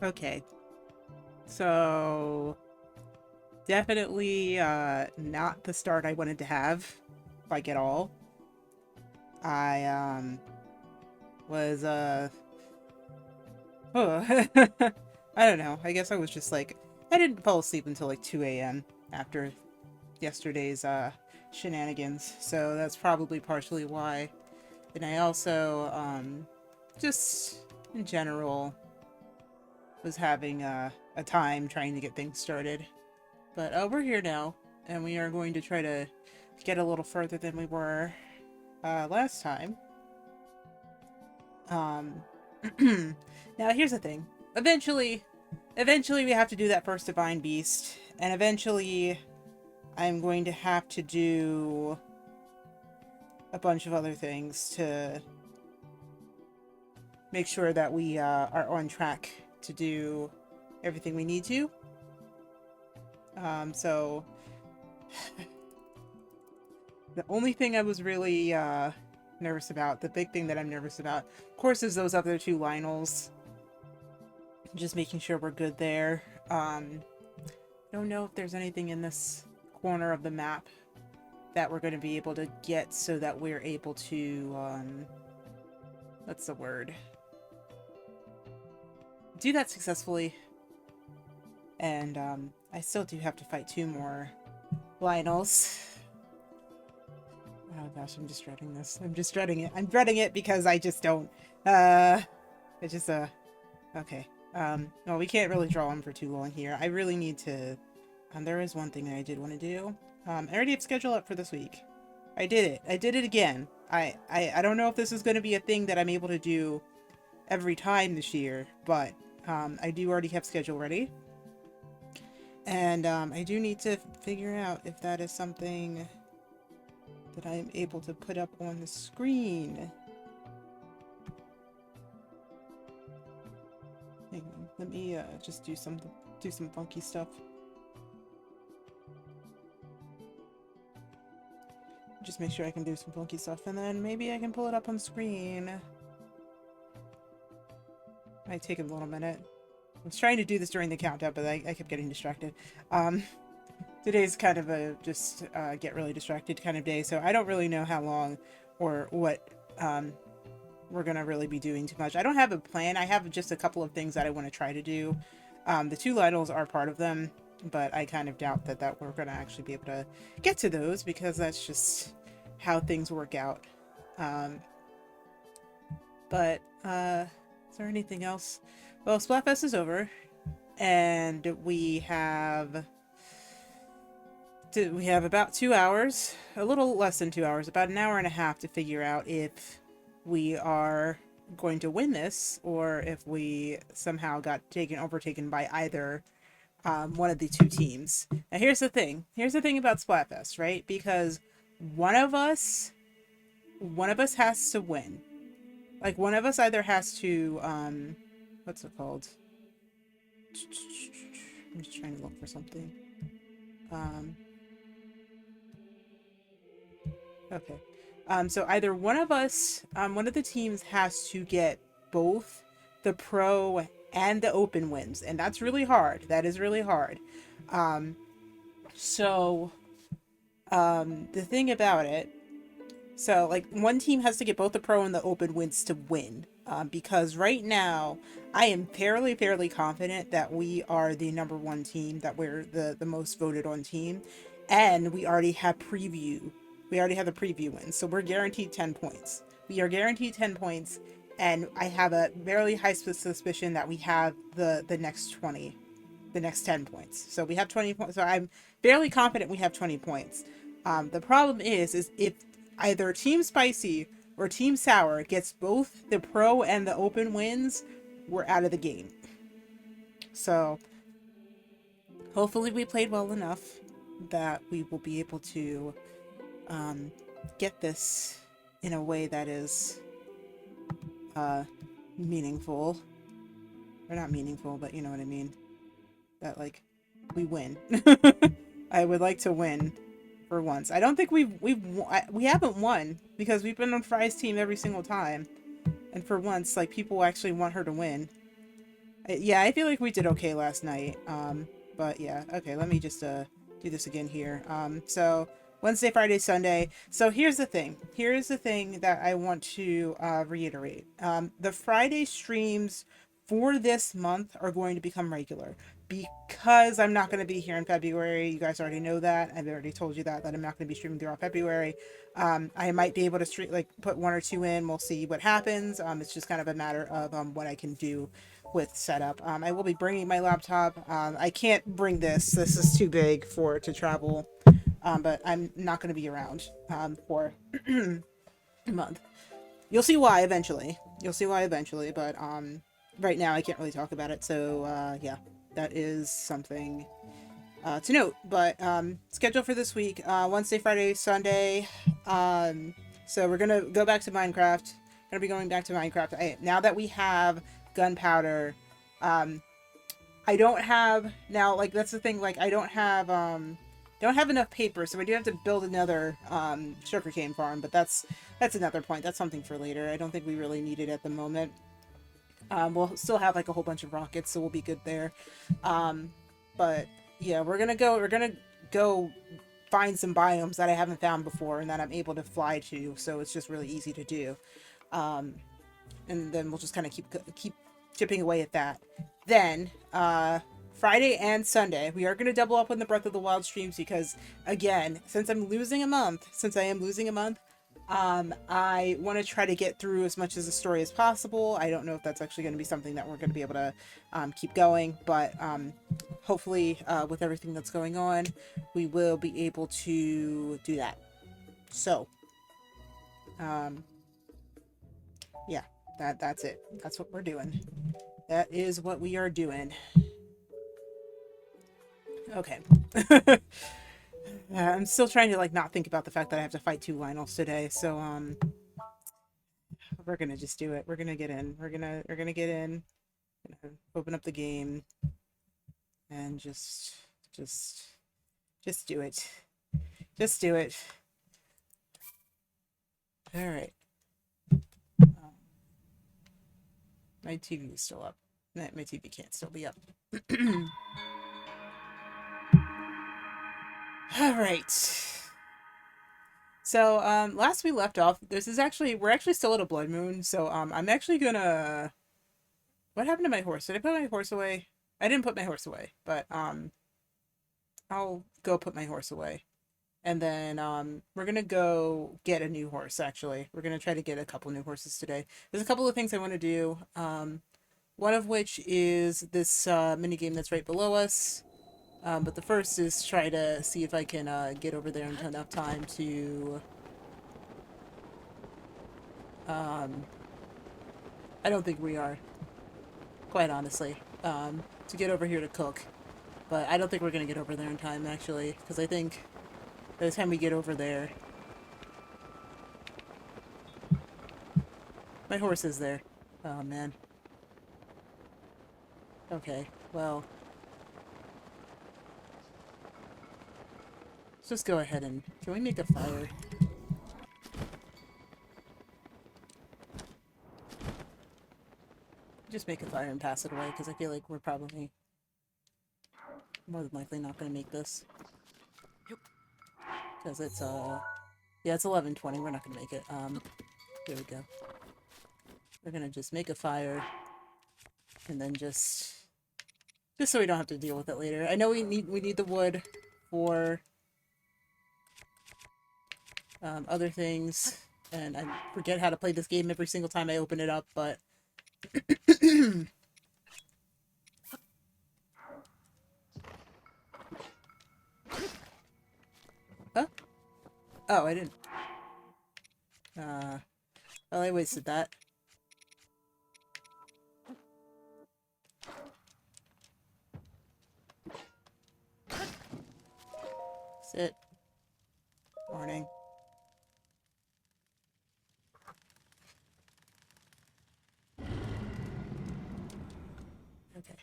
Okay. So definitely not the start I wanted to have, like at all. I was oh, I don't know. I guess I was just like I didn't fall asleep until like 2 a.m. after yesterday's shenanigans. So that's probably partially why. And I also just in general was having a time trying to get things started. But we're here now, and we are going to try to get a little further than we were last time. Um, now here's the thing. Eventually, we have to do that first divine beast, and eventually, I'm going to have to do a bunch of other things to make sure that we are on track to do everything we need to. So the only thing I was really nervous about, the big thing that I'm nervous about, of course, is those other two Lionels. Just making sure we're good there. Don't know if there's anything in this corner of the map that we're going to be able to get so that we're able to, what's the word? Do that successfully. And I still do have to fight two more Lionels. Oh gosh, I'm just dreading this. I'm just dreading it. I'm dreading it because I just don't. I just Okay. Well, we can't really draw them for too long here. I really need to. There is one thing that I did want to do. I already have schedule up for this week. I did it. I did it again. I don't know if this is going to be a thing that I'm able to do every time this year, but I do already have schedule ready. And I do need to figure out if that is something that I'm able to put up on the screen. Hang on, let me just do some funky stuff. Just make sure I can do some funky stuff, and then maybe I can pull it up on screen. Might take a little minute. I was trying to do this during the countdown, but I kept getting distracted. Um, Today's kind of a just get really distracted kind of day, so I don't really know how long or what we're gonna really be doing too much. I don't have a plan. I have just a couple of things that I want to try to do. The two Lionels are part of them, but I kind of doubt that we're gonna actually be able to get to those because that's just how things work out. Um, but is there anything else? Well, Splatfest is over, and we have about 2 hours, a little less than 2 hours, about an hour and a half to figure out if we are going to win this or if we somehow got overtaken by either one of the two teams. Now here's the thing. Here's the thing about Splatfest, right? Because one of us one of us has to win. Like one of us either has to what's it called? I'm just trying to look for something. Um okay. So either one of us, one of the teams has to get both the pro and the open wins, and that's really hard. That is really hard. Um, so the thing about it, so like one team has to get both the pro and the open wins to win. Because right now, I am fairly confident that we are the number one team, that we're the most voted on team, and we already have the preview win, so we're guaranteed 10 points. We are guaranteed 10 points, and I have a very high suspicion that we have the next 20, the next 10 points. So we have 20 points. So I'm fairly confident we have 20 points. The problem is if either Team Spicy or Team Sour gets both the pro and the open wins, we're out of the game. So hopefully we played well enough that we will be able to um, get this in a way that is uh, meaningful. Or not meaningful, but you know what I mean. That, like, we win. I would like to win for once. I don't think we haven't won because we've been on Fry's team every single time. And for once, like, people actually want her to win. Yeah, I feel like we did okay last night. But yeah, okay, let me just do this again here. So Wednesday, Friday, Sunday. So here's the thing. Here's the thing that I want to reiterate. The Friday streams for this month are going to become regular because I'm not going to be here in February. You guys already know that. I've already told you that I'm not going to be streaming throughout February. I might be able to stream like put one or two in. We'll see what happens. It's just kind of a matter of what I can do with setup. I will be bringing my laptop. I can't bring this. This is too big for to travel. But I'm not going to be around for a month. You'll see why eventually. You'll see why eventually. But right now I can't really talk about it. So yeah, that is something to note. But schedule for this week: Wednesday, Friday, Sunday. So we're gonna go back to Minecraft. Gonna be going back to Minecraft. Now that we have gunpowder, um, I don't have now. Like that's the thing. Like I don't have enough paper, so I do have to build another sugarcane farm. But that's another point. That's something for later. I don't think we really need it at the moment. We'll still have like a whole bunch of rockets, so we'll be good there. Um, but yeah, we're gonna go find some biomes that I haven't found before and that I'm able to fly to. So it's just really easy to do. Um, and then we'll just kind of keep chipping away at that. Then Friday and Sunday, we are going to double up on the Breath of the Wild streams because, again, since I am losing a month, I want to try to get through as much of the story as possible. I don't know if that's actually going to be something that we're going to be able to keep going, but hopefully, with everything that's going on, we will be able to do that. So, um, yeah, that's it. That's what we're doing. That is what we are doing. Okay. I'm still trying to like not think about the fact that I have to fight two Lynels today. So we're gonna just do it. We're gonna get in. We're gonna get in. Gonna open up the game and just just do it. Just do it. All right. Um, my TV is still up. Nah, my TV can't still be up. All right. So last we left off, we're actually still at a blood moon. So I'm actually gonna what happened to my horse? Did I put my horse away? I didn't put my horse away, but I'll go put my horse away. And then we're gonna go get a new horse actually. We're gonna try to get a couple new horses today. There's a couple of things I want to do. One of which is this mini game that's right below us. But the first is try to see if I can get over there in enough time to I don't think we are, quite honestly, to get over here to cook. But I don't think we're going to get over there in time, actually, because I think by the time we get over there... My horse is there. Oh, man. Okay, well... Let's just go ahead and... Can we make a fire? Just make a fire and pass it away, because I feel like we're probably... more than likely not going to make this. Because it's, yeah, it's 11:20. We're not going to make it. There we go. We're going to just make a fire. And then just so we don't have to deal with it later. I know we need the wood for other things. And I forget how to play this game every single time I open it up, but... Huh? Oh, I didn't. Well, I wasted that. Sit. Morning. Okay.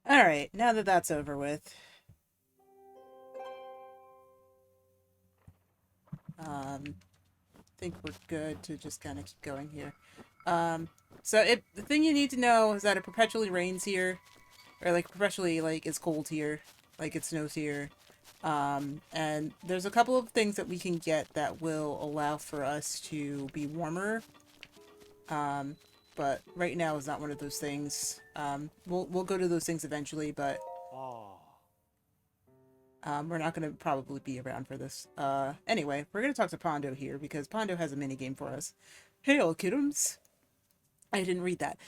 Alright, now that that's over with. I think we're good to just kind of keep going here. So the thing you need to know is that it perpetually rains here, or like perpetually like it's cold here, like it snows here. And there's a couple of things that we can get that will allow for us to be warmer. Um, but right now is not one of those things. We'll go to those things eventually, but we're not going to probably be around for this. Anyway, we're going to talk to Pondo here because Pondo has a mini game for us. Hail, kiddoms! I didn't read that.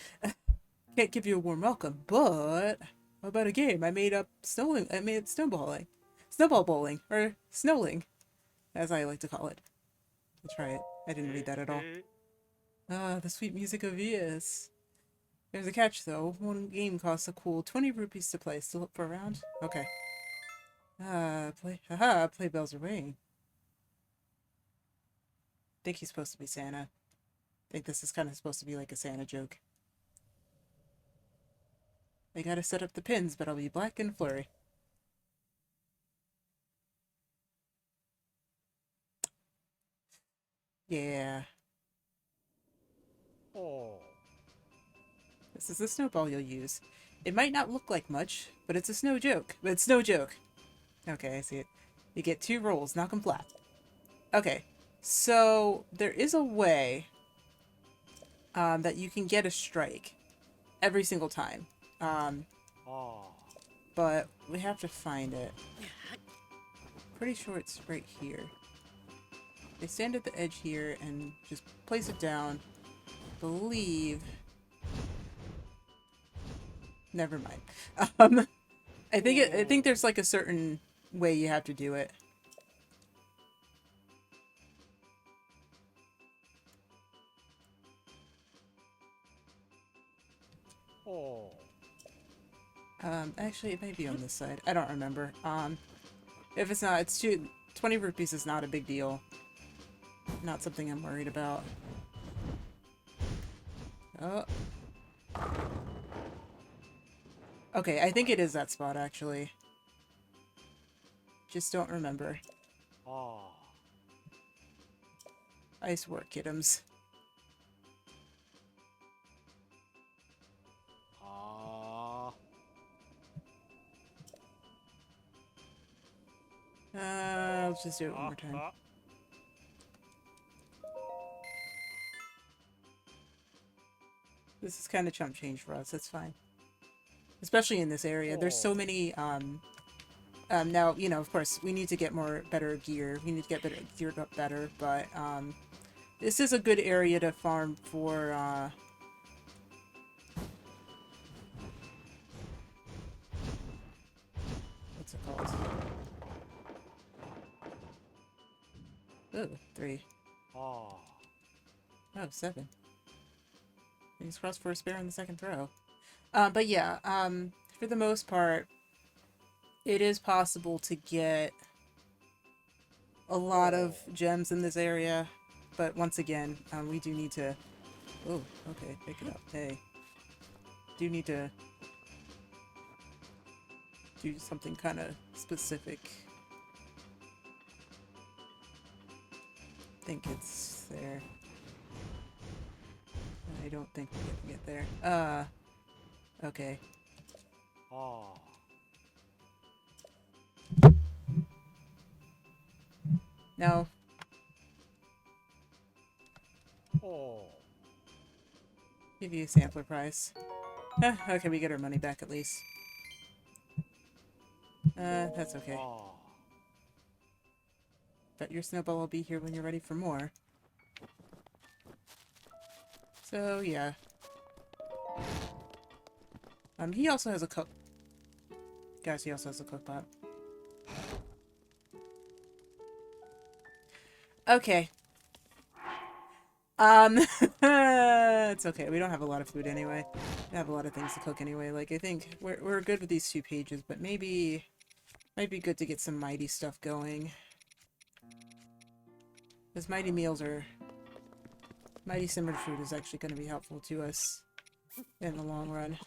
Can't give you a warm welcome, but how about a game? I made up snowing. I made snowball bowling, or snowling, as I like to call it. Let's try it. I didn't read that at all. Ah, the sweet music of ES. There's a catch though. One game costs a cool 20 rupees to play. Still up for a round? Okay. Play bells are ringing. Think he's supposed to be Santa. Think this is kind of supposed to be like a Santa joke. I gotta set up the pins, but I'll be black and flurry. Yeah. This is the snowball you'll use. It might not look like much, but it's a snow joke. But it's no joke. Okay, I see it. You get 2 rolls, knock them flat. Okay, so there is a way that you can get a strike every single time. But we have to find it. Pretty sure it's right here. They stand at the edge here and just place it down. Believe. Never mind. I think there's like a certain way you have to do it. Actually, it may be on this side. I don't remember. If it's not, 20 rupees is not a big deal. Not something I'm worried about. Oh. Okay, I think it is that spot, actually. Just don't remember. Nice work, kiddoms. Let's just do it one more time. This is kind of chump change for us, that's fine. Especially in this area. There's so many, now, you know, of course, we need to get better gear. We need to get geared up better, but, this is a good area to farm for, what's it called? Oh, 3. Oh, 7. Fingers crossed for a spare on the second throw. But yeah, for the most part, it is possible to get a lot of gems in this area. But once again, we do need to... Oh, okay, pick it up. Hey. Do need to do something kind of specific. I think it's there. I don't think we can get there. Okay. No. Give you a sampler price. Okay, we get our money back at least. That's okay. But your snowball will be here when you're ready for more. So, yeah. He also has a cook. Guys, he also has a cook pot. Okay. It's okay. We don't have a lot of food anyway. We have a lot of things to cook anyway. Like, I think we're good with these 2 pages, but maybe might be good to get some mighty stuff going. Because mighty meals are... Mighty simmered food is actually going to be helpful to us in the long run.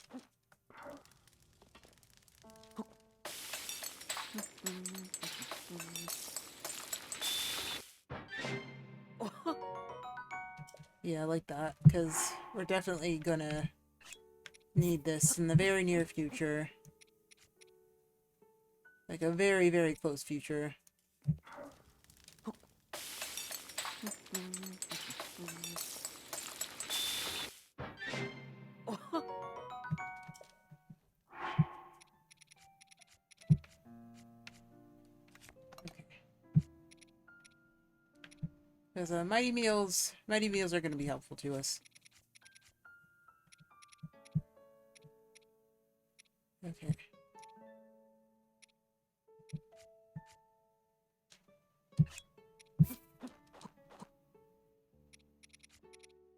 Yeah, I like that, because we're definitely gonna need this in the very near future. Like a very, very close future. Because Mighty Meals are going to be helpful to us. Okay.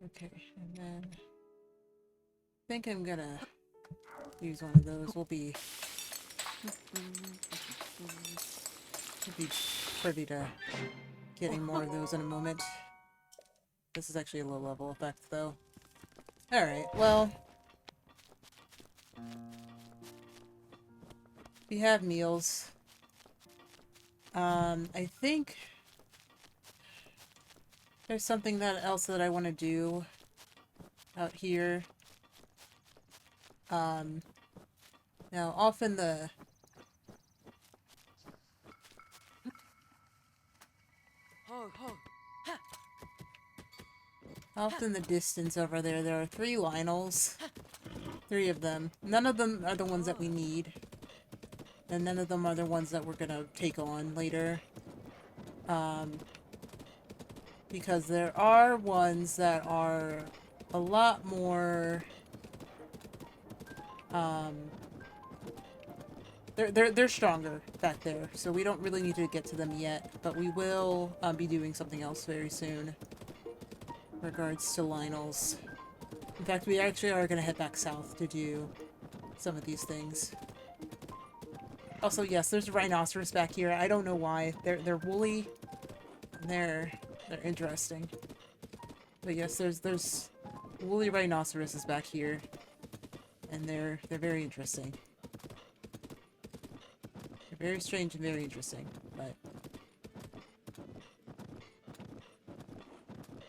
Okay, and then I think I'm gonna use one of those. We'll be privy to getting more of those in a moment. This is actually a low level effect though. Alright, well, we have meals. I think there's something else that I want to do out here. Now often the distance over there are 3 Lynels. 3 of them. None of them are the ones that we need. And none of them are the ones that we're gonna take on later. Because there are ones that are a lot more... They're stronger back there, so we don't really need to get to them yet, but we will be doing something else very soon in regards to Lynels. In fact, we actually are going to head back south to do some of these things. Also, yes, there's a rhinoceros back here. I don't know why. They're woolly. And they're interesting. But yes, there's woolly rhinoceroses back here, and they're very interesting. They're very strange and very interesting, but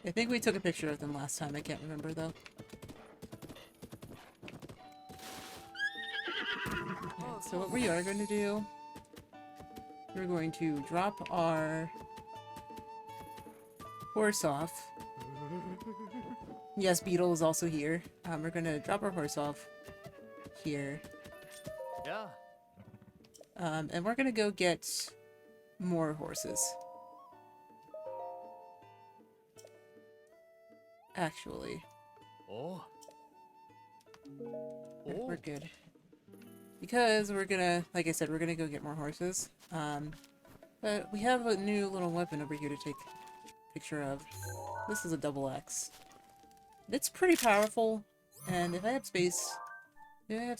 I think we took a picture of them last time. I can't remember though. So what we are going to do, we're going to drop our horse off. Yes, Beetle is also here. We're going to drop our horse off here. Yeah. And we're going to go get more horses. Actually. Oh. We're good. Because we're gonna, like I said, we're gonna go get more horses. But we have a new little weapon over here to take a picture of. This is a double axe. It's pretty powerful, and if I have space, I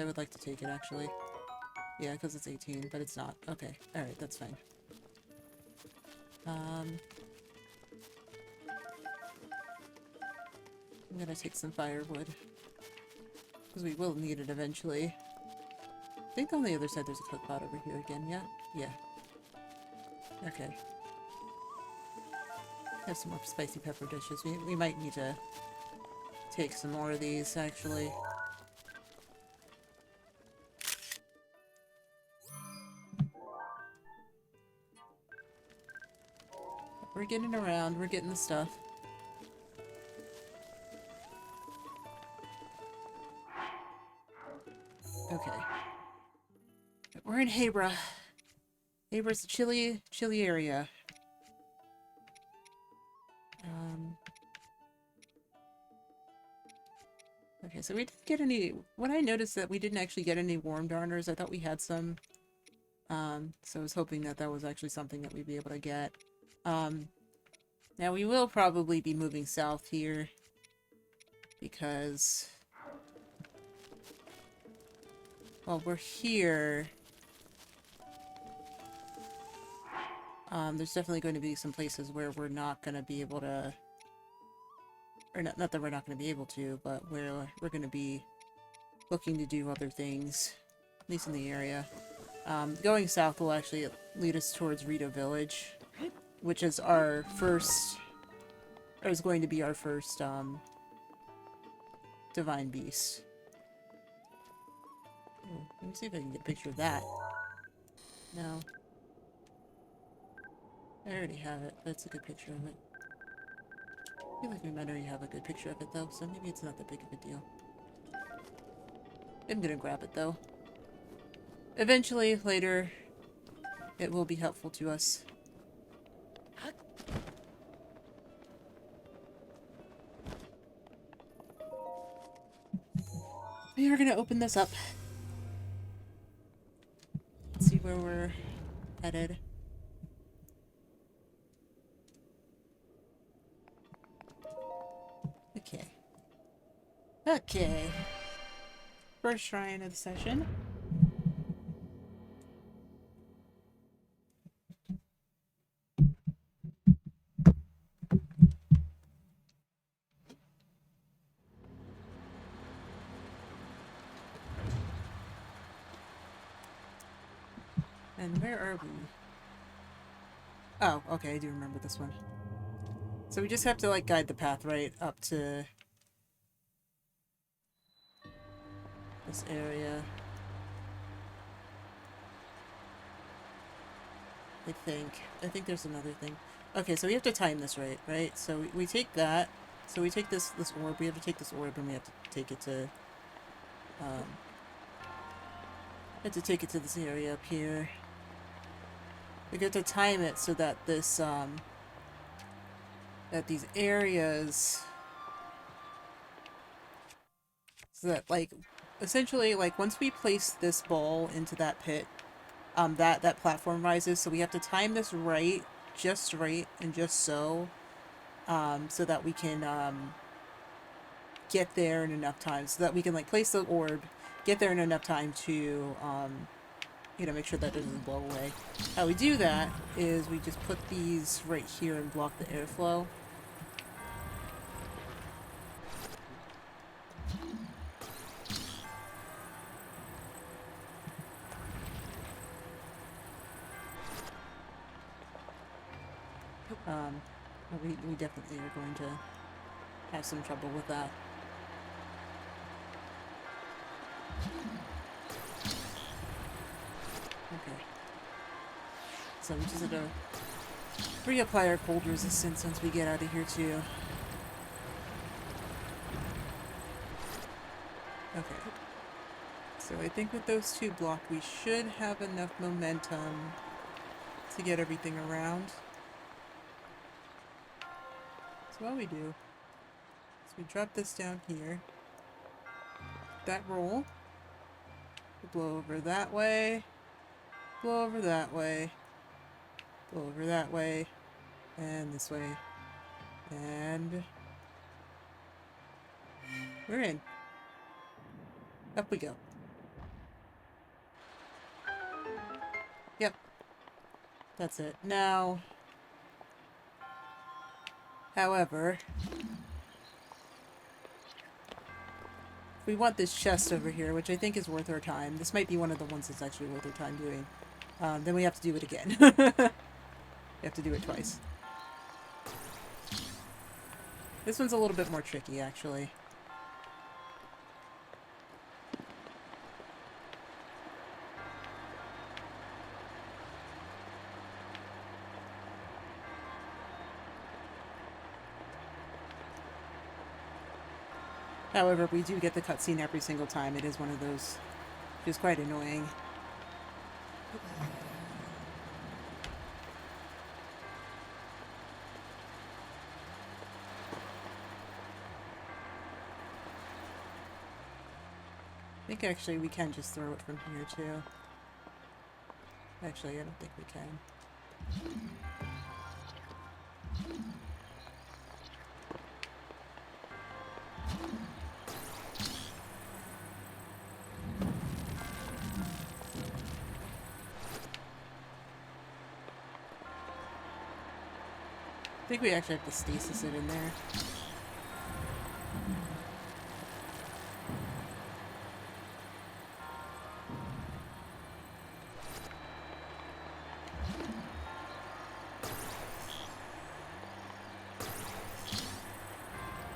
would like to take it, actually. Yeah, because it's 18, but it's not. Okay, alright, that's fine. I'm gonna take some firewood. Because we will need it eventually. I think on the other side there's a cook pot over here again, yeah? Yeah. Okay. Have some more spicy pepper dishes. We might need to take some more of these, actually. We're getting around, we're getting the stuff. Okay. We're in Habra. Habra's a chilly area. Okay, so we didn't get any... When I noticed that we didn't actually get any worm darners, I thought we had some. So I was hoping that that was actually something that we'd be able to get. Now we will probably be moving south here. Because... Well, we're here. There's definitely going to be some places where we're not going to be able to... Or not that we're not going to be able to, but where we're going to be looking to do other things. At least in the area. Going south will actually lead us towards Rito Village. Which is our first It was going to be our first, divine beast. Oh, let me see if I can get a picture of that. No. I already have it. That's a good picture of it. I feel like we might already have a good picture of it, though, so maybe it's not that big of a deal. I'm gonna grab it, though. Eventually, later, it will be helpful to us. We are gonna open this up. Let's see where we're headed. Okay. Okay. First shrine of the session. And where are we? Oh, okay, I do remember this one. So we just have to, like, guide the path right up to this area. I think there's another thing. Okay, so we have to time this right? So we take that. So we take this orb. We have to take this orb and we have to take it to this area up here. We get to time it so that this that these areas, so that, like, essentially, like, once we place this ball into that pit, that platform rises. So we have to time this right, and just so that we can get there in enough time, so that we can, like, place the orb, get there in enough time to you know, make sure that doesn't blow away. How we do that is we just put these right here and block the airflow. We definitely are going to have some trouble with that. Okay. So we just have to reapply our cold resistance once we get out of here too. Okay. So I think with those two blocked, we should have enough momentum to get everything around. So what we do is we drop this down here. That roll. We blow over that way. Blow over that way. Blow over that way. And this way. And we're in. Up we go. Yep. That's it. Now, however, if we want this chest over here, which I think is worth our time, this might be one of the ones that's actually worth our time doing, then we have to do it again. We have to do it twice. This one's a little bit more tricky, actually. However, we do get the cutscene every single time. It is one of those, which is quite annoying. I think actually we can just throw it from here too. Actually, I don't think we can. I think we actually have to stasis it in there.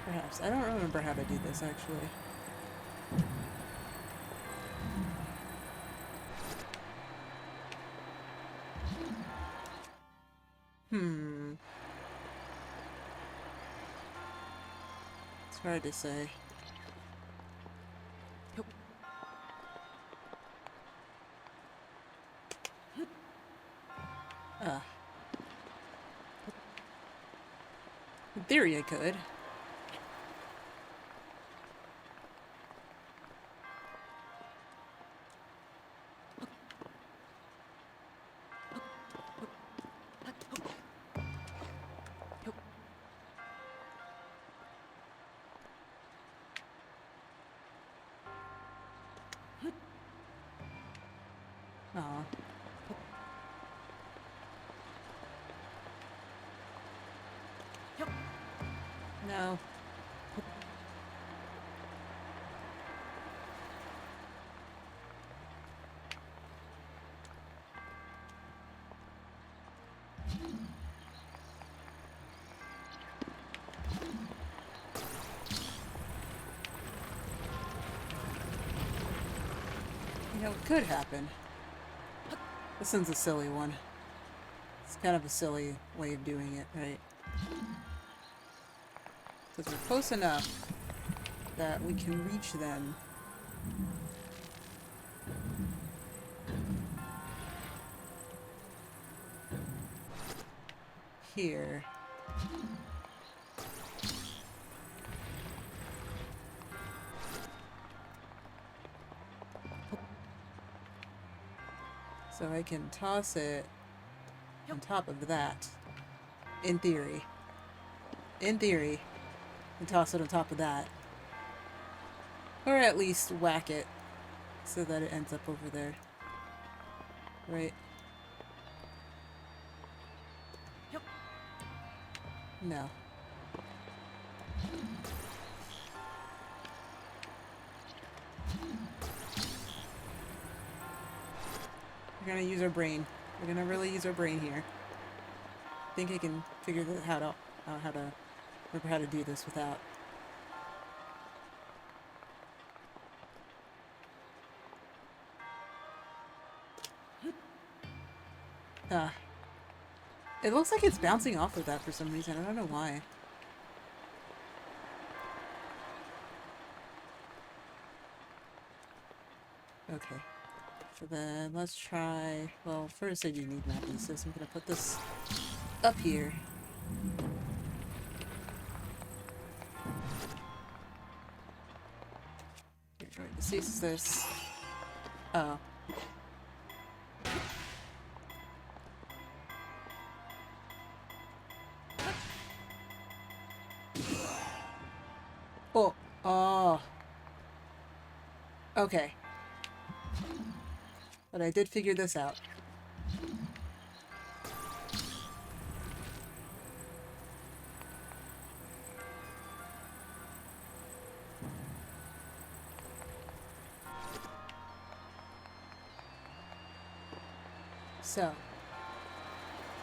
Perhaps. I don't remember how to do this, actually. Hmm. It's hard to say. Ah. In theory, I could. Aw. No. You know, it could happen. This one's a silly one. It's kind of a silly way of doing it, right? Because we're close enough that we can reach them. Here. So I can toss it on top of that. In theory. In theory. And toss it on top of that. Or at least whack it so that it ends up over there. Right? No. We're gonna use our brain. We're gonna really use our brain here. I think I can figure how to remember how to do this without. It looks like it's bouncing off of that for some reason. I don't know why. Okay. So then let's try... Well, first I do need magnesis. I'm gonna put this up here. Here, right, this uses this. Oh. Oh. Oh. Okay. But I did figure this out. So,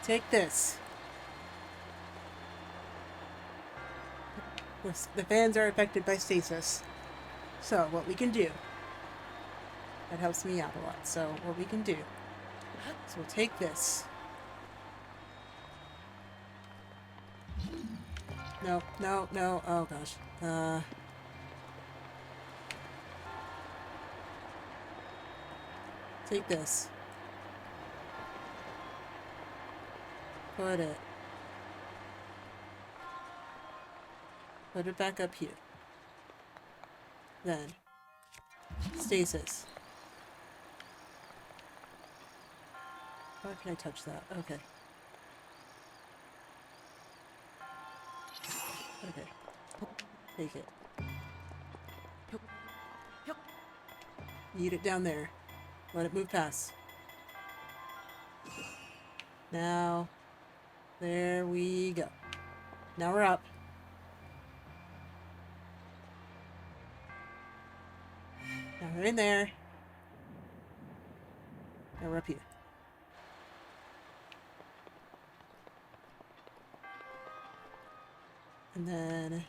take this. The fans are affected by stasis. So, what we can do... That helps me out a lot. So, what we can do... So, we'll take this. No, no, no. Oh, gosh. Take this. Put it back up here. Then, stasis. How can I touch that? Okay. Okay. Take it. Eat it down there. Let it move past. Now, there we go. Now we're up. Now we're in there. Now we're up here. And then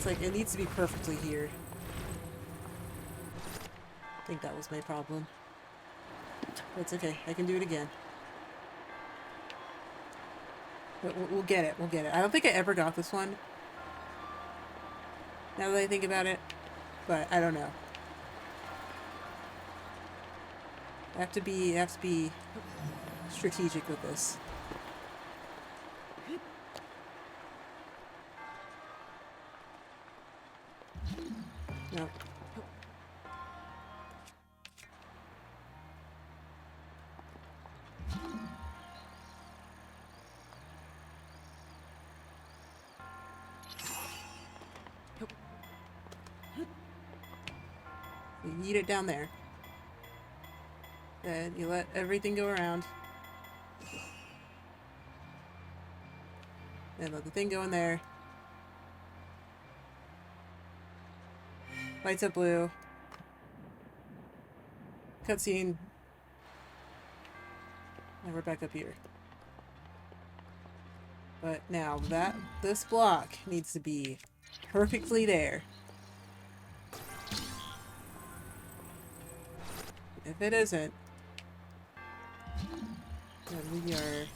It's like, it needs to be perfectly here. I think that was my problem. But it's okay. I can do it again. But we'll get it. We'll get it. I don't think I ever got this one. Now that I think about it. But I don't know. I have to be strategic with this. No. You eat it down there. Then you let everything go around. And let the thing go in there. Lights up blue. Cutscene. And we're back up here. But now this block needs to be perfectly there. If it isn't, then we are...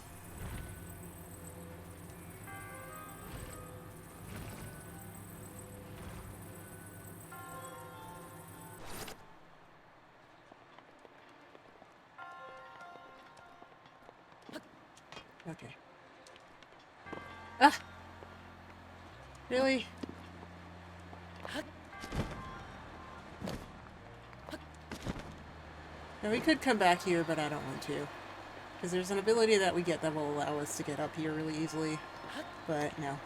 Okay. Ah! Really? Now we could come back here, but I don't want to. Because there's an ability that we get that will allow us to get up here really easily. But no.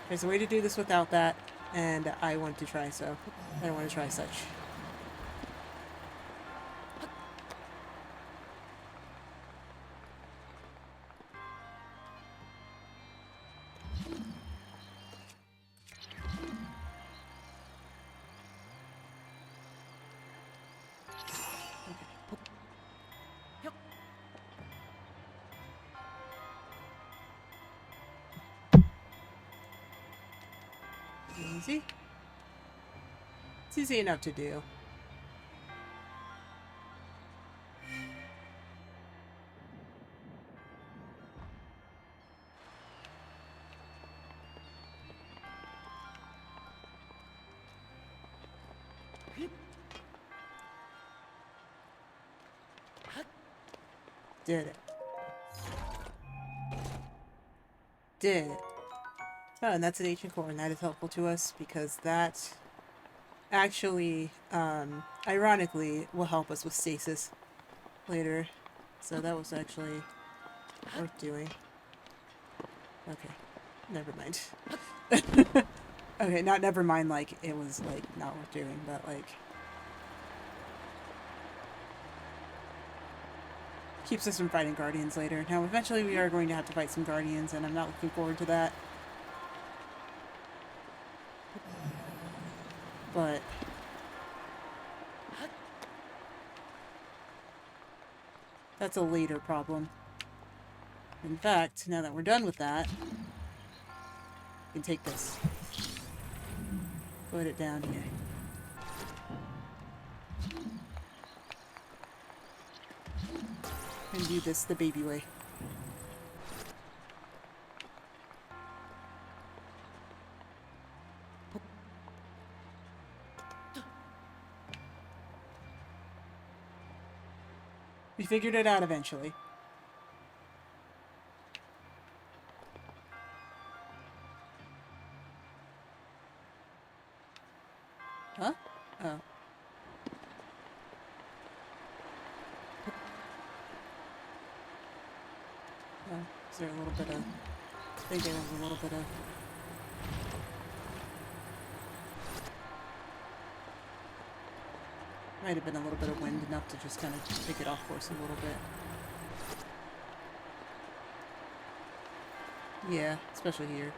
There's a way to do this without that, and I want to try so. I don't want to try such. Easy. It's easy enough to do. Did it. Did it. Oh, and that's an ancient core, and that is helpful to us because that actually, ironically, will help us with stasis later. So that was actually worth doing. Okay. Never mind. Okay, not never mind, like, it was, like, not worth doing, but, like... keeps us from fighting Guardians later. Now, eventually we are going to have to fight some Guardians, and I'm not looking forward to that. But... that's a later problem. In fact, now that we're done with that, we can take this. Put it down here. And do this the baby way. We figured it out eventually. Huh? Oh. Oh, is there a little bit of... I think there was a little bit of... might have been a little bit of wind enough to just kind of take it off course a little bit. Yeah, especially here.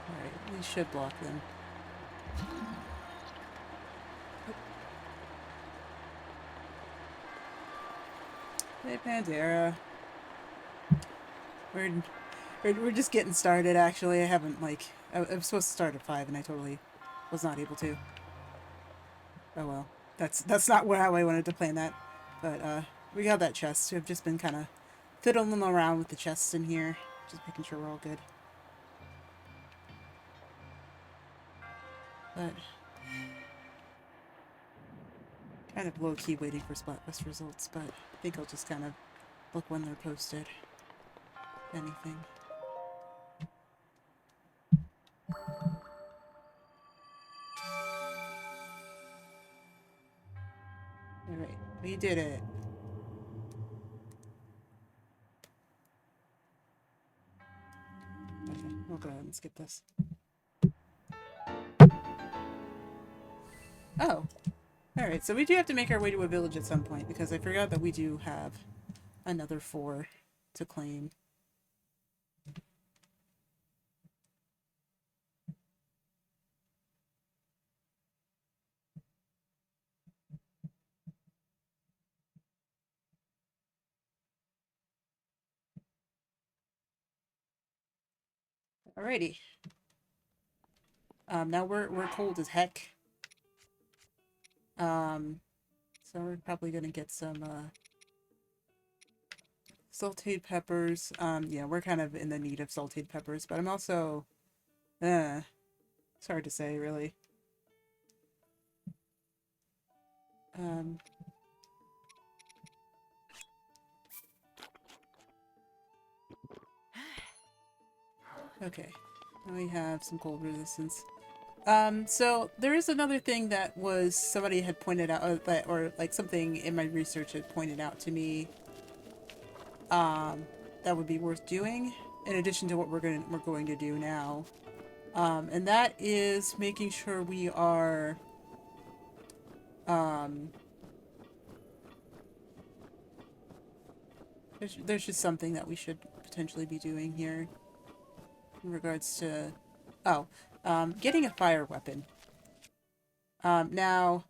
Alright, we should block them. Hey, Pandera. We're, we're just getting started, actually. I haven't, like... I was supposed to start at 5, and I totally was not able to. Oh, well. That's not how I wanted to plan that. But, we got that chest. We've just been kind of fiddling around with the chests in here. Just making sure we're all good. But... kind of low-key waiting for Splatfest results, but I think I'll just kind of look when they're posted. If anything. Alright, we did it. Okay, we'll go ahead and skip this. Oh. Alright, so we do have to make our way to a village at some point, because I forgot that we do have another 4 to claim. Alrighty. Now we're cold as heck. So we're probably gonna get some, sauteed peppers. Yeah, we're kind of in the need of sauteed peppers, but I'm also, it's hard to say, really. Okay. Now we have some cold resistance. So there is another thing that was somebody had pointed out, or like something in my research had pointed out to me, that would be worth doing in addition to what we're going to do now. And that is making sure we are, there's just something that we should potentially be doing here in regards to, getting a fire weapon. Now,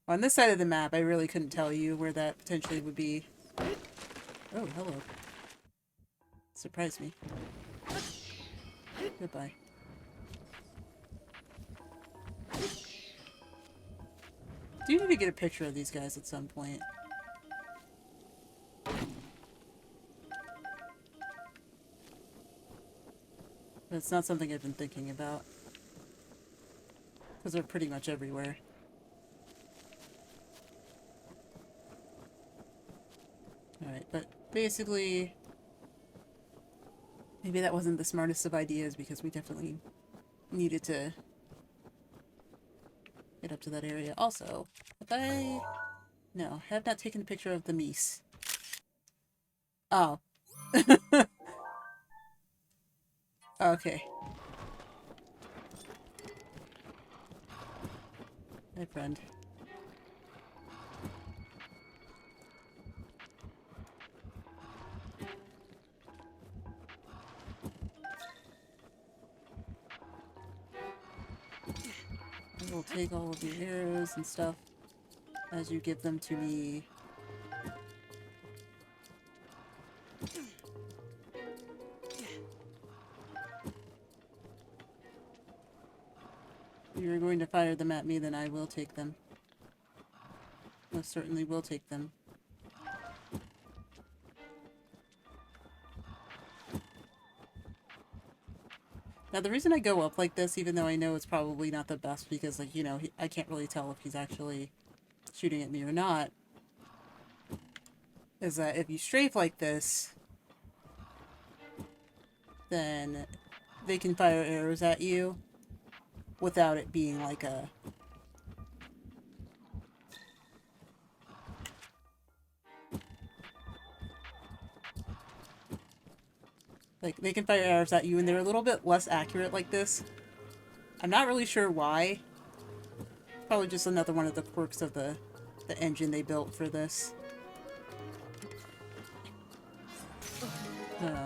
on this side of the map, I really couldn't tell you where that potentially would be. Oh, hello. Surprised me. Goodbye. Do you need to get a picture of these guys at some point? But it's not something I've been thinking about. Because they're pretty much everywhere. Alright, but basically... maybe that wasn't the smartest of ideas because we definitely needed to get up to that area. Also, no, I have not taken a picture of the meese. Oh. Okay. Hi, friend. I will take all of your arrows and stuff as you give them to me. If you're going to fire them at me, then I will take them. Most certainly will take them. Now, the reason I go up like this, even though I know it's probably not the best, because, like, you know, I can't really tell if he's actually shooting at me or not, is that if you strafe like this, then they can fire arrows at you without it being like a... like, they can fire arrows at you and they're a little bit less accurate like this. I'm not really sure why. Probably just another one of the quirks of the engine they built for this. Okay,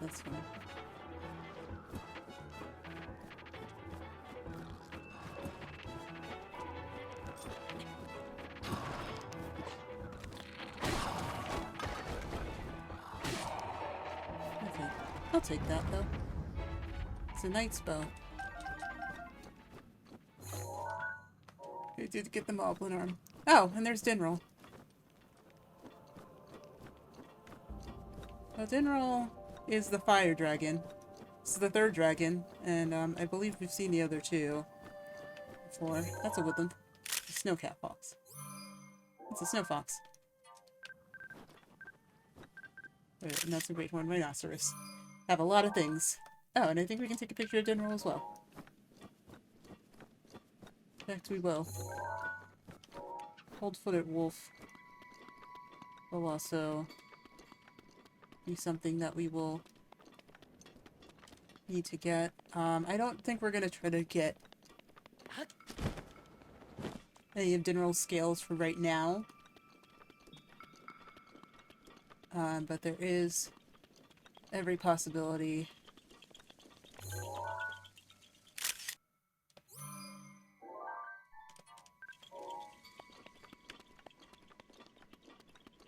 that's fine. I'll take that, though. It's a knight's bow. I did get the Moblin arm. Oh, and there's Dinral. Well, Dinral is the fire dragon. This is the third dragon, and I believe we've seen the other two before. That's a woodland. A snowcat fox. It's a snow fox. Right, and that's a great horned rhinoceros. Have a lot of things. Oh, and I think we can take a picture of Dinral as well. In fact, we will. Cold-footed wolf will also be something that we will need to get. I don't think we're gonna try to get any of Dinral's scales for right now. But there is every possibility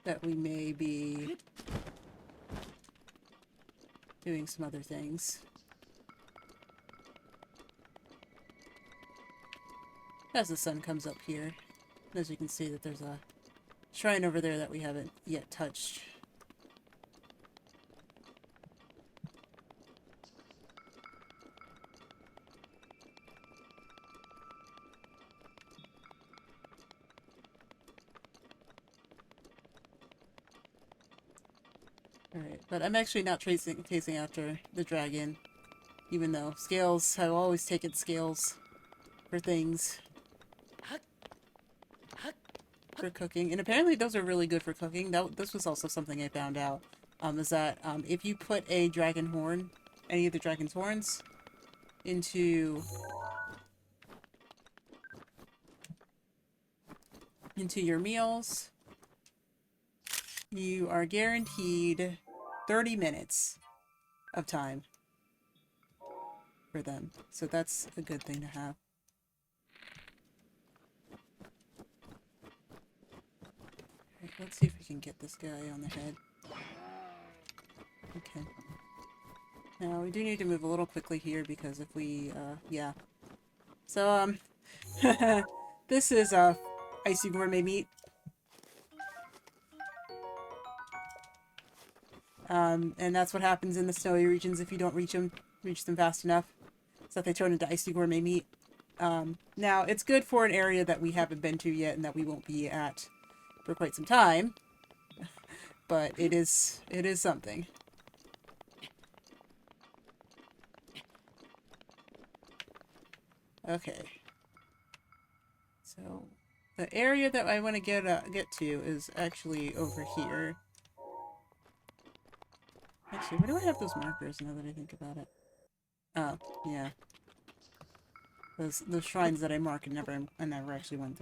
that we may be doing some other things. As the sun comes up here, as you can see that there's a shrine over there that we haven't yet touched. Alright, but I'm actually not chasing after the dragon, even though scales, I've always taken scales for things. For cooking, and apparently those are really good for cooking. This was also something I found out, is that if you put a dragon horn, any of the dragon's horns, into your meals, you are guaranteed 30 minutes of time for them. So that's a good thing to have. Right, let's see if we can get this guy on the head. Okay. Now, we do need to move a little quickly here because if we, yeah. So, this is, icy gourmet meat. And that's what happens in the snowy regions if you don't reach them fast enough. So that they turn into icy gourmet meat. Now, it's good for an area that we haven't been to yet and that we won't be at for quite some time. But it is something. Okay. So, the area that I want to get to is actually over here. Actually, where do I have those markers now that I think about it? Oh, yeah. Those shrines that I mark and I never actually went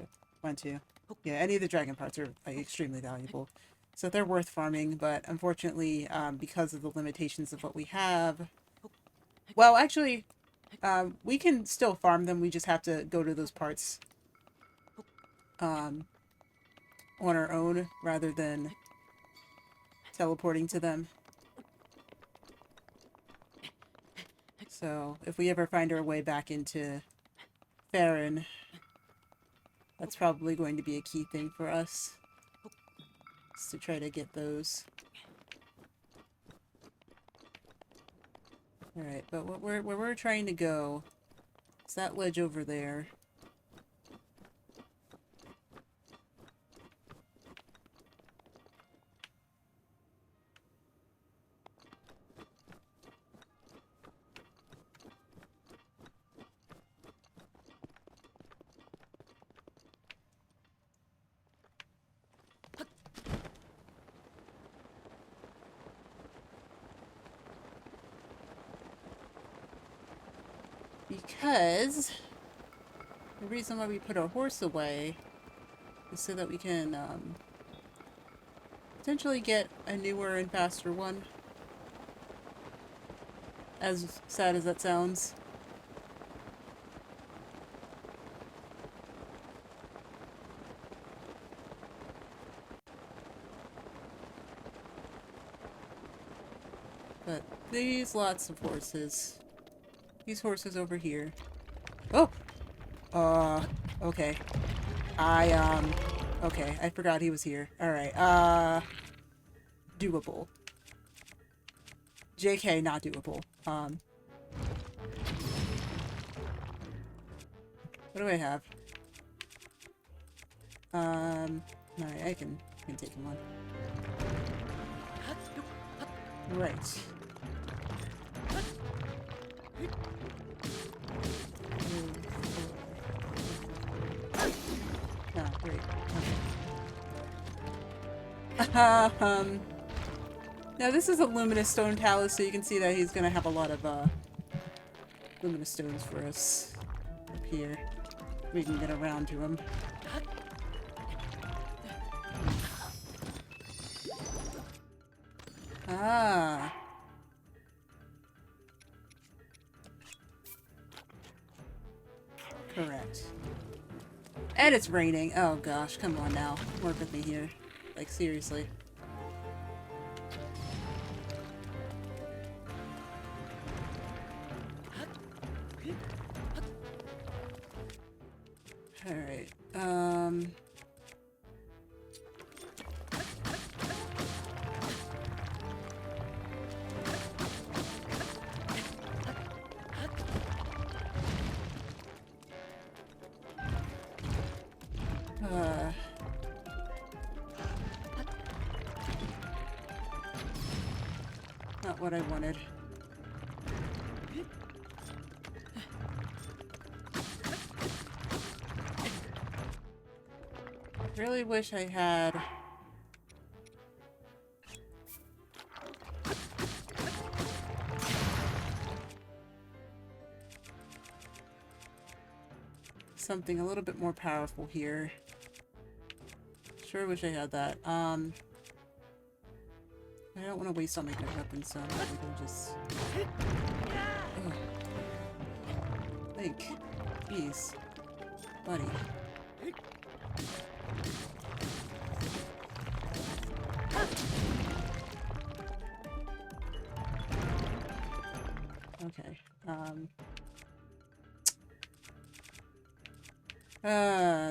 to. Yeah, any of the dragon parts are like, extremely valuable. So they're worth farming, but unfortunately, because of the limitations of what we have... Well, actually, we can still farm them, we just have to go to those parts on our own, rather than teleporting to them. So, if we ever find our way back into Farron, that's probably going to be a key thing for us. Is to try to get those. Alright, but where we're trying to go is that ledge over there. Because the reason why we put our horse away is so that we can potentially get a newer and faster one. As sad as that sounds. But these lots of horses. These horses over here. Oh! Okay. Okay, I forgot he was here. Alright, doable. JK, not doable. What do I have? Alright, I can take him on. Right. Ah, great. Okay. Now this is a luminous stone talus, so you can see that he's gonna have a lot of, luminous stones for us up here. We can get around to him. Ah. Correct. And it's raining. Oh gosh, come on now. Work with me here. Like, seriously. Alright, not what I wanted. Really wish I had something a little bit more powerful here. Sure wish I had that. I don't want to waste all my good weapons, so maybe we'll just... Ugh. Link. Jeez. Buddy. Okay,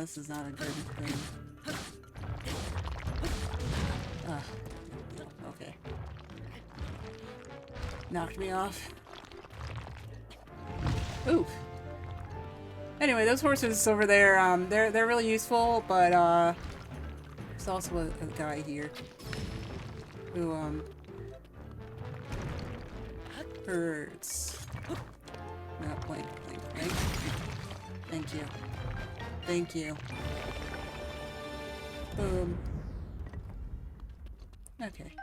this is not a good thing. Okay. Knocked me off. Ooh. Anyway, those horses over there, they're really useful, but, there's also a guy here who, hurts. No, blink. Thank you. Thank you. Boom. Okay.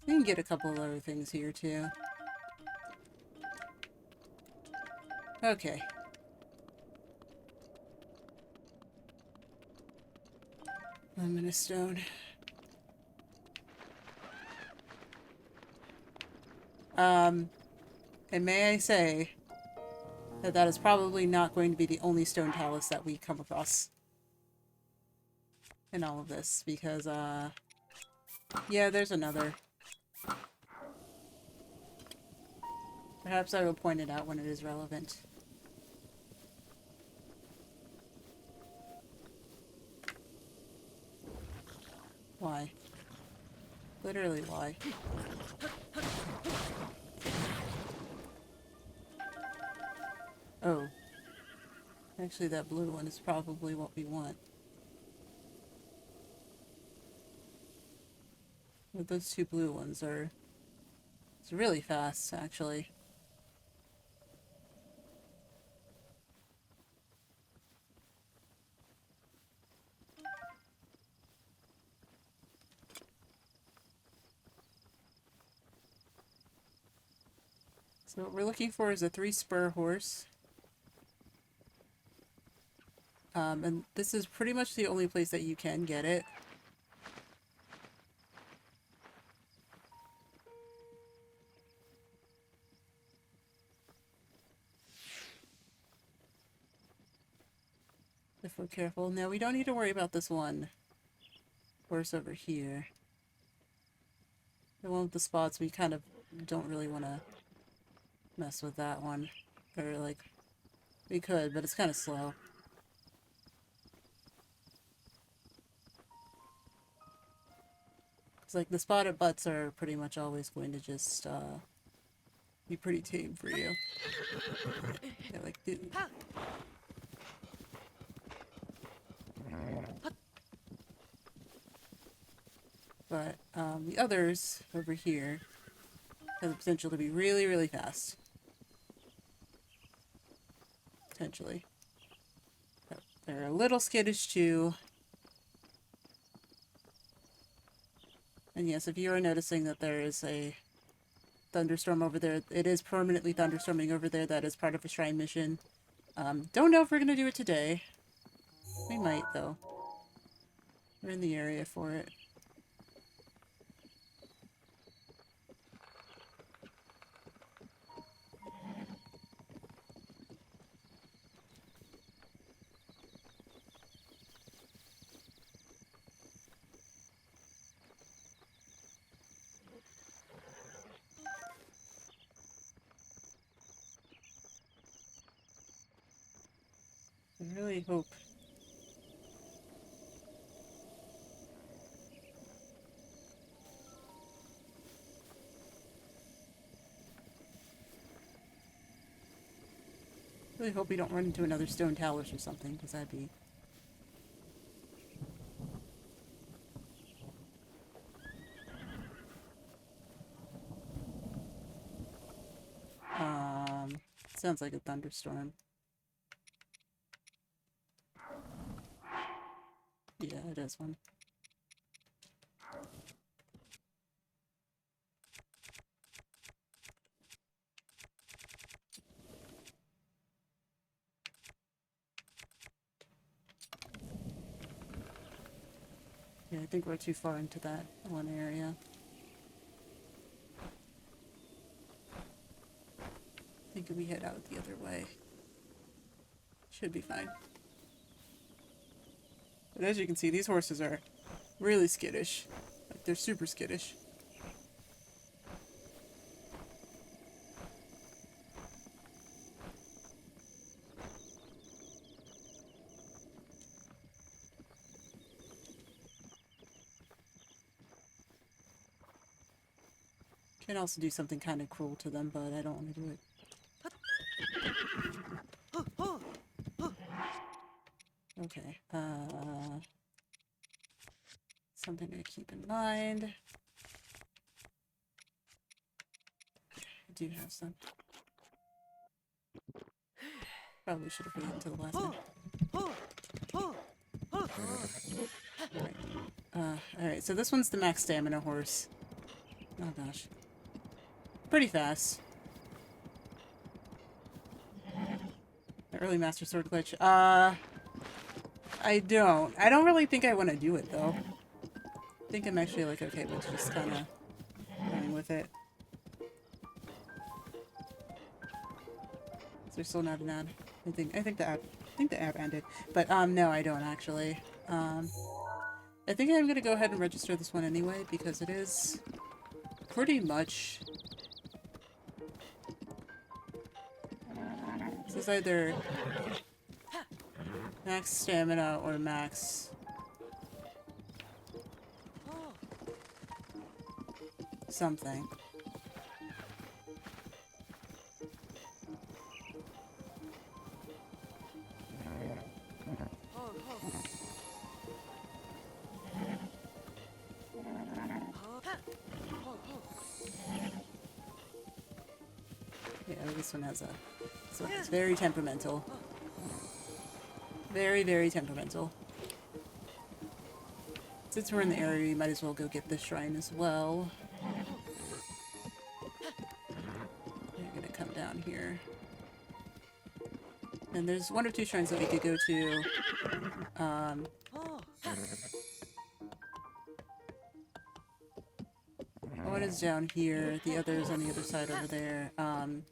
We can get a couple of other things here, too. Okay. Luminous stone. And may I say that that is probably not going to be the only stone talus that we come across in all of this, because, yeah, there's another. Perhaps I will point it out when it is relevant. Why? Literally, why? Oh. Actually, that blue one is probably what we want. But those two blue ones are... It's really fast, actually. So what we're looking for is a 3-spur horse. And this is pretty much the only place that you can get it. If we're careful. Now, we don't need to worry about this one horse over here. The one with the spots, we kind of don't really want to mess with that one. Or, like, we could, but it's kind of slow. It's like the spotted butts are pretty much always going to just, be pretty tame for you. Yeah, like, but, the others over here have the potential to be really, really fast. Potentially. But they're a little skittish too. And yes, if you are noticing that there is a thunderstorm over there, it is permanently thunderstorming over there. That is part of a shrine mission. Don't know if we're gonna do it today. We might, though. We're in the area for it. I really hope. Really hope we don't run into another stone talus or something, because that'd be... Sounds like a thunderstorm. Yeah, it is one. Yeah, I think we're too far into that one area. I think if we head out the other way, should be fine. But as you can see, these horses are really skittish. Like, they're super skittish. Can also do something kind of cruel to them, but I don't want to do it. Okay, something to keep in mind. I do have some. Probably should have waited until the last minute. Alright, so this one's the max stamina horse. Oh gosh. Pretty fast. The early master sword glitch. I don't really think I want to do it though. I think I'm actually like okay with just kind of going with it. Is there still not an ad? I think the ad ended. But no, I don't actually. I think I'm gonna go ahead and register this one anyway because it is pretty much. This is either max stamina or max something. Yeah, this one has a... So it's very temperamental. Very, very temperamental. Since we're in the area, we might as well go get the shrine as well. We're gonna come down here. And there's one or two shrines that we could go to. One is down here, the other is on the other side over there. In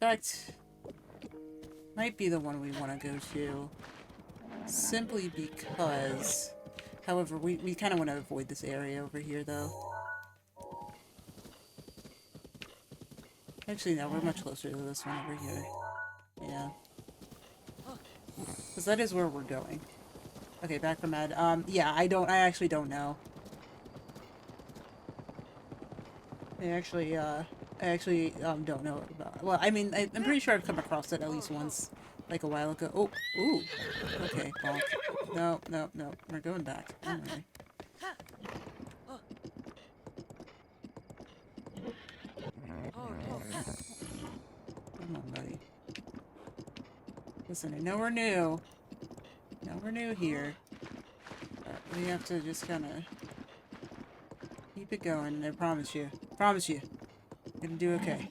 fact, might be the one we want to go to. Simply because... However, we kind of want to avoid this area over here, though. Actually, no, we're much closer to this one over here. Yeah. Because that is where we're going. Okay, back from Ed. Yeah, I actually don't know. I actually don't know about. Well, I mean, I'm pretty sure I've come across it at least once, like a while ago. Oh, ooh. Okay, bonk. No, no, no. We're going back. Anyway. Come on, buddy. Listen, I know we're new. Now we're new here. But we have to just kind of keep it going, and I promise you. Promise you. You're gonna do okay.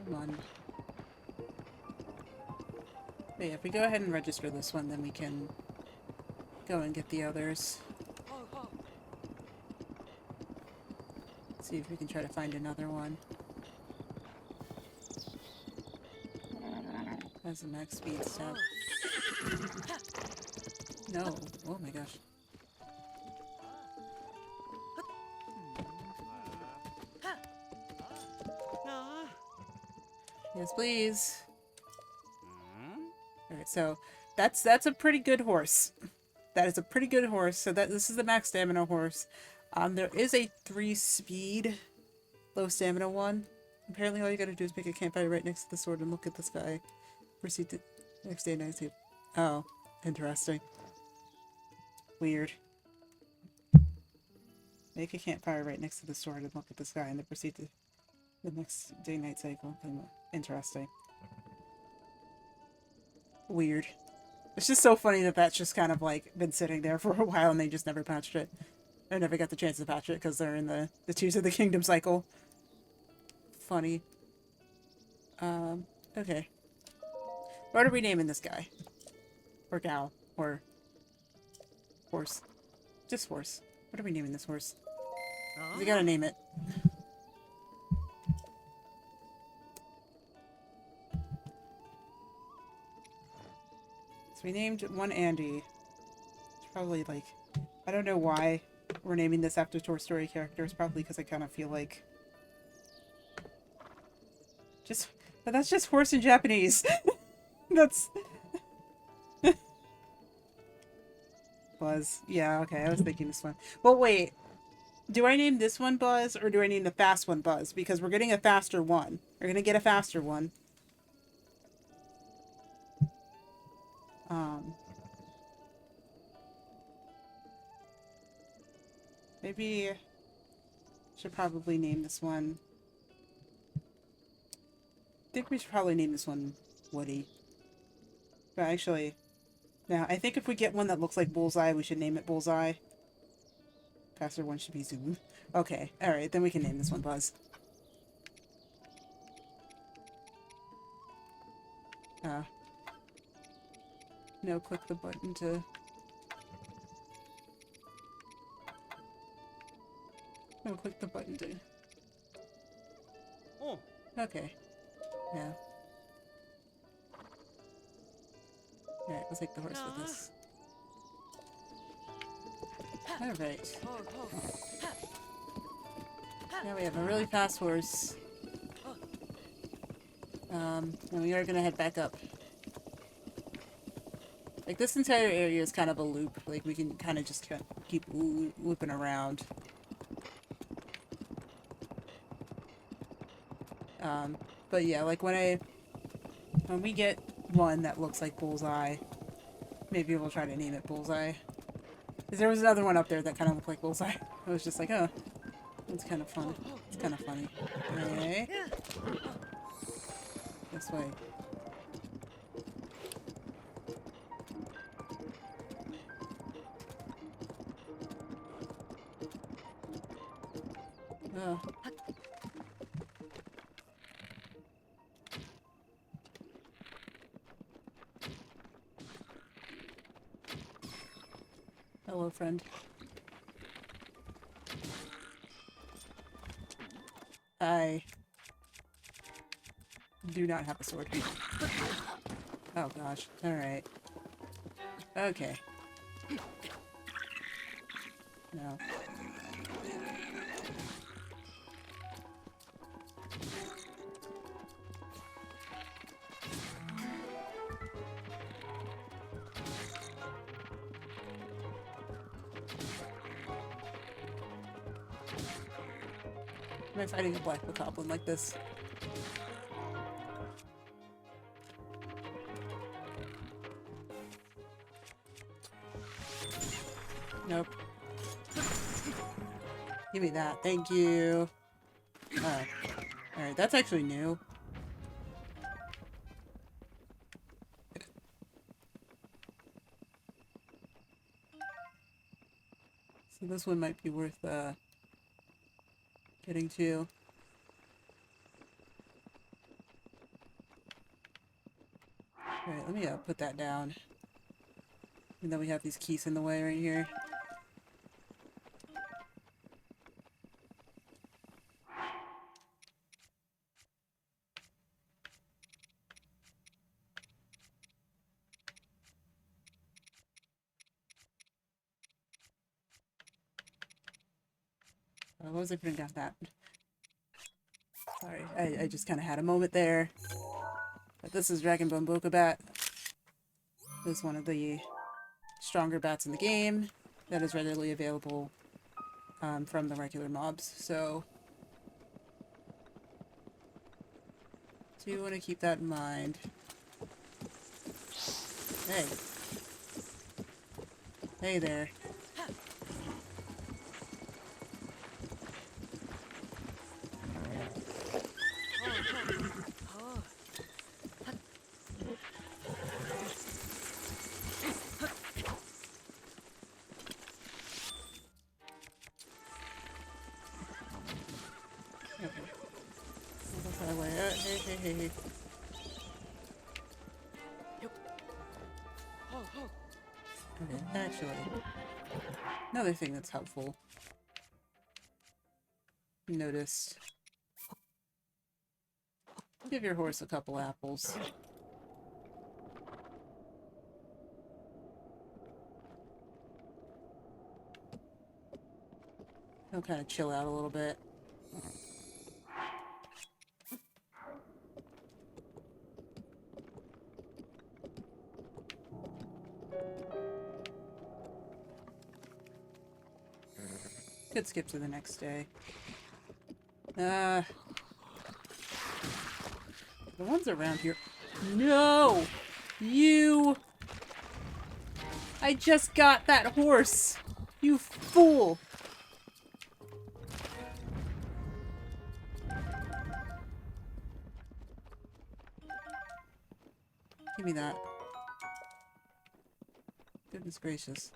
Come on. But yeah, if we go ahead and register this one, then we can go and get the others. See if we can try to find another one. That's a max speed step. No. Oh my gosh. Yes, please. Alright, so that's a pretty good horse. That is a pretty good horse. So this is the max stamina horse. There is a 3-speed low stamina one. Apparently all you gotta do is make a campfire right next to the sword and look at the sky. Proceed to next day night sleep. Oh, interesting. Weird. Make a campfire right next to the sword and look at the sky and then proceed to the next day night cycle. Interesting. Weird. It's just so funny that that's just kind of like been sitting there for a while and they just never patched it. I never got the chance to patch it because they're in the Tears of the Kingdom cycle. Funny. Okay. What are we naming this guy? Or gal? Or horse? Just horse. What are we naming this horse? We gotta name it. So we named one Andy. It's probably like... I don't know why we're naming this after Toy Story characters. Probably because I kind of feel like... But that's just horse in Japanese. That's... Buzz. Yeah, okay, I was thinking this one. Well, wait. Do I name this one Buzz, or do I name the fast one Buzz? Because we're getting a faster one. We're gonna get a faster one. Maybe... should probably name this one... I think we should probably name this one Woody. But actually... Now, I think if we get one that looks like Bullseye, we should name it Bullseye. Faster one should be Zoom. Okay, alright, then we can name this one Buzz. No, click the button to... No, click the button to... Oh. Okay. Yeah. Alright, we'll take the horse with us. Alright. Now we have a really fast horse. And we are gonna head back up. Like, this entire area is kind of a loop. Like, we can kind of just keep looping around. But yeah, like, when we get one that looks like Bullseye, maybe we'll try to name it Bullseye. Because there was another one up there that kind of looked like Bullseye. I was just like, oh, that's kind of fun. It's kind of funny. Okay. This way. Oh. Hello, friend. I do not have a sword. Oh gosh. Alright. Okay. No. Am I fighting a black goblin like this? Nope. Give me that. Thank you. Alright, that's actually new. So this one might be worth getting to. Alright, let me put that down. And then we have these keys in the way right here. What was I putting down that? Sorry, I just kind of had a moment there. But this is Dragonbone Bokobat. This is one of the stronger bats in the game that is readily available from the regular mobs. So you want to keep that in mind. Hey. Hey there. Hey. Okay, actually, another thing that's helpful. Noticed. Give your horse a couple apples. He'll kind of chill out a little bit. Could skip to the next day. The ones around here. No! You! I just got that horse! You fool! Give me that. Goodness gracious.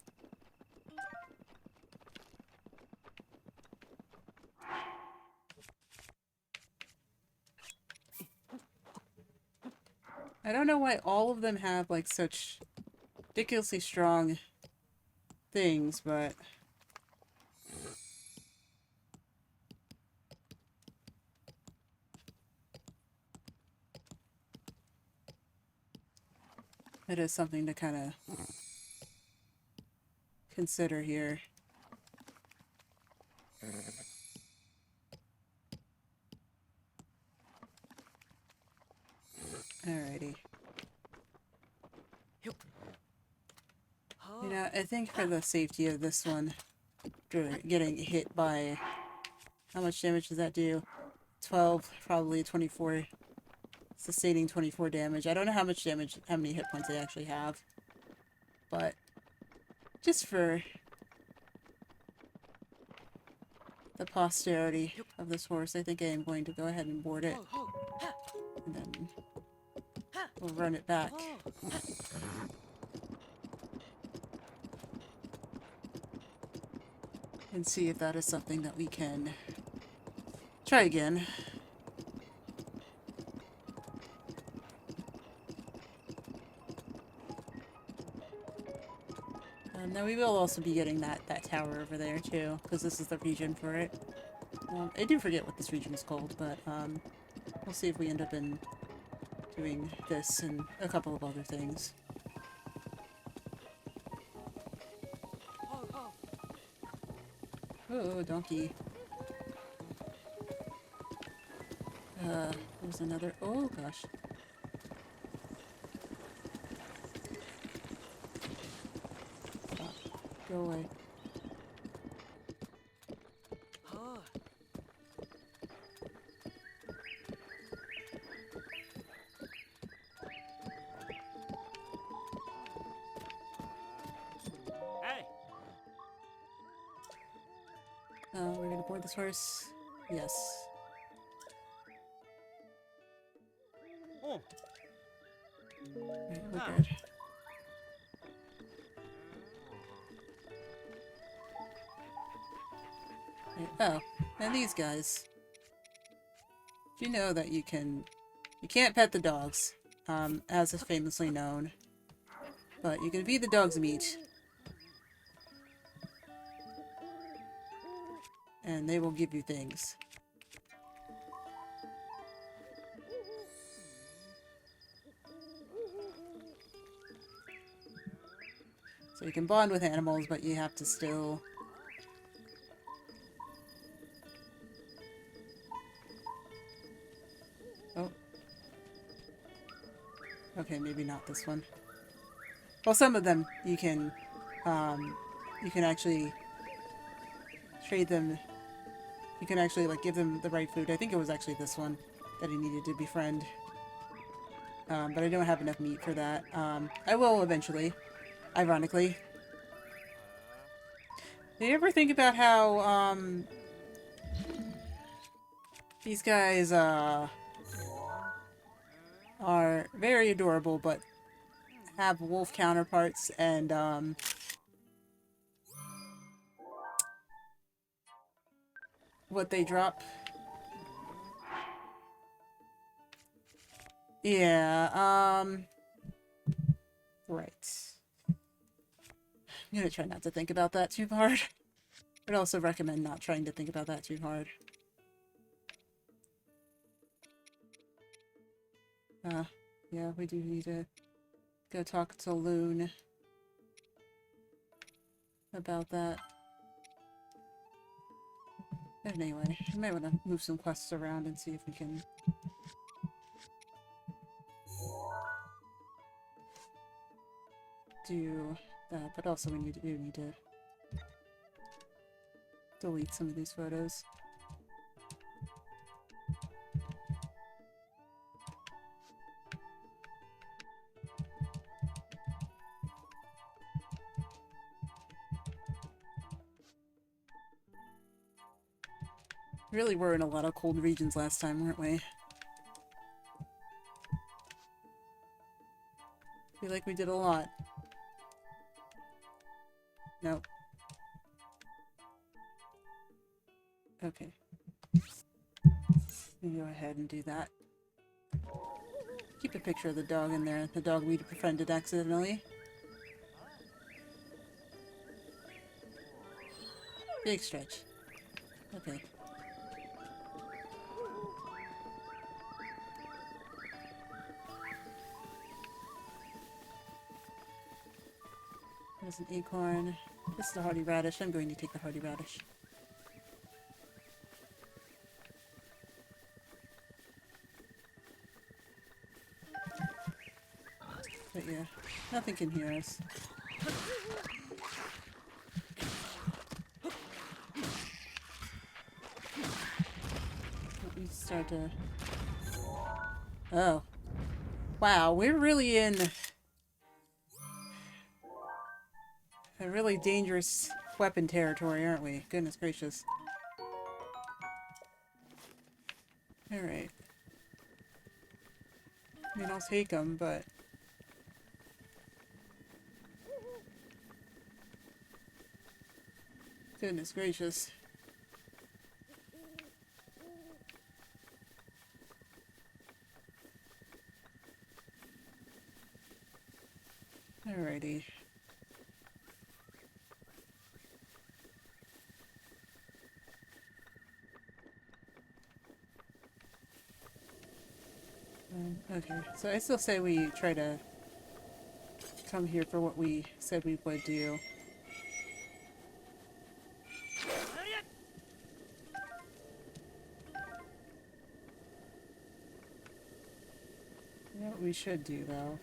I don't know why all of them have, like, such ridiculously strong things, but... it is something to kind of consider here. Alrighty. You know, I think for the safety of this one, getting hit by... how much damage does that do? 12, probably 24. Sustaining 24 damage. I don't know how much damage, how many hit points I actually have. But, just for the posterity of this horse, I think I am going to go ahead and board it. And then we'll run it back. And see if that is something that we can try again. Now we will also be getting that tower over there too, because this is the region for it. I do forget what this region is called, but we'll see if we end up in doing this and a couple of other things. Oh, donkey. There's another. Oh gosh. Stop. Go away. Hey. We're gonna board this horse. Yes. Oh. Right, we're good. Right, oh, and these guys. Do you know that you can't pet the dogs, as is famously known, but you can feed the dogs meat. And they will give you things. So you can bond with animals, but you have to still... Oh. Okay, maybe not this one. Well, some of them you can actually trade them. You can actually, like, give them the right food. I think it was actually this one that I needed to befriend. But I don't have enough meat for that. I will eventually. Ironically. Do you ever think about how, these guys, are very adorable, but have wolf counterparts, and, what they drop? Yeah, right. I'm gonna try not to think about that too hard. I'd also recommend not trying to think about that too hard. Yeah, we do need to go talk to Loon about that. But anyway, we might want to move some quests around and see if we can... do that, but also we need to delete some of these photos. Really were in a lot of cold regions last time, weren't we? Feel like we did a lot. Nope. Okay. We go ahead and do that. Keep a picture of the dog in there, the dog we befriended accidentally. Big stretch. Okay. There's an acorn. This is the hardy radish. I'm going to take the hardy radish. But yeah, nothing can hear us. Let me start to... Oh. Wow, we're really in a really dangerous weapon territory, aren't we? Goodness gracious. Alright. I mean, I'll take them, but... Goodness gracious. Alrighty. Okay, so I still say we try to come here for what we said we would do. You know what we should do, though?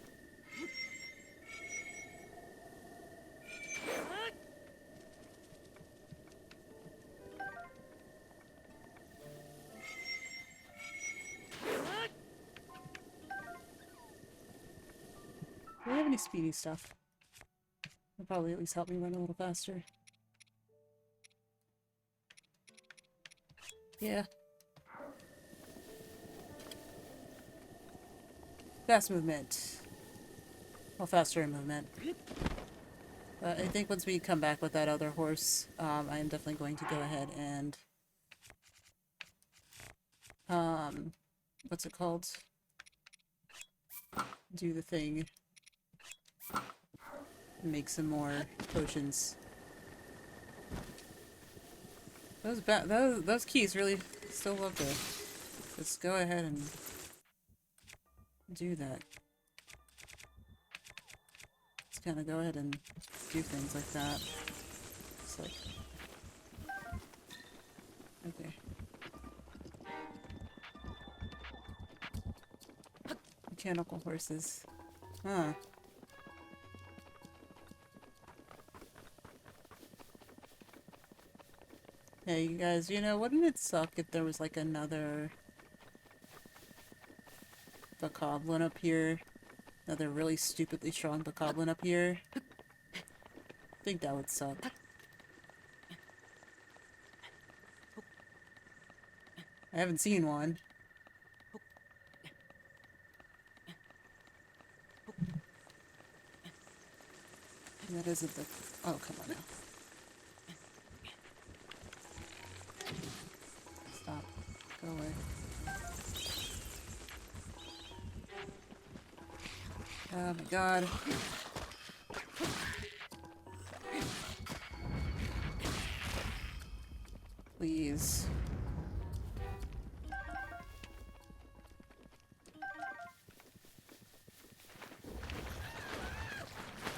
Do we have any speedy stuff? It'll probably at least help me run a little faster. Yeah. Fast movement. Well, faster in movement. But I think once we come back with that other horse, I am definitely going to go ahead and what's it called? Do the thing. Make some more potions. Those keys really still love to just go ahead and do that. Just kind of go ahead and do things like that. It's like, okay. Mechanical horses. Huh. Hey, you guys, you know, wouldn't it suck if there was like another bokoblin up here? Another really stupidly strong bokoblin up here? I think that would suck. I haven't seen one. That isn't the... Oh, come on now. Stop. Go away. Oh my god. Please.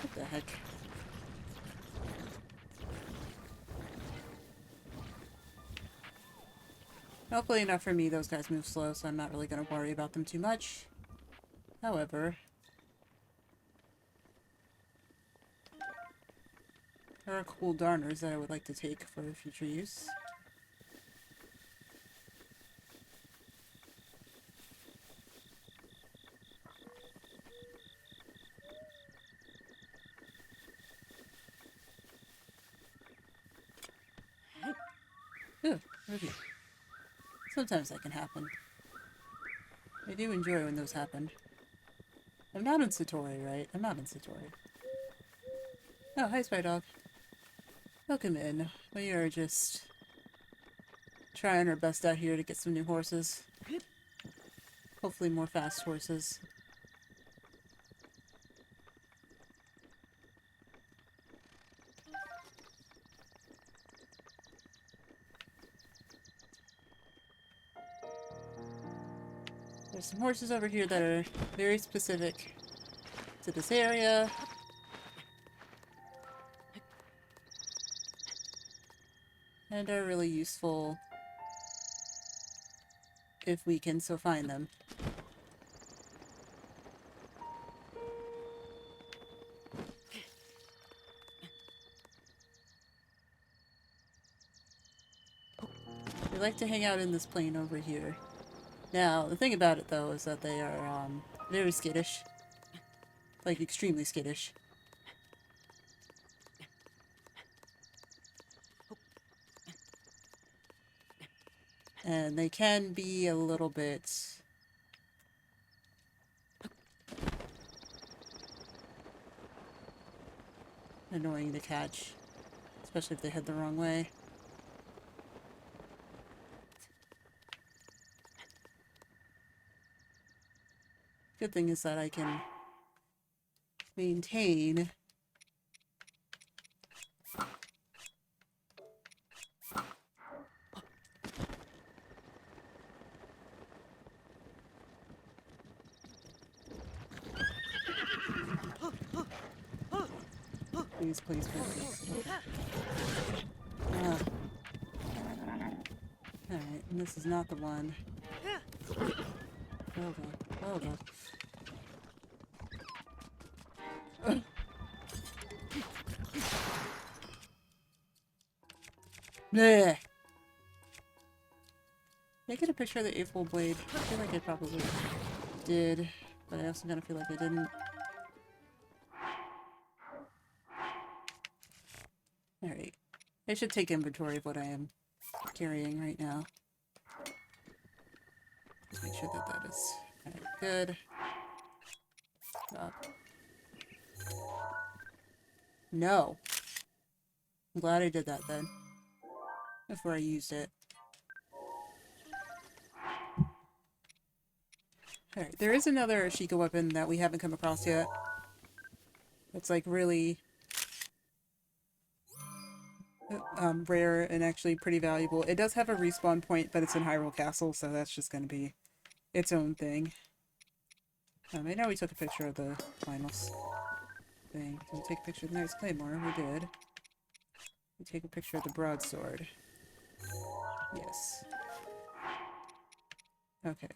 What the heck? Hopefully enough for me, those guys move slow, so I'm not really going to worry about them too much. However, there are cool darners that I would like to take for future use. Ooh, ruby. Sometimes that can happen. I do enjoy when those happen. I'm not in Satori, right? I'm not in Satori. Oh, hi, Spy Dog. Welcome in. We are just trying our best out here to get some new horses. Hopefully more fast horses. There's some horses over here that are very specific to this area. And are really useful if we can so find them. We like to hang out in this plain over here. Now, the thing about it, though, is that they are, very skittish. Like, extremely skittish. And they can be a little bit... annoying to catch. Especially if they head the wrong way. Good thing is that I can maintain Please, please, please. Okay. Ah. Alright, and this is not the one. Oh god. Oh god. Ugh. Bleh. Did I get a picture of the eightfold blade? I feel like I probably did, but I also kind of feel like I didn't. Alright. I should take inventory of what I am carrying right now. Just make sure that that is good. Stop. No. I'm glad I did that then. Before I used it. Alright, there is another Ashika weapon that we haven't come across yet. It's like really rare and actually pretty valuable. It does have a respawn point, but it's in Hyrule Castle, so that's just going to be its own thing. I know we took a picture of the finals thing. Did we take a picture of the Knight's Claymore? We did. We take a picture of the broadsword. Yes. Okay.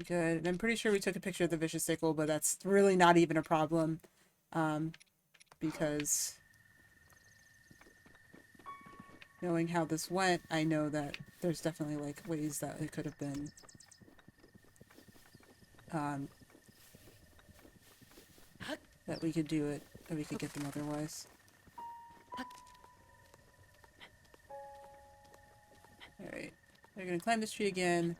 Good. And I'm pretty sure we took a picture of the Vicious Sickle, but that's really not even a problem. Because knowing how this went, I know that there's definitely like ways that it could have been that we could do it, that we could get them otherwise. Alright. They're gonna climb this tree again.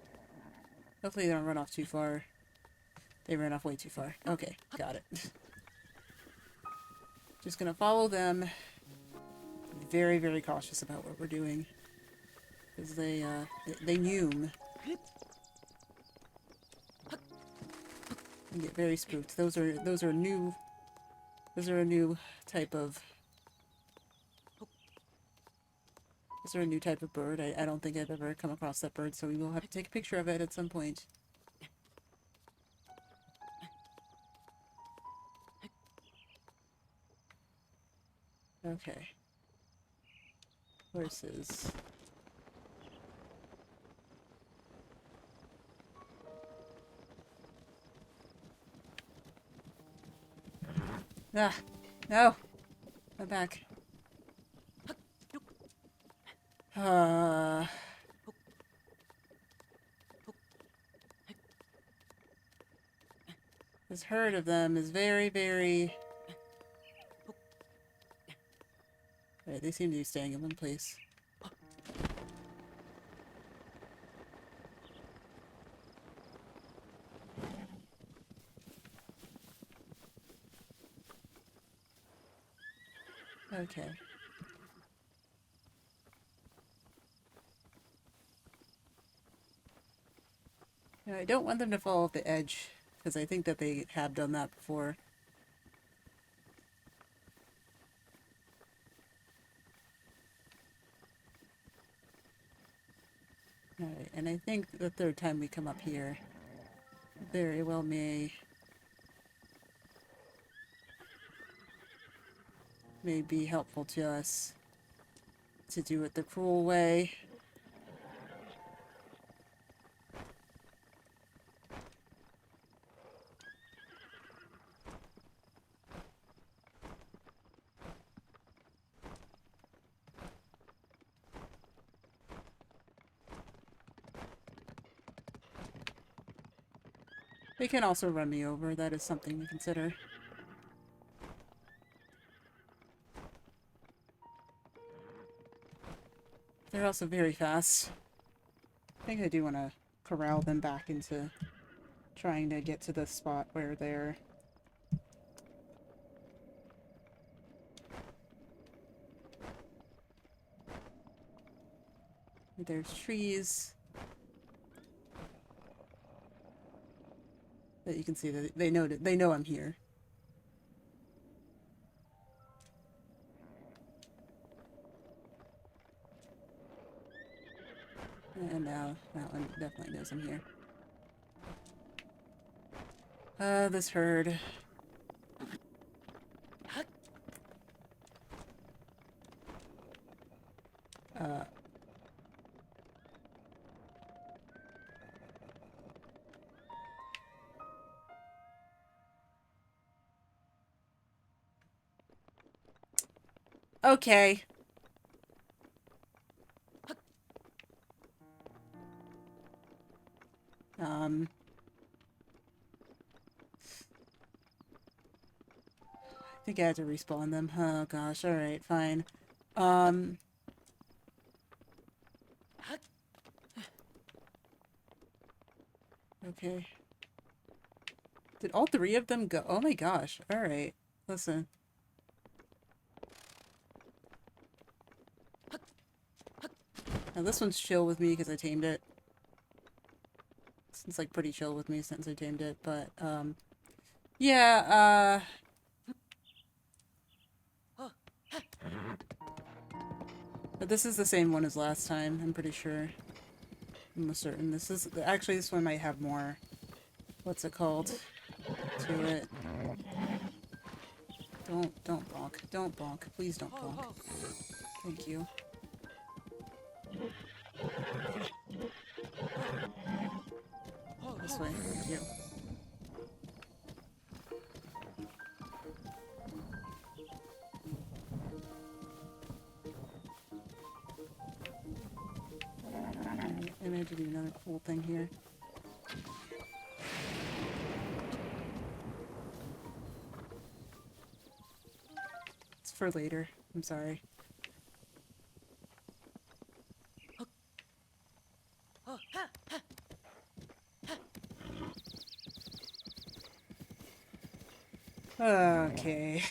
Hopefully they don't run off too far. They ran off way too far. Okay, got it. Just gonna follow them. Very, very cautious about what we're doing. Because they Neum. And get very spooked. Those are a new type of bird. I don't think I've ever come across that bird, so we will have to take a picture of it at some point. Okay. Horses. Ah! No! I'm back. This herd of them is very, very... Right, they seem to be staying in one place. Okay. Now, I don't want them to fall off the edge, because I think that they have done that before. Alright, and I think the third time we come up here very well may be helpful to us to do it the cruel way. They can also run me over. That is something to consider. They're also very fast. I think I do want to corral them back into trying to get to the spot where they're... There's trees that you can see that they know I'm here. And now that one definitely knows I'm here. This herd. Okay. I think I had to respawn them. Oh gosh, alright, fine. Okay. Did all three of them go? Oh my gosh, alright. Listen. Now this one's chill with me because I tamed it. It's like pretty chill with me since I tamed it, but, yeah, but this is the same one as last time, I'm pretty sure. I'm almost certain. This is, actually this one might have more, what's it called, to it. Don't bonk. Don't bonk. Please don't bonk. Thank you. This way, thank you. I had to do another cool thing here. It's for later. I'm sorry. Okay.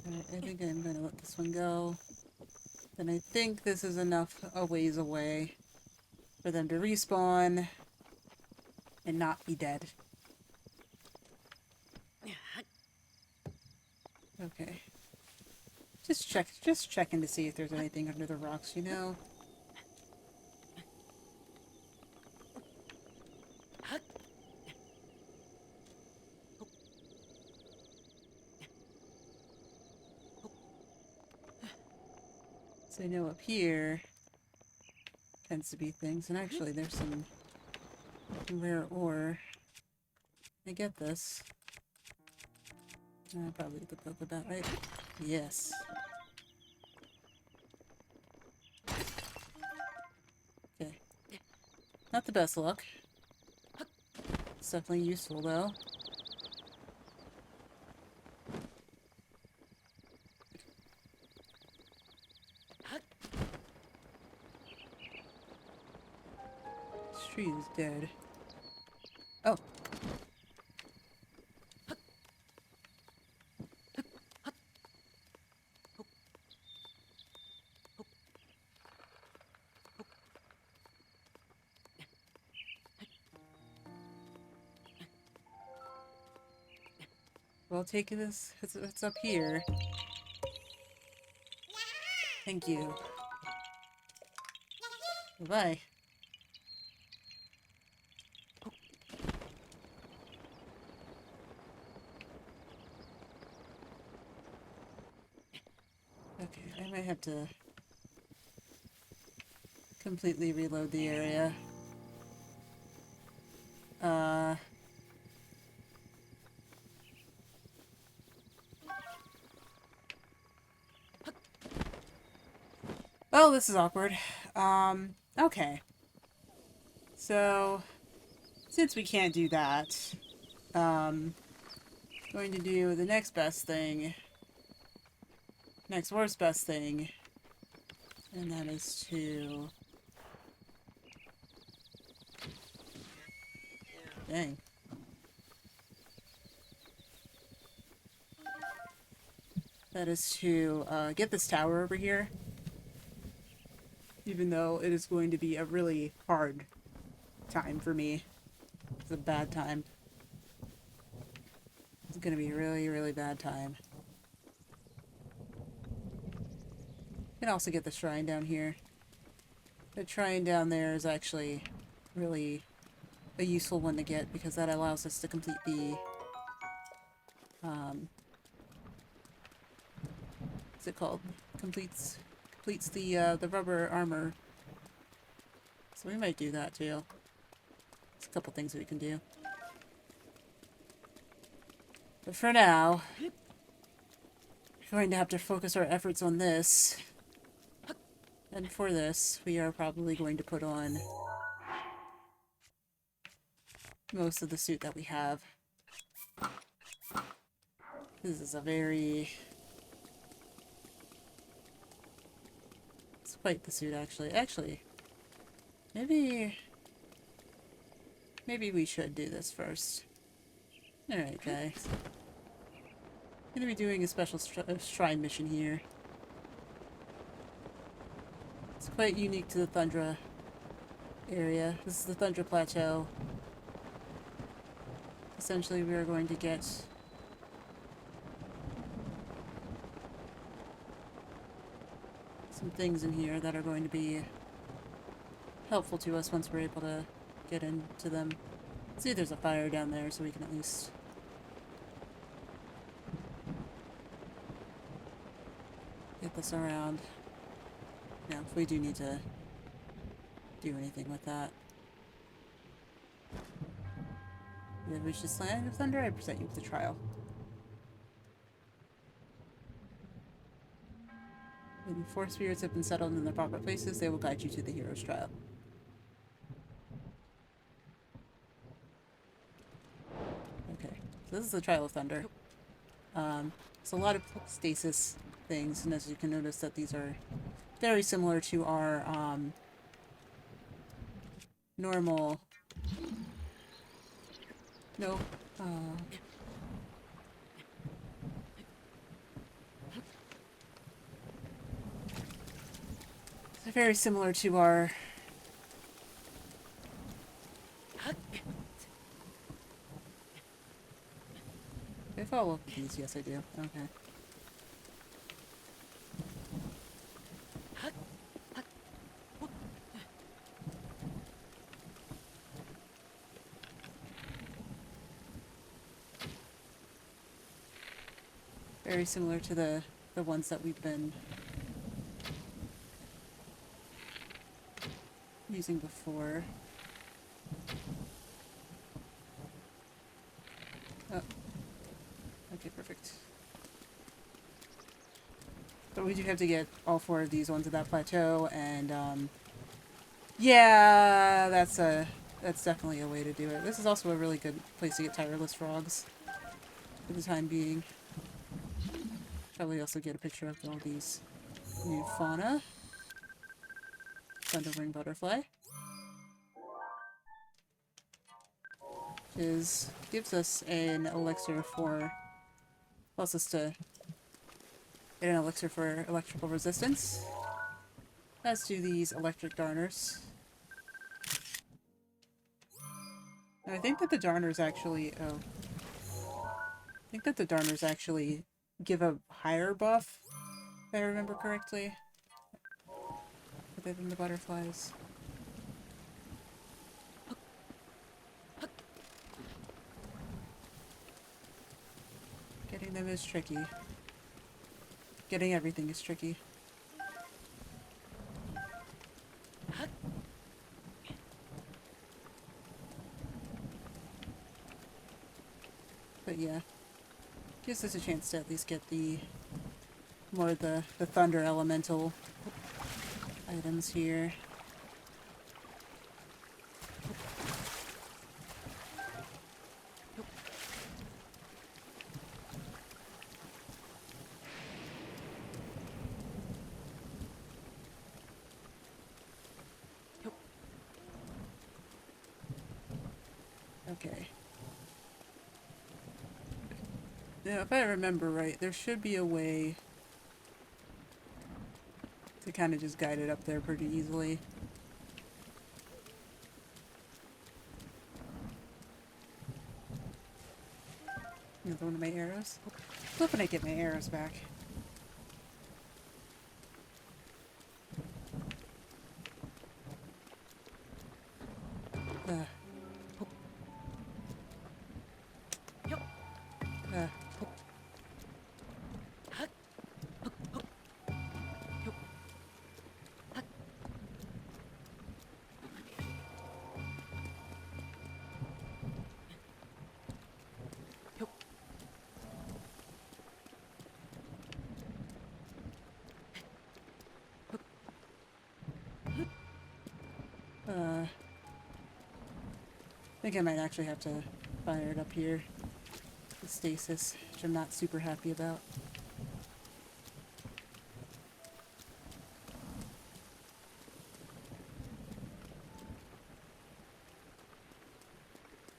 I think I'm gonna let this one go. Then I think this is enough a ways away for them to respawn and not be dead. Okay. Just checking to see if there's anything under the rocks, you know? So I know up here tends to be things, and actually there's some rare ore. I get this. Probably the Pokebat, right? Yes. Okay. Not the best luck. It's definitely useful though. This tree is dead. Oh. Well, take this. It's up here. Thank you. Bye-bye. Okay, I might have to completely reload the area. Oh, this is awkward. Okay. So, since we can't do that, going to do the next best thing. Next worst best thing. And that is to... Dang. That is to, get this tower over here. Even though it is going to be a really hard time for me. It's a bad time. It's gonna be a really, really bad time. You can also get the shrine down here. The shrine down there is actually really a useful one to get because that allows us to complete the, what's it called? completes the rubber armor. So we might do that too. There's a couple things we can do. But for now, we're going to have to focus our efforts on this. And for this, we are probably going to put on most of the suit that we have. This is a very... It's quite the suit, actually. Actually, maybe we should do this first. Alright, guys. I'm gonna be doing a special shrine mission here. It's quite unique to the Thundra area. This is the Thundra Plateau. Essentially, we are going to get some things in here that are going to be helpful to us once we're able to get into them. See, there's a fire down there, so we can at least get this around. Now, if we do need to do anything with that. You have reached this land of thunder, I present you with the trial. When 4 spirits have been settled in their proper places, they will guide you to the hero's trial. Okay, so this is the Trial of Thunder. It's a lot of stasis things, and as you can notice that these are very similar to our normal... No. They're very similar to our... Do I follow these? Yes, I do. Okay. Very similar to the ones that we've been using before. Oh. Okay, perfect. But we do have to get all 4 of these onto that plateau, and yeah, that's definitely a way to do it. This is also a really good place to get tireless frogs for the time being. Probably also get a picture of all these new fauna. Thunderwing butterfly. Gives us an elixir for... allows us to get an elixir for electrical resistance. As do these electric darners. Now, I think that the darners actually... oh. I think that the darners actually give a higher buff, if I remember correctly, other than the butterflies. Getting them is tricky. Getting everything is tricky. But yeah. Gives us a chance to at least get the more of the thunder elemental items here. Okay. Now, if I remember right, there should be a way to kind of just guide it up there pretty easily. Another one of my arrows. Hoping I get my arrows back. think I might actually have to fire it up here. The stasis, which I'm not super happy about.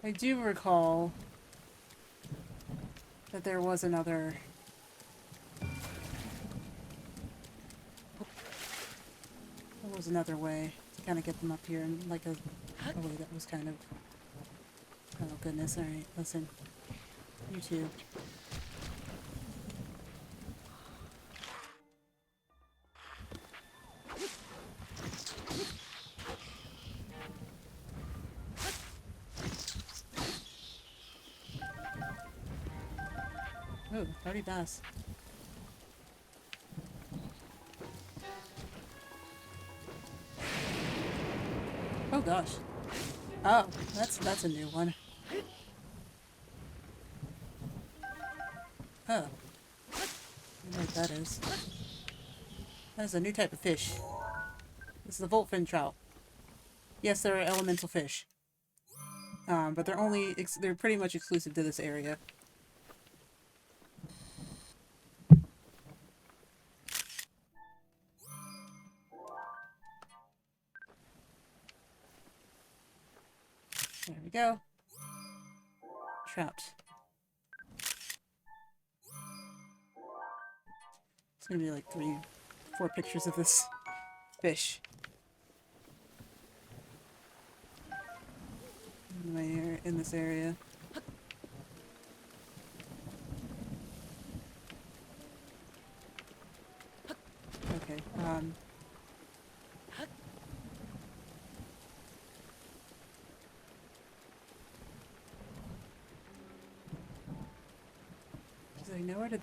I do recall that there was another... There was another way to kind of get them up here in like a way that was kind of... Oh goodness, alright, listen. You too. Oh, already passed. Oh gosh. Oh, that's a new one. Oh. I don't know what that is. That is a new type of fish. This is the Voltfin trout. Yes, they're elemental fish. But they're pretty much exclusive to this area. There we go. Trout. It's gonna be like 4 pictures of this fish. In this area. Okay, so you know, where did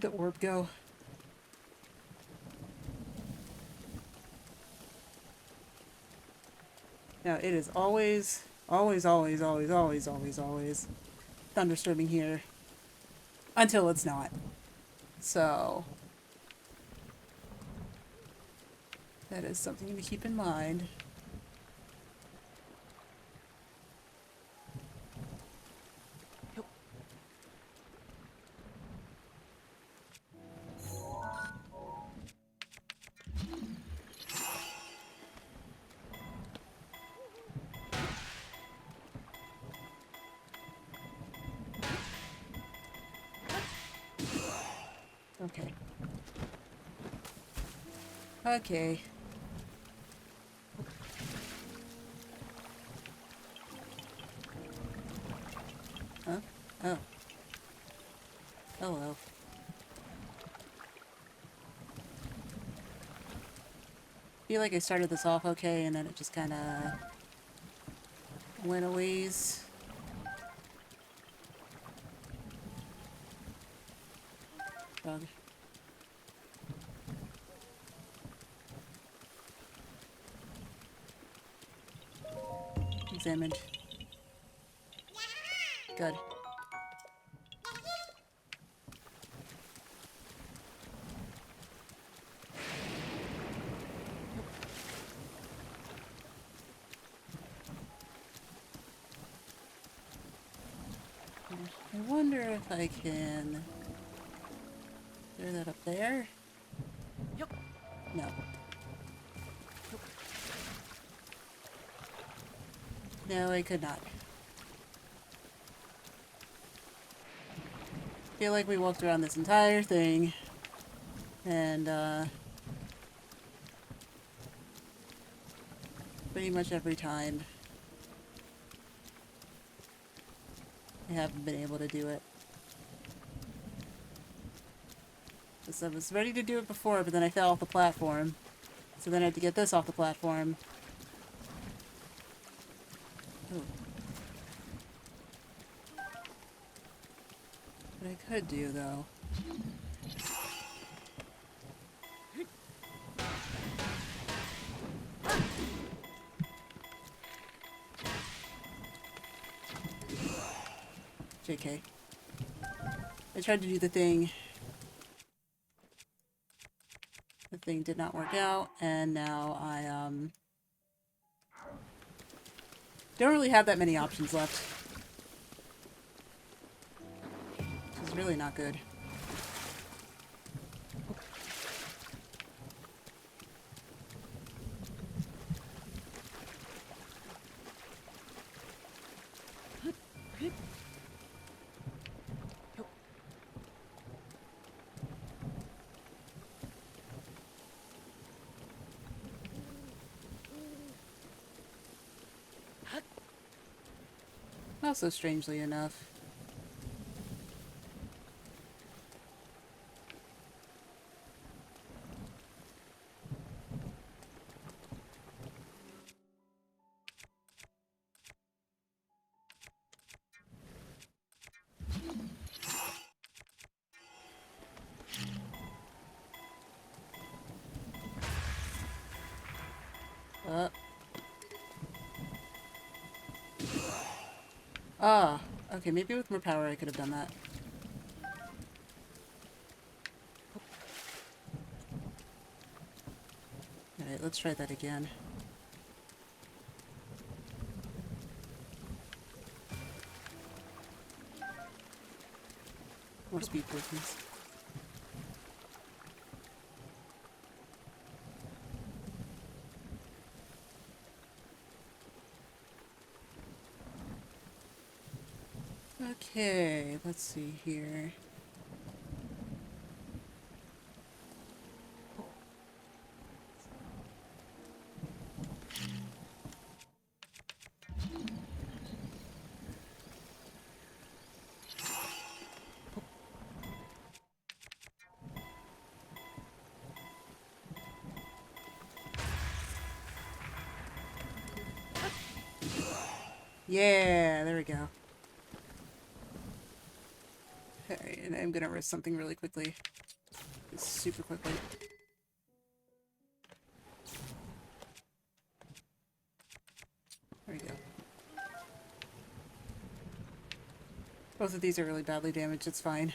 the orb go? Now, it is always thunderstorming here. Until it's not. So, that is something to keep in mind. Okay. Okay. Huh? Oh. Hello. I feel like I started this off okay, and then it just kind of went a ways. Bug. Examined. Good. I wonder if I can throw that up there. No. No, I could not. I feel like we walked around this entire thing, and pretty much every time I haven't been able to do it. Because I was ready to do it before, but then I fell off the platform. So then I had to get this off the platform. Ooh. What I could do, though... JK. I tried to do the thing. The thing did not work out, and now I, Don't really have that many options left. Which is really not good. Also, strangely enough. Ah, okay, maybe with more power I could have done that. Alright, let's try that again. More speed potions. Okay, let's see here. Yeah, there we go. Alright, and I'm gonna risk something really quickly. Super quickly. There we go. Both of these are really badly damaged, it's fine.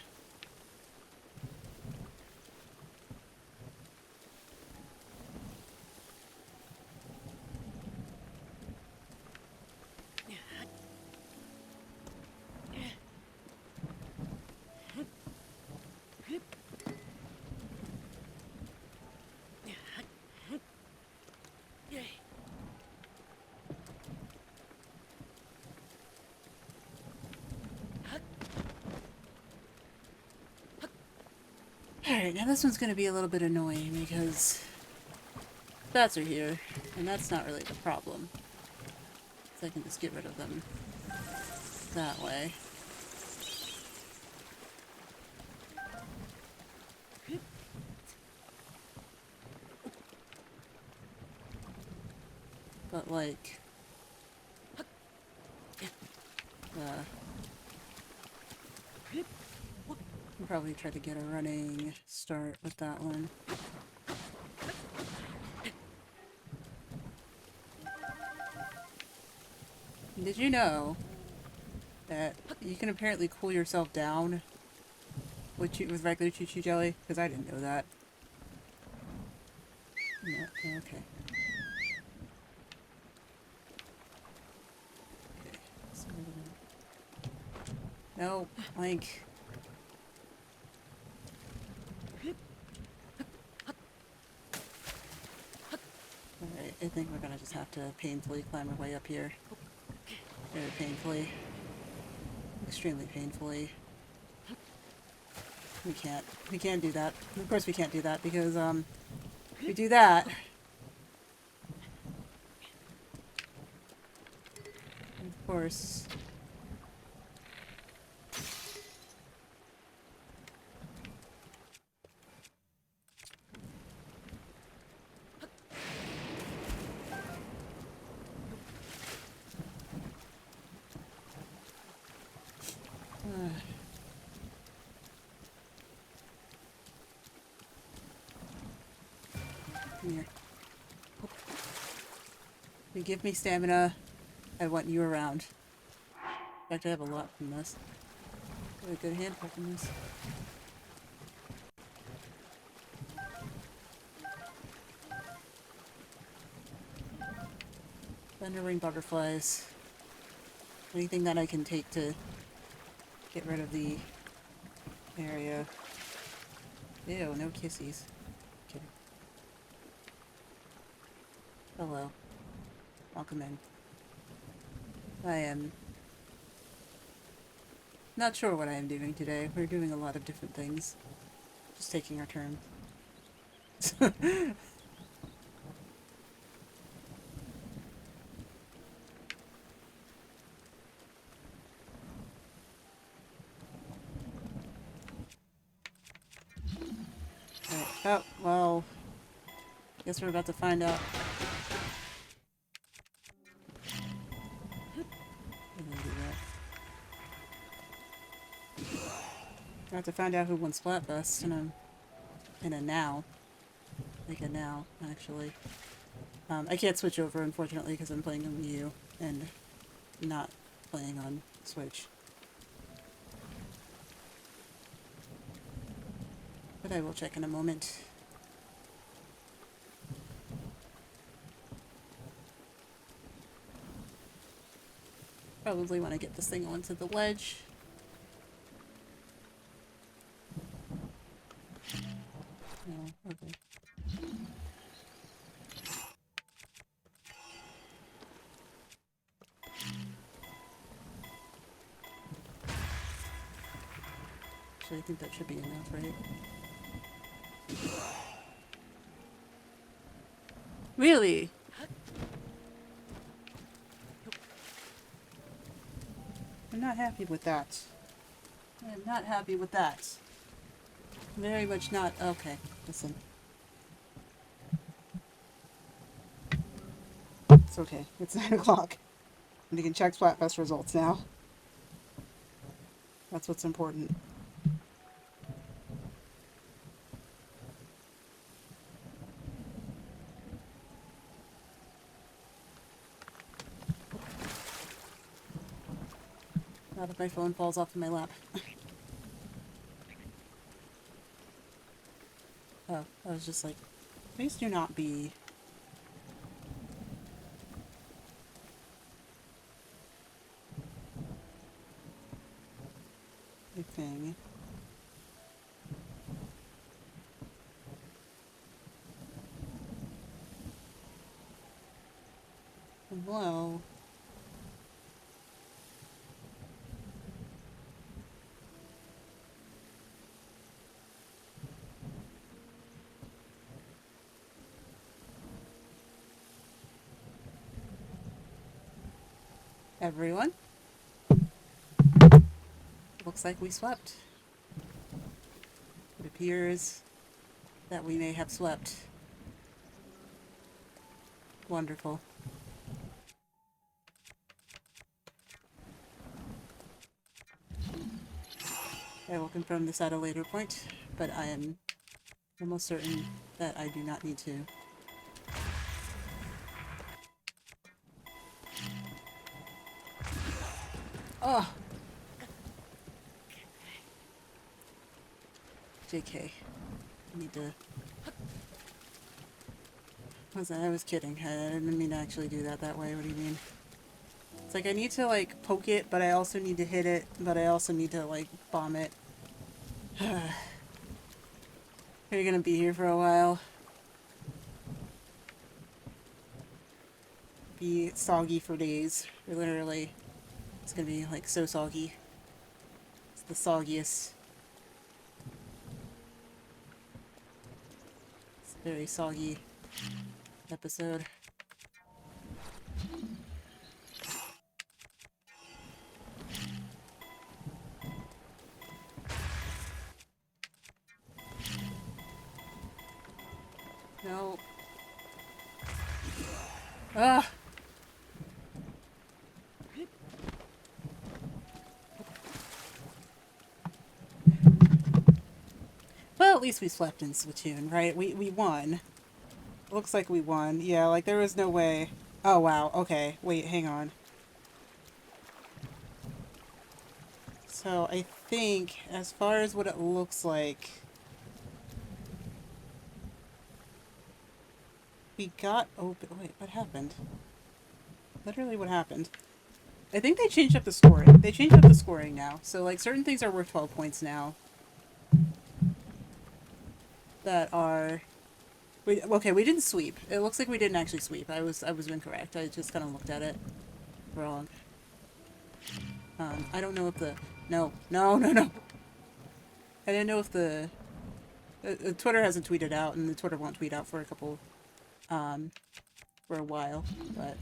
Alright, now this one's gonna be a little bit annoying because bats are here, and that's not really the problem. So I can just get rid of them that way. But like, I'll probably try to get a running start with that one. Did you know that you can apparently cool yourself down with regular choo-choo jelly? Because I didn't know that. No, okay. So, no, like... Alright, I think we're gonna just have to painfully climb our way up here. Very painfully. Extremely painfully. We can't do that. Of course we can't do that because, if we do that... Of course... Come here. You give me stamina, I want you around. In fact, I have a lot from this. Got a good handful from this. Thunder ring butterflies. Anything that I can take to get rid of the area. Ew, no kissies. Kidding. Hello. Welcome in. I am not sure what I am doing today. We're doing a lot of different things. Just taking our turn. Right. Oh, well. Guess we're about to find out. I'm gonna do that. We're about to find out who won Splatfest in a now. Like a now, actually. I can't switch over, unfortunately, because I'm playing on Wii U and not playing on Switch. But I will check in a moment. Probably want to get this thing onto the ledge. No, okay. Actually, I think that should be enough, right? Really? I'm not happy with that. I am not happy with that. Very much not. Okay, listen. It's okay. It's 9 o'clock. And you can check Splatfest results now. That's what's important. Not if my phone falls off in my lap. Oh, I was just like, please do not be. A thing. Hello. Everyone. Looks like we slept. It appears that we may have slept. Wonderful. I will confirm this at a later point, but I am almost certain that I do not need to. Oh! JK. I need to... I was kidding. I didn't mean to actually do that way. What do you mean? It's like I need to, like, poke it, but I also need to hit it, but I also need to, like, bomb it. You're gonna be here for a while. Be soggy for days. Literally. It's gonna be, like, so soggy. It's the soggiest. It's a very soggy episode. No. Ah! Well, at least we slept in Splatoon, right? We won. Looks like we won. Yeah, like there was no way. Oh, wow. Okay. Wait, hang on. So I think, as far as what it looks like, we got open. Wait, what happened? Literally what happened? I think they changed up the scoring. They changed up the scoring now. So like certain things are worth 12 points now. That are okay, we didn't sweep. It looks like we didn't actually sweep. I was incorrect. I just kind of looked at it wrong. I don't know if the no. I didn't know if the Twitter hasn't tweeted out, and the Twitter won't tweet out for a couple for a while, but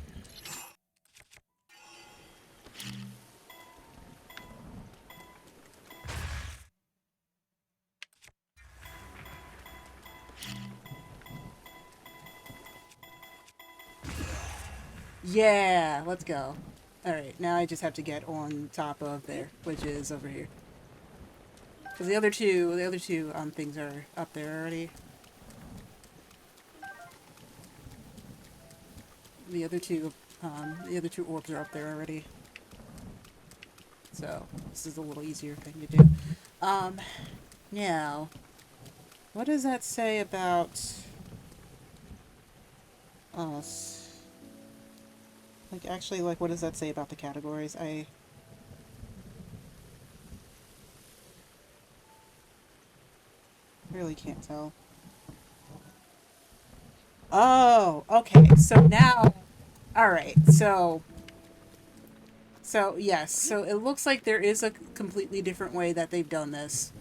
yeah, let's go. All right, now I just have to get on top of there, which is over here. Because the other two things are up there already. The other two orbs are up there already. So this is a little easier thing to do. Now, what does that say about us? Like, actually, like, what does that say about the categories? I really can't tell. Oh, okay. So now, all right. So yes. So it looks like there is a completely different way that they've done this,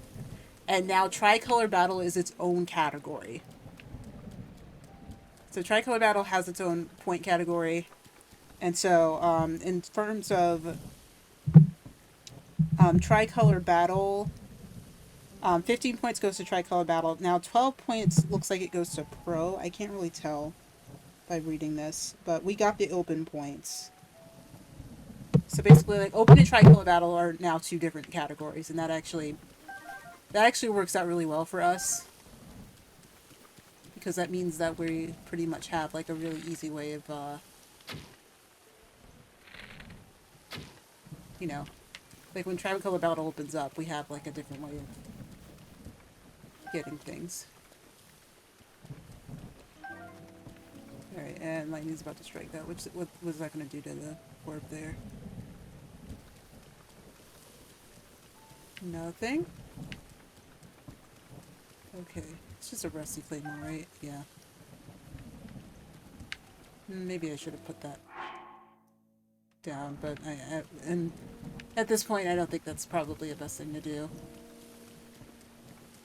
and now Tricolor Battle is its own category. So Tricolor Battle has its own point category, and so in terms of Tricolor Battle, 15 points goes to Tricolor Battle. Now 12 points looks like it goes to Pro. I can't really tell by reading this, but we got the open points. So basically, like, open and Tricolor Battle are now two different categories, and that actually works out really well for us, because that means that we pretty much have like a really easy way of you know, like when Tricolor Battle opens up, we have like a different way of getting things. Alright, and lightning's about to strike that. What was that going to do to the orb there? Nothing? Okay. It's just a rusty claymore, right? Yeah. Maybe I should have put that down, but and at this point I don't think that's probably the best thing to do.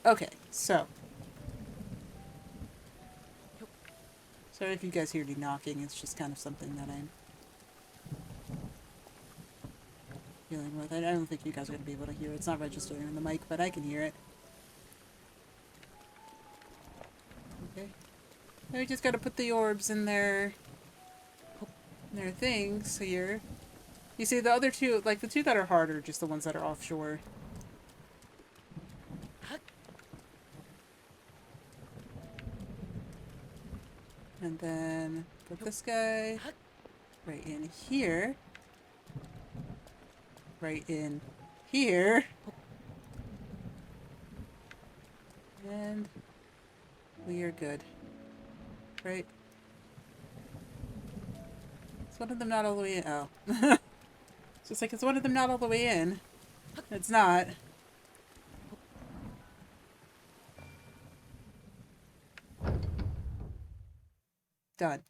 Okay, so. Sorry if you guys hear any knocking, it's just kind of something that I'm dealing with. I don't think you guys are going to be able to hear it. It's not registering on the mic, but I can hear it. Okay. Now we just got to put the orbs in their things here. You see, the other two, like the two that are hard are just the ones that are offshore. And then put this guy right in here. Right in here. And we are good. Right? Is one of them not all the way in? Oh. It's just like, is one of them not all the way in? It's not. Done.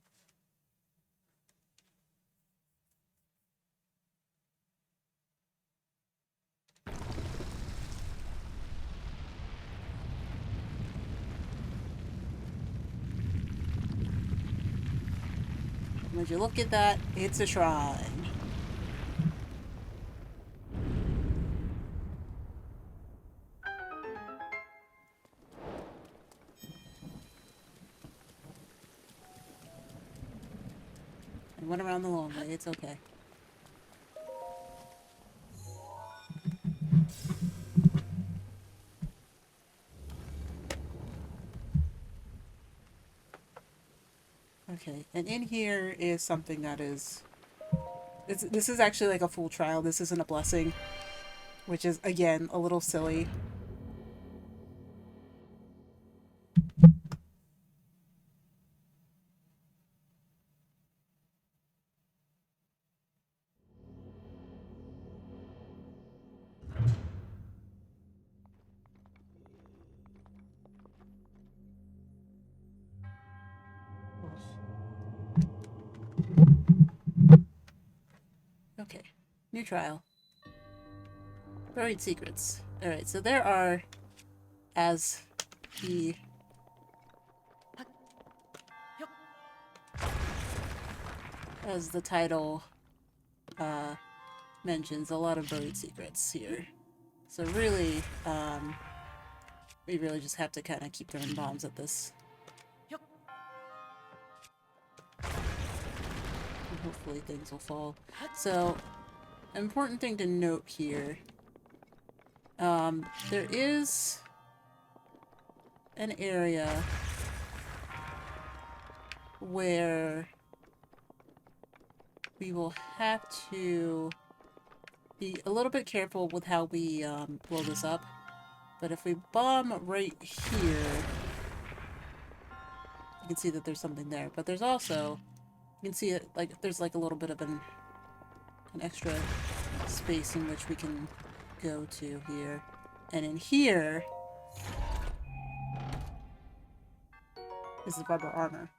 Would you look at that? It's a shrine. I went around the long way. It's okay. Okay, and in here is something that is... this is actually like a full trial. This isn't a blessing, which is, again, a little silly. Okay. New trial. Buried secrets. Alright, so there are, as the title mentions, a lot of buried secrets here. So really, we really just have to kind of keep throwing bombs at this. And hopefully things will fall. So, an important thing to note here. There is an area where we will have to be a little bit careful with how we blow this up. But if we bomb right here, you can see that there's something there. But there's also, you can see it, like, there's like a little bit of an extra space in which we can go to here. And in here is the rubber armor.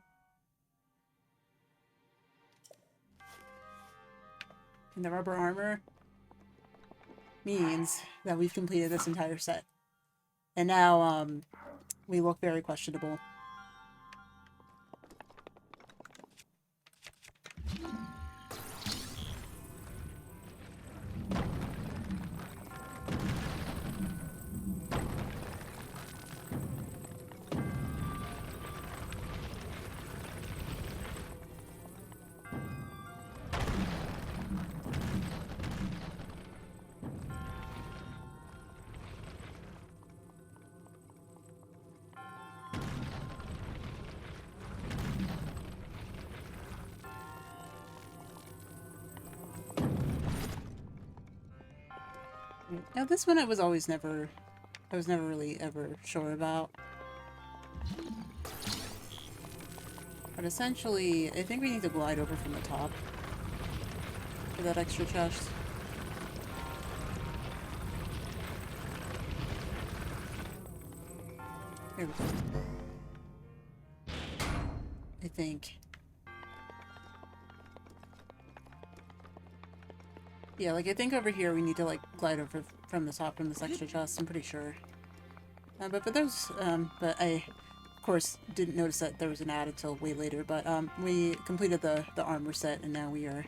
And the rubber armor means that we've completed this entire set. And now, we look very questionable. Now this one I was never really ever sure about. But essentially, I think we need to glide over from the top for that extra chest. Here we go. I think. Yeah, like, I think over here we need to, like, glide over from the top from this extra chest, I'm pretty sure. But for those, but I, of course, didn't notice that there was an ad until way later, but, we completed the armor set, and now we are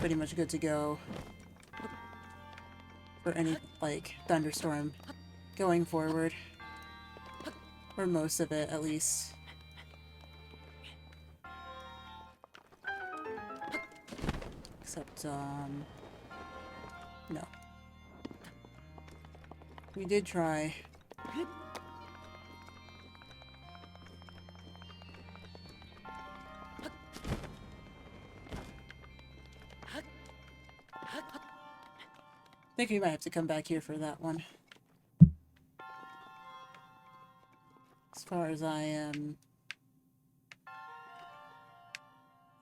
pretty much good to go for any, like, thunderstorm going forward. Or most of it, at least. Except, no. We did try. I think we might have to come back here for that one. As far as I am...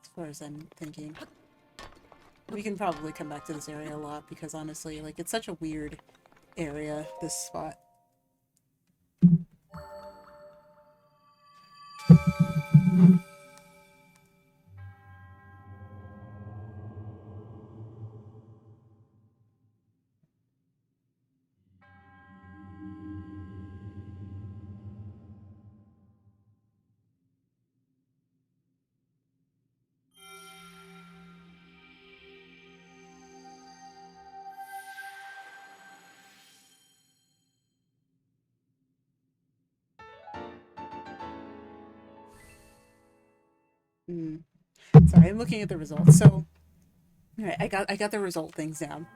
As far as I'm thinking. We can probably come back to this area a lot because honestly, like, it's such a weird area, this spot. Sorry, I'm looking at the results. So, alright, I got the result things down.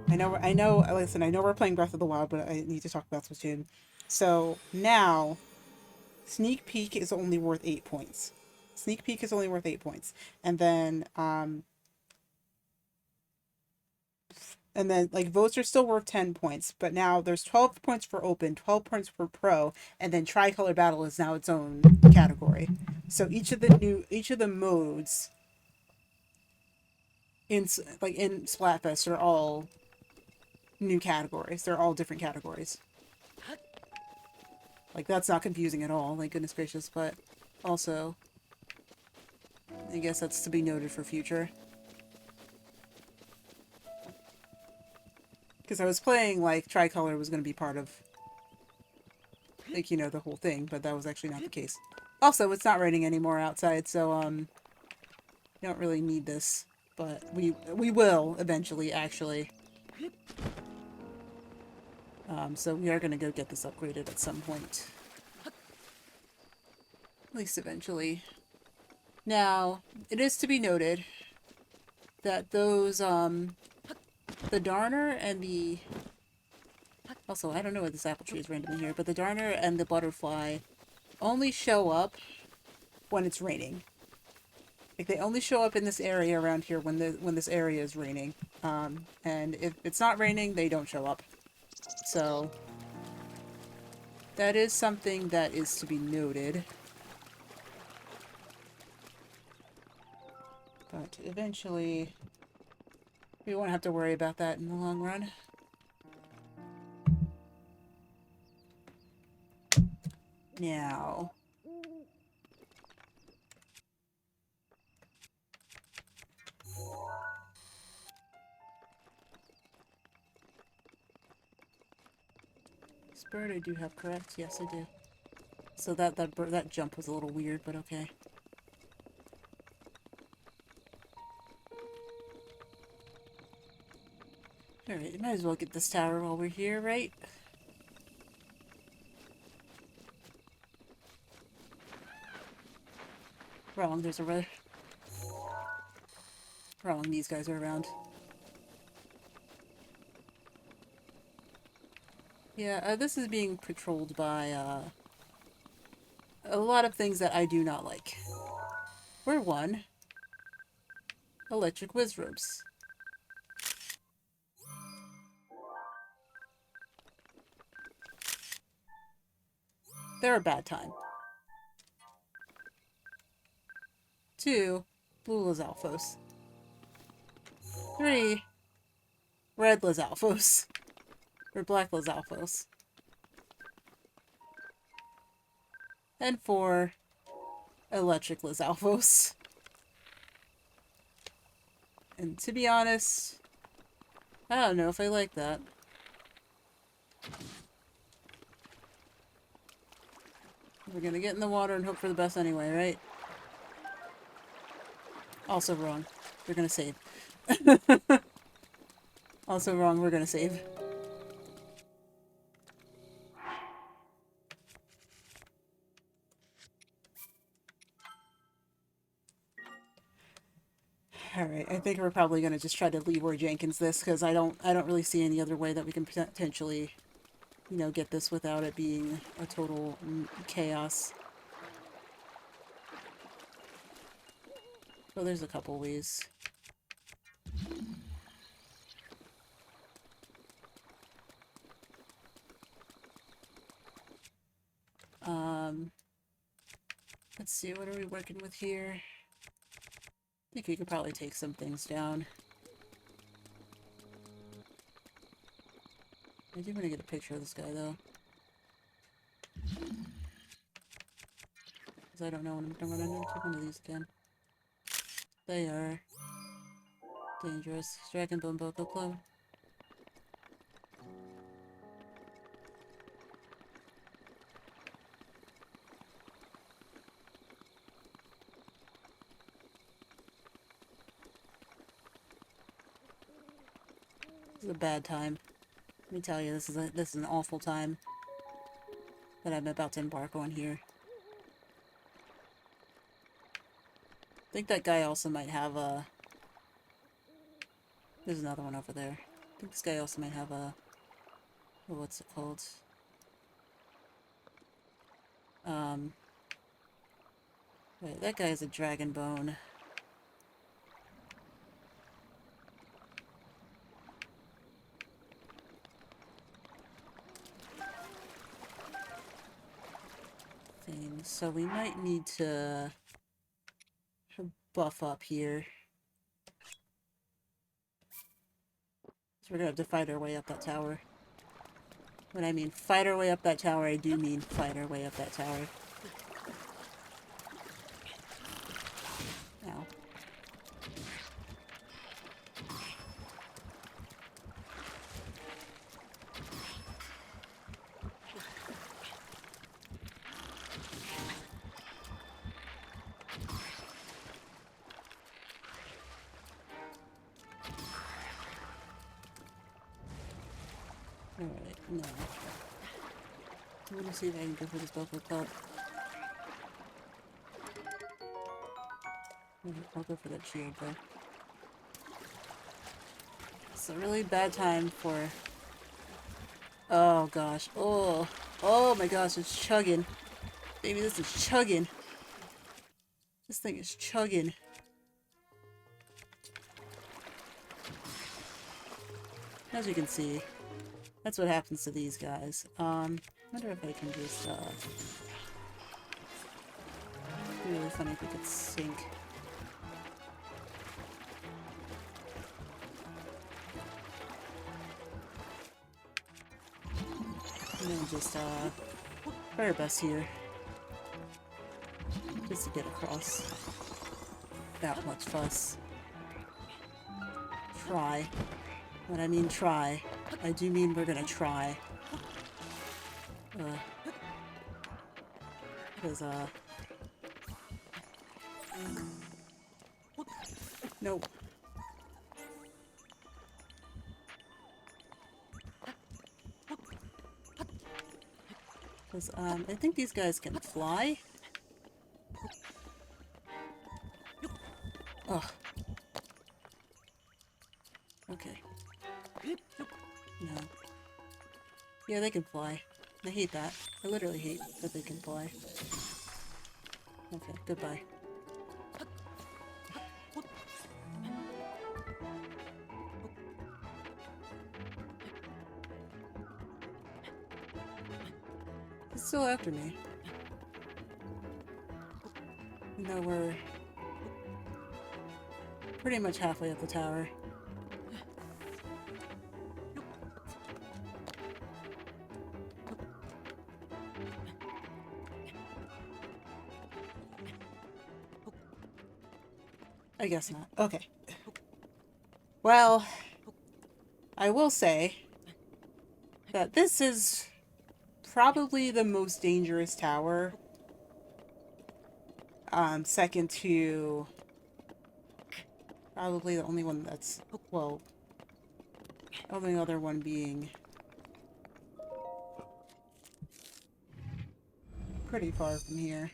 I know, listen, I know we're playing Breath of the Wild, but I need to talk about Splatoon. So, now, Sneak Peek is only worth 8 points. Sneak Peek is only worth 8 points. And then, like, votes are still worth 10 points, but now there's 12 points for Open, 12 points for Pro, and then Tricolor Battle is now its own category. So each of the modes in Splatfest are all new categories. They're all different categories. Like, that's not confusing at all, like, goodness gracious, but also, I guess that's to be noted for future. Because I was playing like Tricolor was going to be part of, like, you know, the whole thing, but that was actually not the case. Also, it's not raining anymore outside, so, you don't really need this. But we will eventually, actually. So we are going to go get this upgraded at some point. At least eventually. Now, it is to be noted that those, the Darner and the... Also, I don't know what this apple tree is randomly here, but the Darner and the Butterfly only show up when it's raining. Like, they only show up in this area around here when this area is raining. And if it's not raining, they don't show up. So, that is something that is to be noted. But eventually, we won't have to worry about that in the long run. Now... this bird I do have correct. Yes, I do. So that jump was a little weird, but okay. Alright, might as well get this tower while we're here, right? Wrong, there's a red... Wrong, these guys are around. Yeah, this is being patrolled by, a lot of things that I do not like. For one, electric wizards. They're a bad time. 2, blue Lizalfos. 3, red Lizalfos. Or black Lizalfos. And 4, electric Lizalfos. And to be honest, I don't know if I like that. We're gonna get in the water and hope for the best anyway, right? Also wrong. We're gonna save. Also wrong, we're gonna save. Alright, I think we're probably gonna just try to Leroy Jenkins this, because I don't really see any other way that we can potentially, you know, get this without it being a total chaos. So there's a couple ways. Let's see, what are we working with here? I think we could probably take some things down. I do want to get a picture of this guy, though. Because I don't know when I'm going to run into one of these again. They are dangerous. Dragon Bone Boko Club. This is a bad time. Let me tell you, this is an awful time that I'm about to embark on here. I think that guy also might have a... There's another one over there. I think this guy also might have a... Oh, what's it called? Wait, that guy has a dragon bone. Thing. So we might need to buff up here. So we're gonna have to fight our way up that tower. When I mean fight our way up that tower, I do mean fight our way up that tower. Ow. Alright, no. I'm gonna see if I can go for this Buffer Cup. I'll go for that shield though. It's a really bad time for... Oh gosh. Oh. Oh my gosh, it's chugging. Baby, this is chugging. This thing is chugging. As you can see, that's what happens to these guys. I wonder if I can just, it'd be really funny if we could sink. And then just, try our best here. Just to get across. Without much fuss. Try. When I mean try, I do mean we're gonna try. Because, nope. Because, I think these guys can fly. Ugh. Okay. No. Yeah, they can fly. I hate that. I literally hate that they can fly. Okay, goodbye. He's still after me. No, we're pretty much halfway up the tower. I guess not. Okay. Well, I will say that this is probably the most dangerous tower. Second to probably the only one that's, well, only other one being pretty far from here.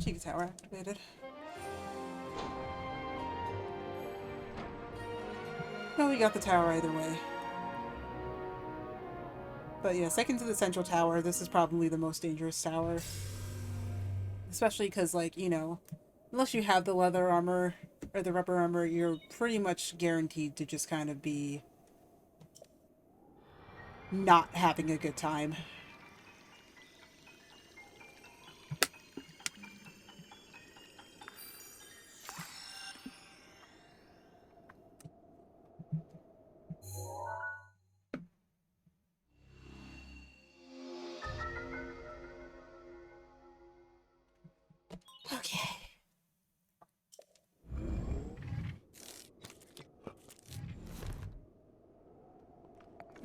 Cheek tower activated. No, we got the tower either way. But yeah, second to the central tower, this is probably the most dangerous tower. Especially because, like, you know, unless you have the leather armor or the rubber armor, you're pretty much guaranteed to just kind of be not having a good time. Okay.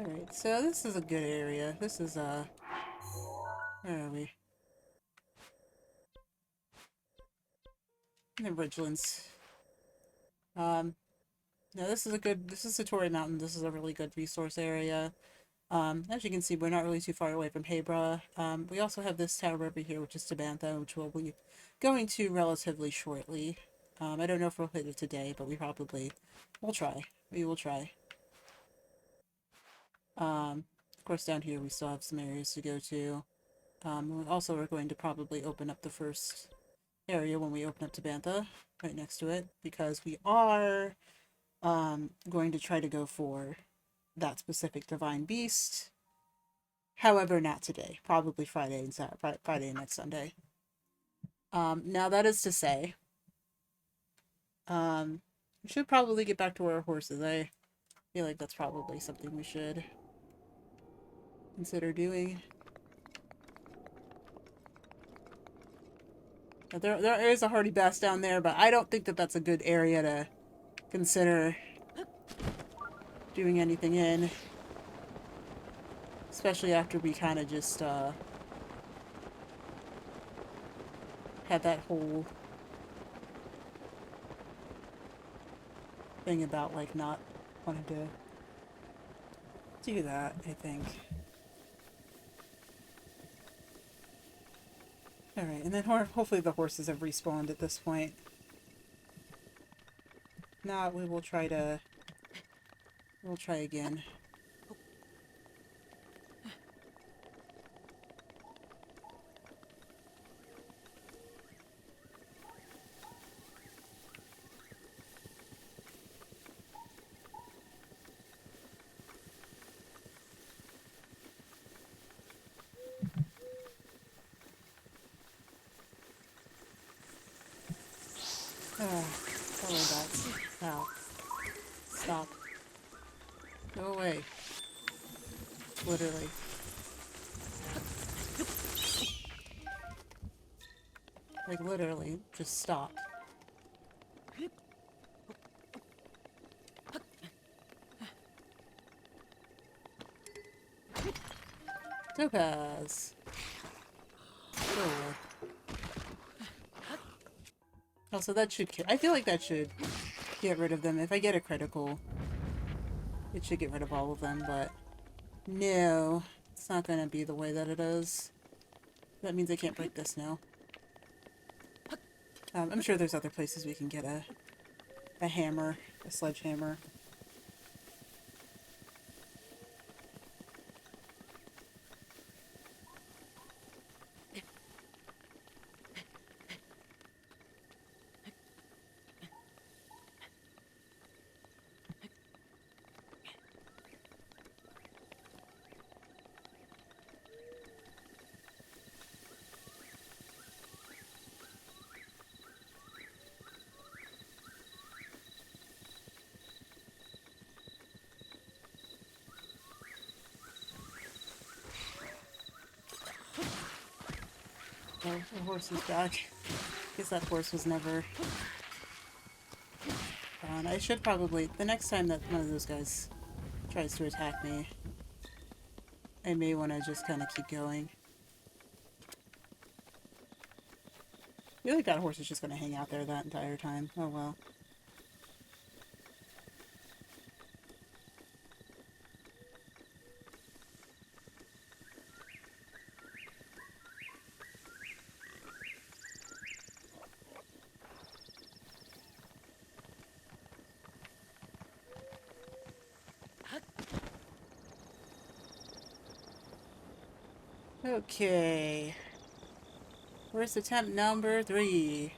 Alright, so this is a good area. This is, where are we? In the Ridgelands. No, this is Satori Mountain. This is a really good resource area. As you can see, we're not really too far away from Hebra. We also have this tower over here, which is Tabantha, which we'll be going to relatively shortly. I don't know if we'll hit it today, but we'll try. We will try. Of course, down here we still have some areas to go to. Also, we're going to probably open up the first area when we open up Tabantha, right next to it, because we are going to try to go for that specific divine beast. However, not today. Probably Friday and Friday and next Sunday. Now that is to say, we should probably get back to our horses. I feel like that's probably something we should consider doing. There is a hardy bass down there, but I don't think that that's a good area to consider doing anything in. Especially after we kind of just, had that whole thing about, like, not wanting to do that, I think. Alright, and then hopefully the horses have respawned at this point. If not, we'll try again. Hello, bats. Ow. Stop. Go away. Literally. Like, literally, just stop. Topaz. Cool. Also, that should I feel like that should get rid of them. If I get a critical, it should get rid of all of them, but no, it's not gonna be the way that it is. That means I can't break this now. I'm sure there's other places we can get a hammer, a sledgehammer. Oh, the horse is back. Guess that horse was never gone. I should probably, the next time that one of those guys tries to attack me, I may want to just kind of keep going. I feel like that horse is just going to hang out there that entire time. Oh well. Okay. Where's attempt number 3?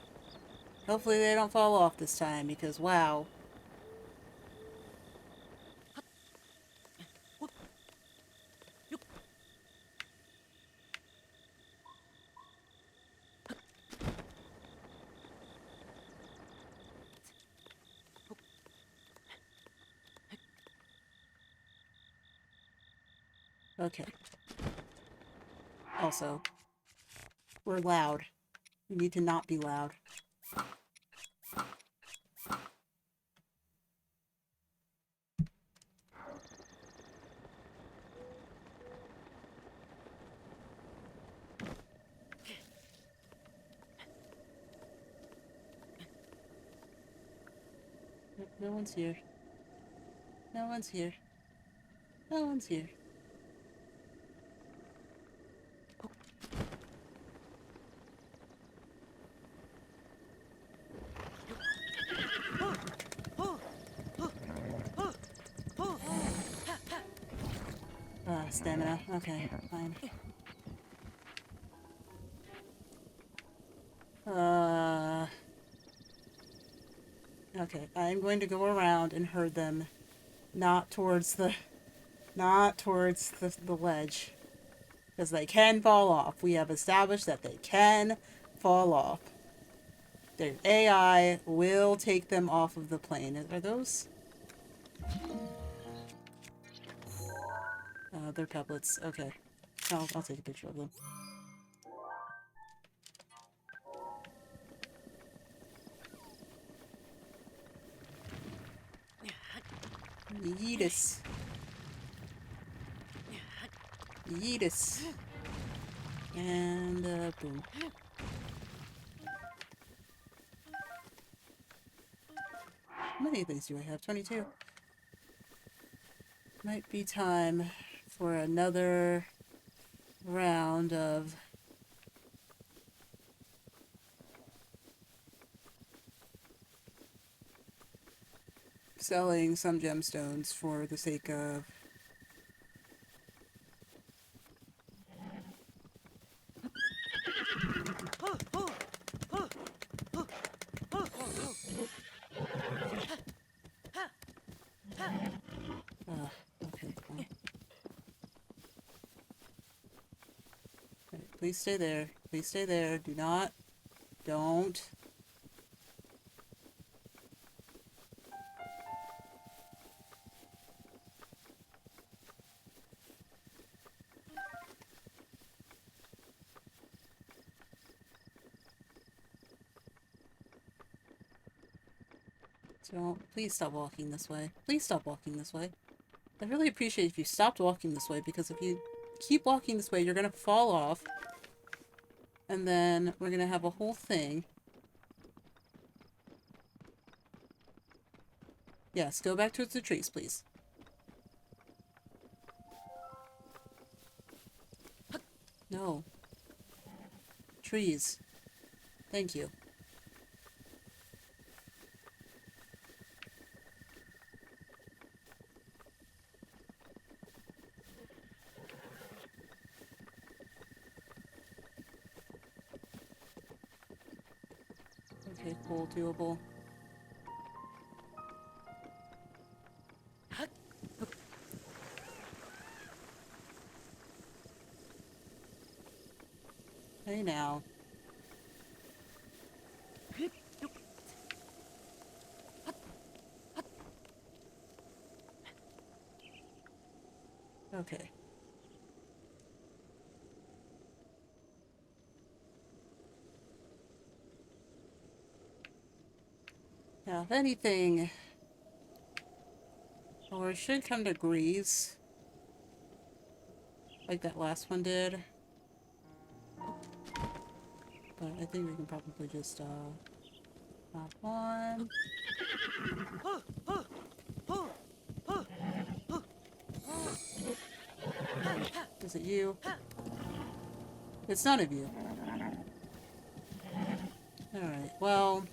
Hopefully they don't fall off this time, because wow. Okay. Also, we're loud. We need to not be loud. No one's here. No one's here. No one's here. Stamina. Okay, fine. Okay, I'm going to go around and herd them, not towards the ledge, because they can fall off. We have established that they can fall off. Their AI will take them off of the plane. Are those? They're pebblets. Okay. I'll take a picture of them. Yeetus. Yeetus. And, boom. How many of these do I have? 22. Might be time for another round of selling some gemstones for the sake of okay, fine. Right, please stay there. Please stay there. Do not. Don't. Don't. Please stop walking this way. Please stop walking this way. I'd really appreciate if you stopped walking this way, because if you keep walking this way, you're gonna fall off. And then we're gonna have a whole thing. Yes, go back towards the trees, please. No. Trees. Thank you. Okay, cool, doable. Hey now. Okay. Now, if anything, or it should come to Grease, like that last one did. But I think we can probably just, hop on. Is it you? It's none of you. Alright, well,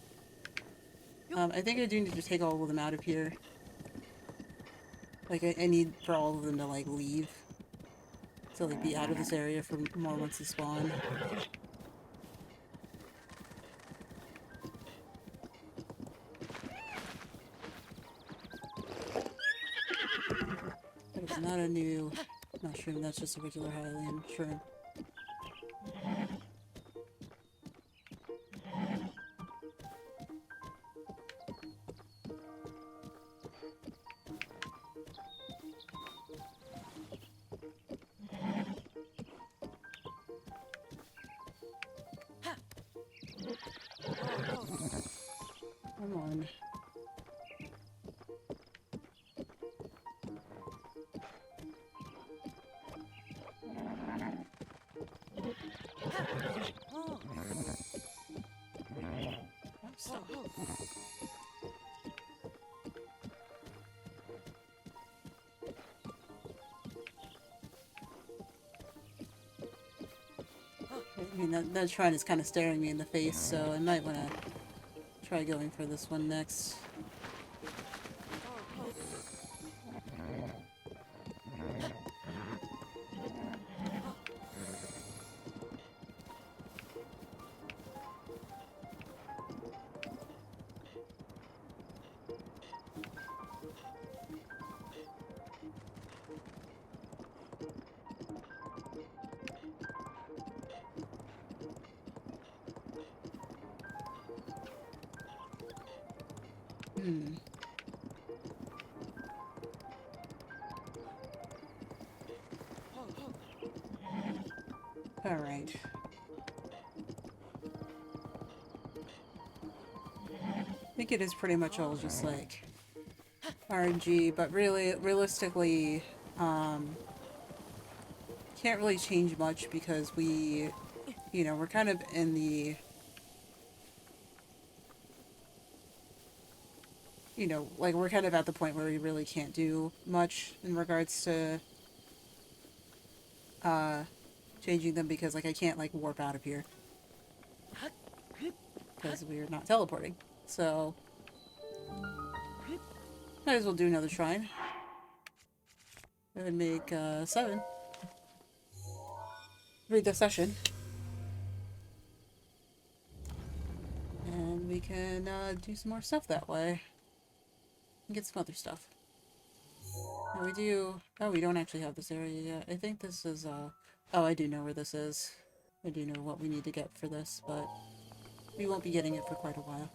I think I do need to take all of them out of here. Like, I need for all of them to, like, leave. So, like, be out of this area for more once they spawn. That is not a new mushroom, that's just a regular Highland shrimp. Come on. I mean, that shrine is kind of staring me in the face, so I might want to try going for this one next. Alright. I think it is pretty much all just like RNG, but really, realistically, can't really change much because we, you know, we're kind of in the you know, like we're kind of at the point where we really can't do much in regards to changing them because like I can't like warp out of here because we're not teleporting. So might as well do another shrine. And make 7. Read the session. And we can do some more stuff that way. And get some other stuff. And we do... Oh, we don't actually have this area yet. I think this is... Oh, I do know where this is. I do know what we need to get for this, but we won't be getting it for quite a while.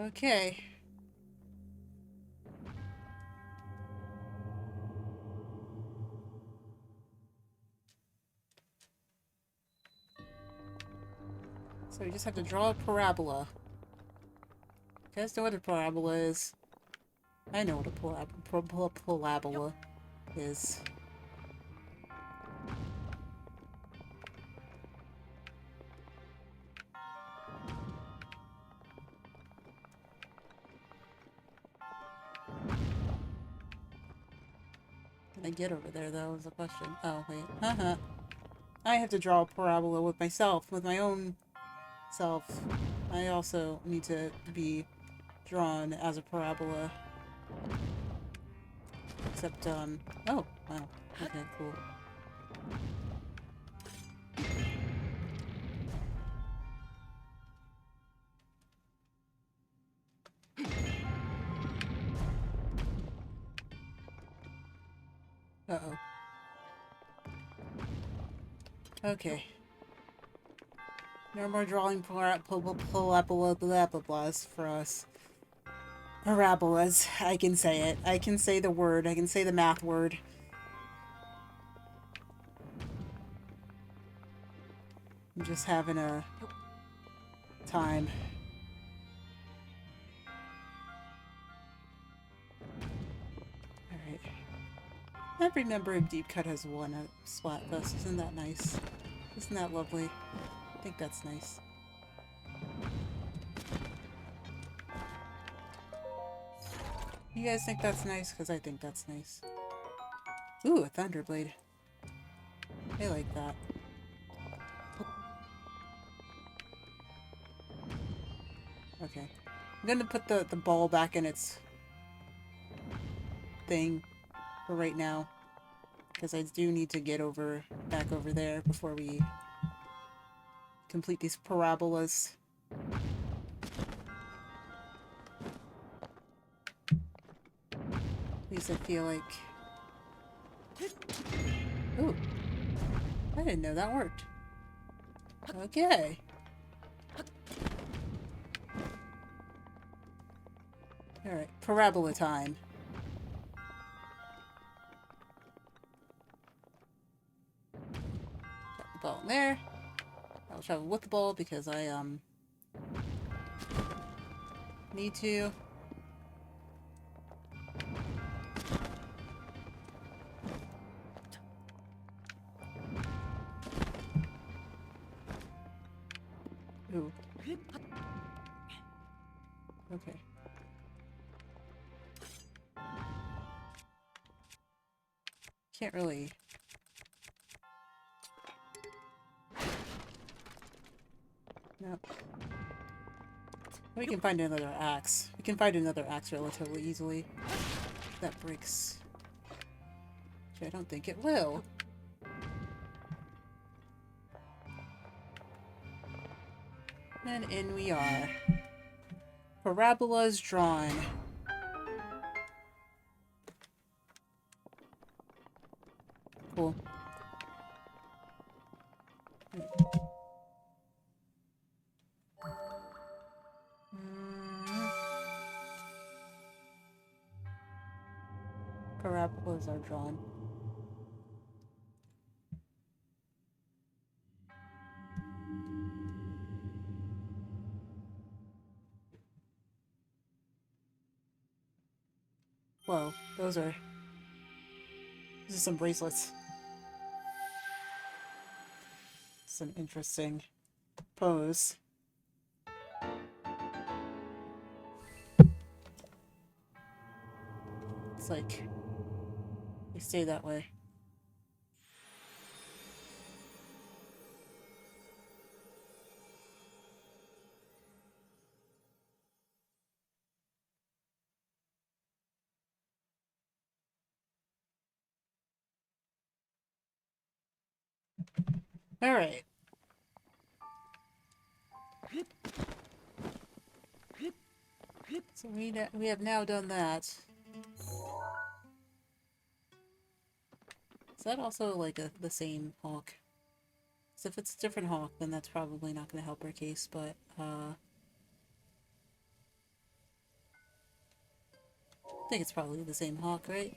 Okay. So we just have to draw a parabola. You guys know what a parabola is? I know what a parabola is. Can I get over there, though, is the question. Oh, wait. Haha. I have to draw a parabola with myself, with my own self. I also need to be drawn as a parabola. Except, oh, wow. Okay, cool. Uh-oh. Okay. No more drawing parabolas for us. Parabolas. I can say it. I can say the word. I can say the math word. I'm just having a time. Alright. Every member of Deep Cut has won a Splatfest. Isn't that nice? Isn't that lovely? I think that's nice. You guys think that's nice? Because I think that's nice. Ooh, a Thunderblade. I like that. Okay. I'm gonna put the ball back in its thing for right now. Because I do need to get back over there before we complete these parabolas. At least I feel like... Ooh. I didn't know that worked. Okay. Alright, parabola time. Drop the ball in there. I'll travel with the ball because I, need to. Ooh. Okay. Can't really... Nope. We can find another axe. We can find another axe relatively easily. That breaks. Which I don't think it will. And in we are. Parabolas drawn. Cool. Parabolas are drawn. Whoa, those are some bracelets. It's an interesting pose. It's like they stay that way. All right. So we have now done that. Is that also like the same hawk? So if it's a different hawk, then that's probably not going to help our case, but I think it's probably the same hawk, right?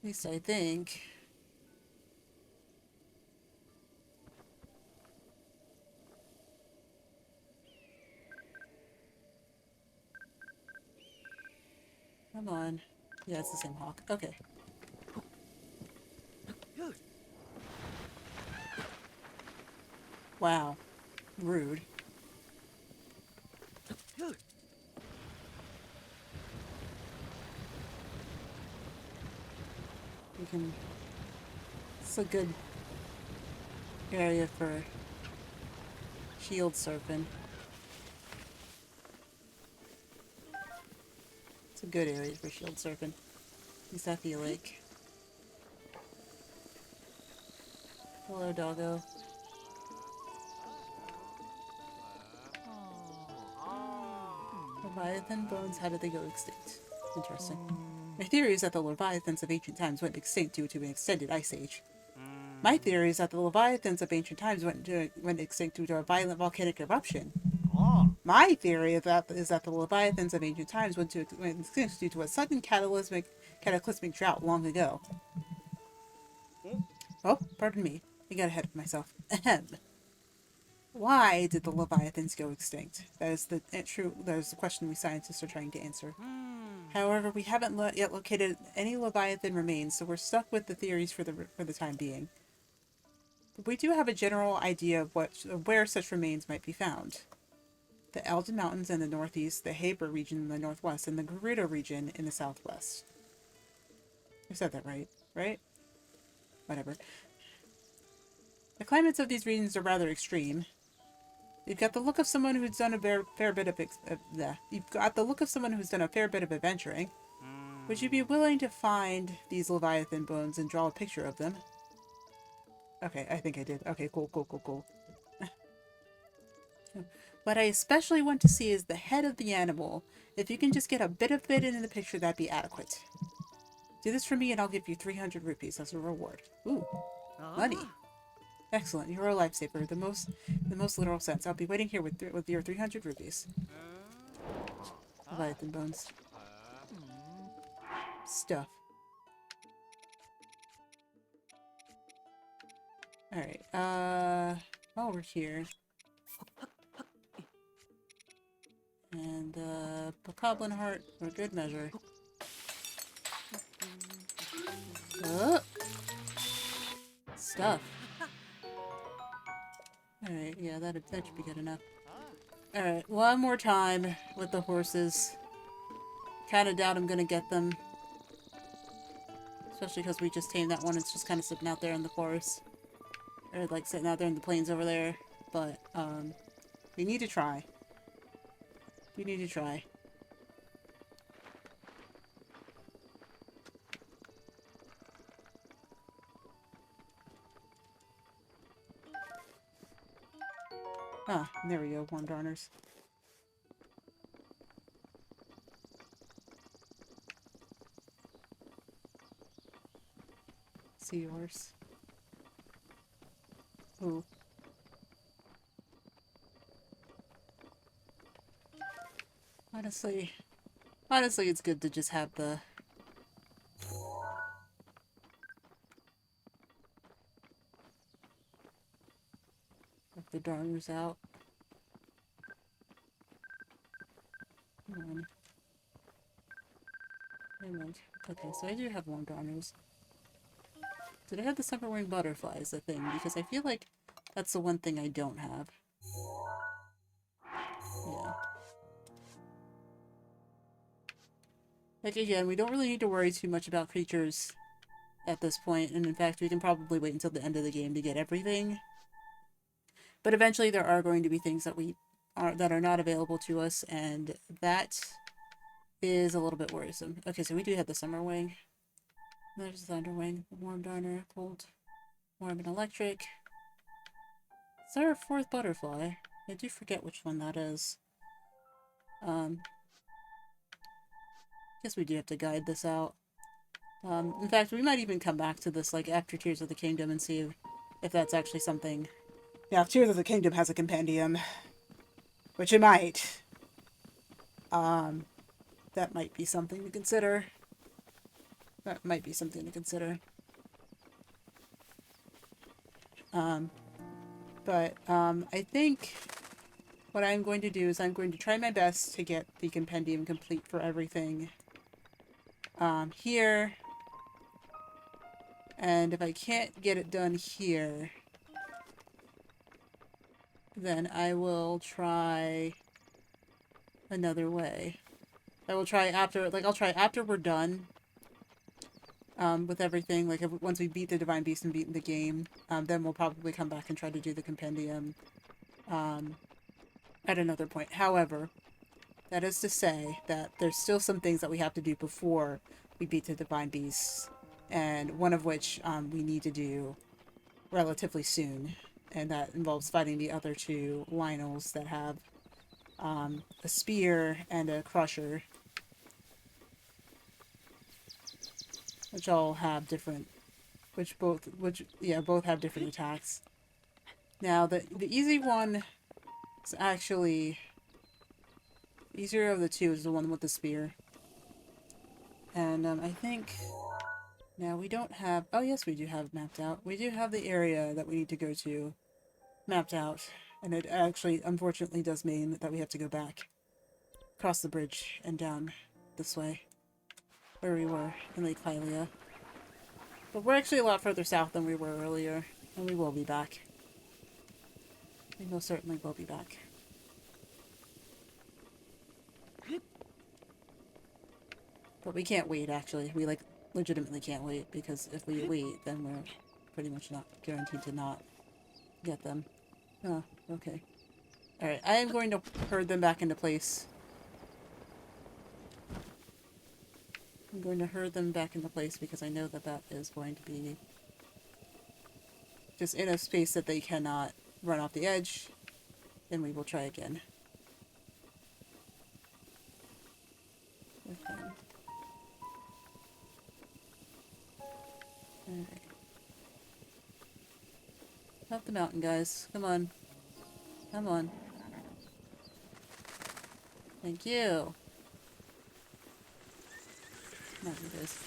At least I think. Come on. Yeah, it's the same hawk. Okay. Wow. Rude. We can... It's a good area for shield surfing. It's a good area for shield surfing. At least I feel like. Hello, doggo. Leviathan bones, how did they go extinct? Interesting. My theory is that the Leviathans of ancient times went extinct due to an extended ice age. My theory is that the Leviathans of ancient times went extinct due to a violent volcanic eruption. My theory is that the Leviathans of ancient times went extinct due to a sudden cataclysmic drought long ago. Oh, pardon me. I got ahead of myself. Ahem. Why did the Leviathans go extinct? That is the question we scientists are trying to answer. However, we haven't yet located any Leviathan remains, so we're stuck with the theories for the time being. But we do have a general idea of where such remains might be found. The Eldon Mountains in the northeast, the Haber region in the northwest, and the Gerudo region in the southwest. I said that right? Right? Whatever. The climates of these regions are rather extreme. You've got the look of someone who's done a fair bit of You've got the look of someone who's done a fair bit of adventuring. Would you be willing to find these Leviathan bones and draw a picture of them? Okay, I think I did. Okay, cool. What I especially want to see is the head of the animal. If you can just get a bit of it in the picture, that'd be adequate. Do this for me and I'll give you 300 rupees as a reward. Ooh, money. Excellent, you're a lifesaver, the most literal sense. I'll be waiting here with your 300 rupees. Leviathan bones. Stuff. Alright, while we're here. And, Bokoblin heart for good measure. Stuff. Alright, yeah, that should be good enough. Alright, one more time with the horses. Kinda doubt I'm gonna get them. Especially because we just tamed that one. It's just kind of sitting out there in the forest. Or, like, sitting out there in the plains over there. But, we need to try. We need to try. Ah, there we go, Worm Darners. Seahorse. Ooh. Honestly, it's good to just have the Darners out. Come on. Wait a minute. Okay, so I do have more Darners. Did I have the Summerwing Butterfly as a thing? Because I feel like that's the one thing I don't have. Yeah. Like, again, we don't really need to worry too much about creatures at this point, and in fact, we can probably wait until the end of the game to get everything. But eventually there are going to be things that that are not available to us, and that is a little bit worrisome. Okay, so we do have the Summerwing. There's the Thunderwing, Warm Darner, Cold, Warm and Electric. Is there a fourth butterfly? I do forget which one that is. Guess we do have to guide this out. In fact, we might even come back to this, like, after Tears of the Kingdom and see if that's actually something. Yeah, if Tears of the Kingdom has a compendium, which it might, That might be something to consider. That might be something to consider. I think what I'm going to do is I'm going to try my best to get the compendium complete for everything here. And if I can't get it done here, then I will try another way. I will try after, like, I'll try after we're done with everything. Like, once we beat the Divine Beast and beat the game, then we'll probably come back and try to do the compendium at another point. However, that is to say that there's still some things that we have to do before we beat the Divine Beasts, and one of which we need to do relatively soon, and that involves fighting the other two Lynels that have a spear and a crusher, which all have different, both have different attacks. Now the easy one is actually easier of the two is the one with the spear, and I think now we don't have. Oh yes, we do have mapped out. We do have the area that we need to go to mapped out, and it actually, unfortunately, does mean that we have to go back across the bridge and down this way, where we were in Lake Hylia. But we're actually a lot further south than we were earlier, and we will be back. We most certainly will be back. But we can't wait, actually. We, like, legitimately can't wait, because if we wait, then we're pretty much not guaranteed to not get them. Oh, okay. Alright, I am going to herd them back into place. I'm going to herd them back into place because I know that that is going to be just in a space that they cannot run off the edge. Then we will try again. Okay. Alright. Up the mountain, guys. Come on. Come on. Thank you. Not do this.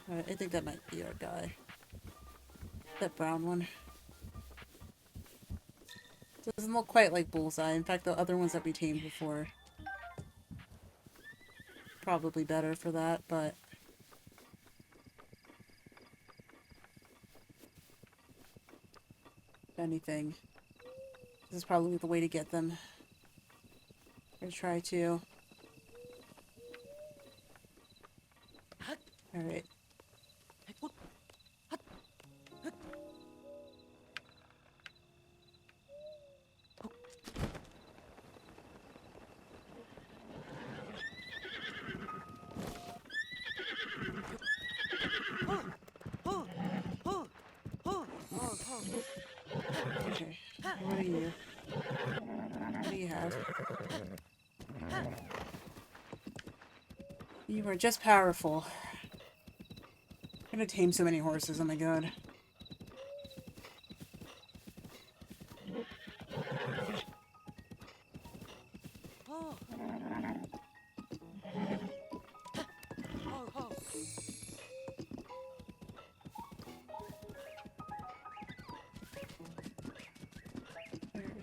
Alright, I think that might be our guy. That brown one. Doesn't look quite like Bullseye. In fact, the other ones that we tamed before probably better for that, but if anything, this is probably the way to get them. Or try to. Alright. Okay. What are you? What do you have? You are just powerful. I'm gonna tame so many horses, oh my god.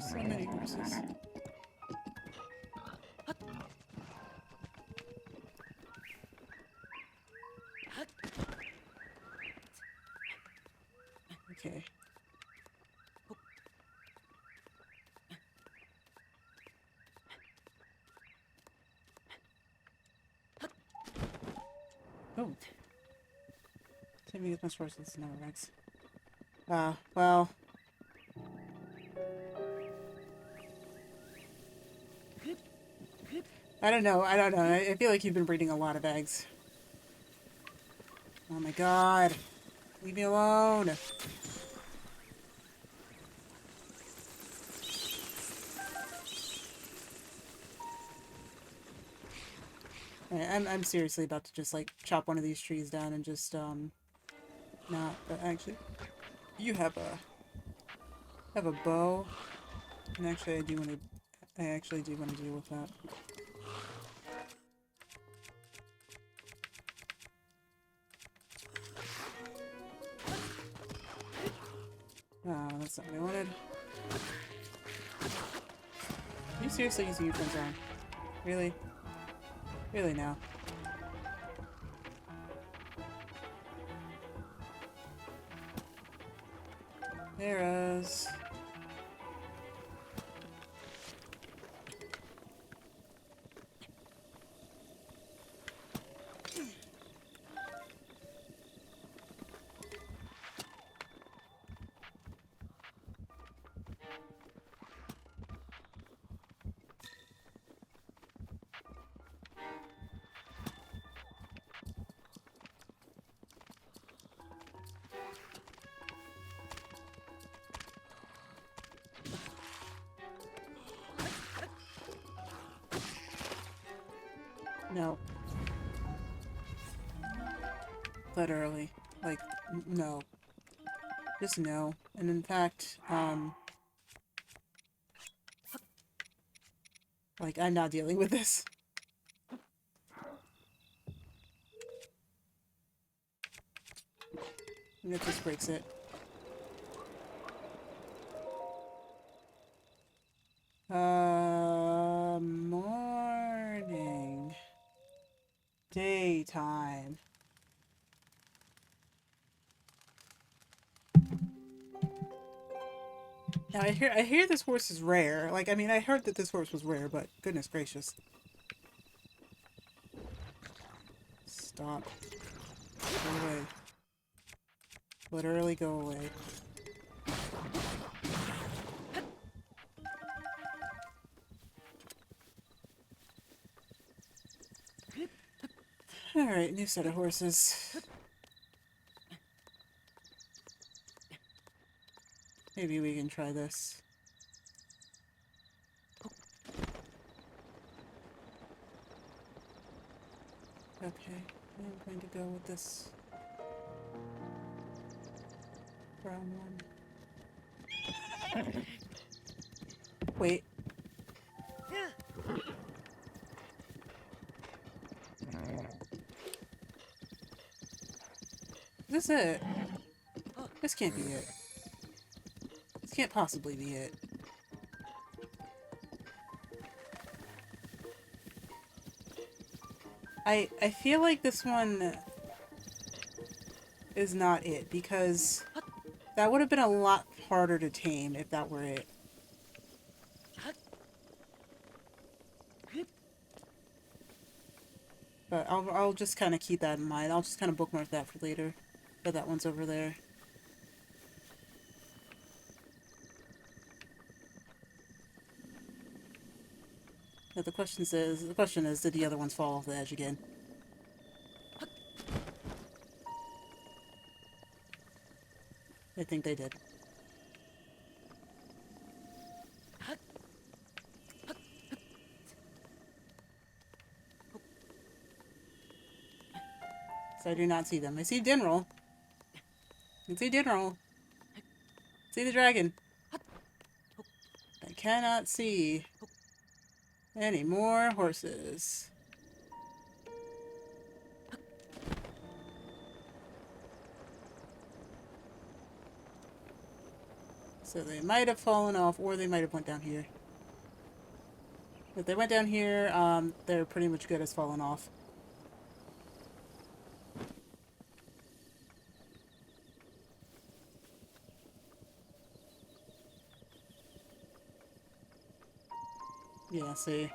So many horses. Okay. Oh. Can't be as much horses as another Rex. Well. I don't know. I feel like you've been breeding a lot of eggs. Oh my god. Leave me alone. I'm seriously about to just like chop one of these trees down and just not, but actually you have a bow, and actually I actually do want to deal with that. That's not what I wanted. Are you seriously using your friend's arm? Really? Really now? Arrows. No. Literally. Like, no. Just no. And in fact, like, I'm not dealing with this. And it just breaks it. Morning. Daytime. Now I hear this horse is rare. Like, I mean, I heard that this horse was rare, but goodness gracious. Stop. Go away. Literally go away. Alright, new set of horses. Maybe we can try this. Okay, I'm going to go with this brown one. Wait. Is this it? This can't be it. This can't possibly be it. I feel like this one is not it, because that would have been a lot harder to tame if that were it. But I'll just kind of keep that in mind. I'll just kind of bookmark that for later. But that one's over there. Now the question is, did the other ones fall off the edge again? I think they did. So I do not see them. I see Dinral. I see Dinral. I see the dragon. I cannot see any more horses. So they might have fallen off, or they might have went down here. If they went down here, they're pretty much good as falling off. Yeah, see.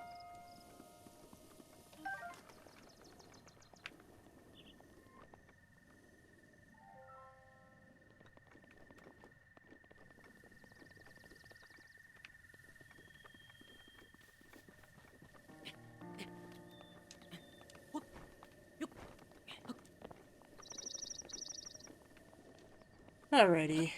Alrighty.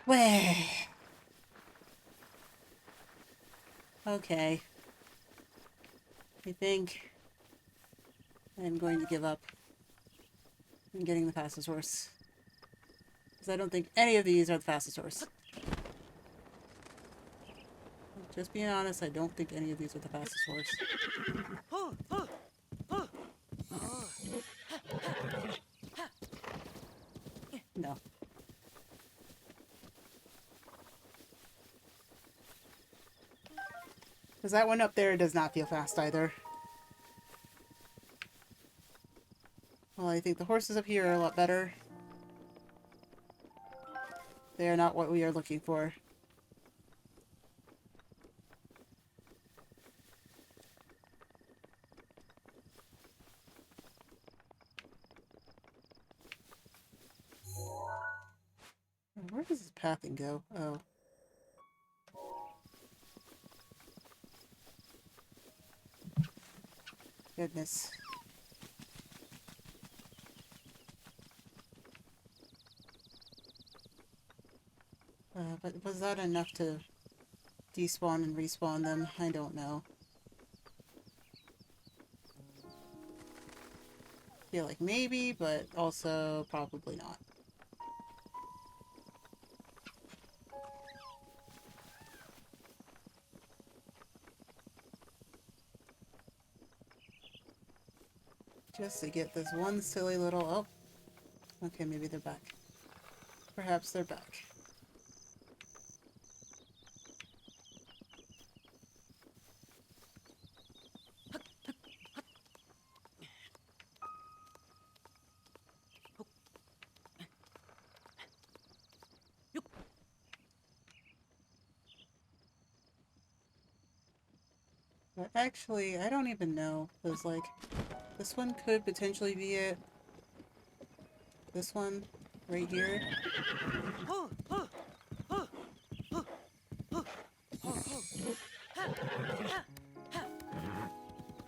Way. Okay. I think I'm going to give up on getting the fastest horse. Because I don't think any of these are the fastest horse. Just being honest, I don't think any of these are the fastest horse. No. Because that one up there does not feel fast either. Well, I think the horses up here are a lot better. They are not what we are looking for. Where does this pathing go? Oh. Goodness. But was that enough to despawn and respawn them? I don't know. Feel like maybe, but also probably not. Just to get this one silly little... Oh. Okay, maybe they're back. Perhaps they're back. But actually, I don't even know. Because, like, this one could potentially be it. This one, right here.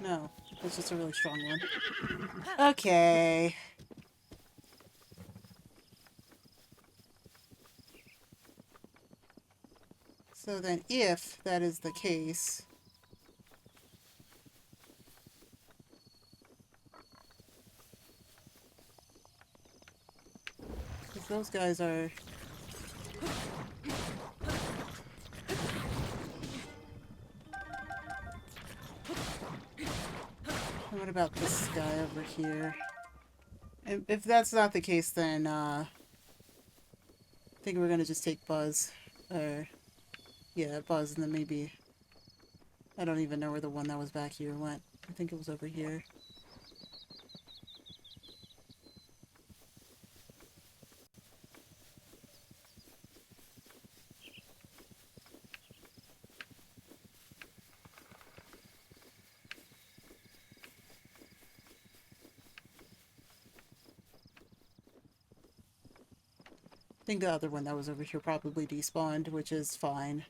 No, it's just a really strong one. Okay. So then, if that is the case... Because those guys are... And what about this guy over here? If that's not the case, then, I think we're gonna just take Buzz. Or, yeah, Buzz, and then maybe... I don't even know where the one that was back here went. I think it was over here. I think the other one that was over here probably despawned, which is fine.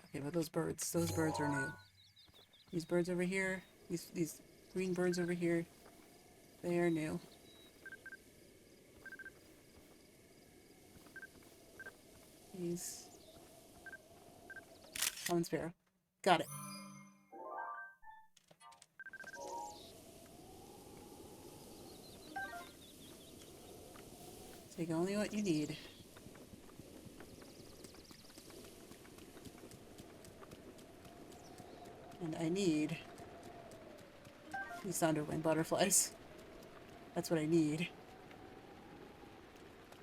Okay, but those birds are new. These birds over here, these green birds over here, they are new. please. Common sparrow. Got it. Take only what you need. And I need these thunderwing butterflies. That's what I need.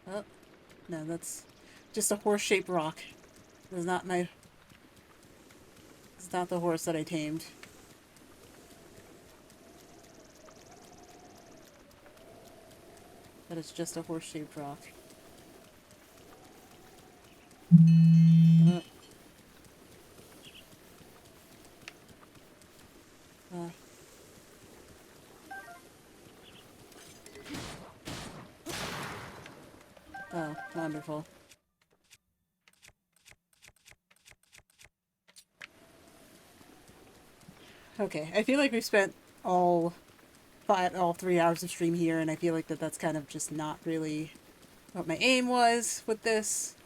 Oh, no, that's just a horse-shaped rock. It's not my... It's not the horse that I tamed. That is just a horse-shaped rock. Uh. Oh, wonderful. Okay, I feel like we've spent all 3 hours of stream here, and I feel like that's kind of just not really what my aim was with this.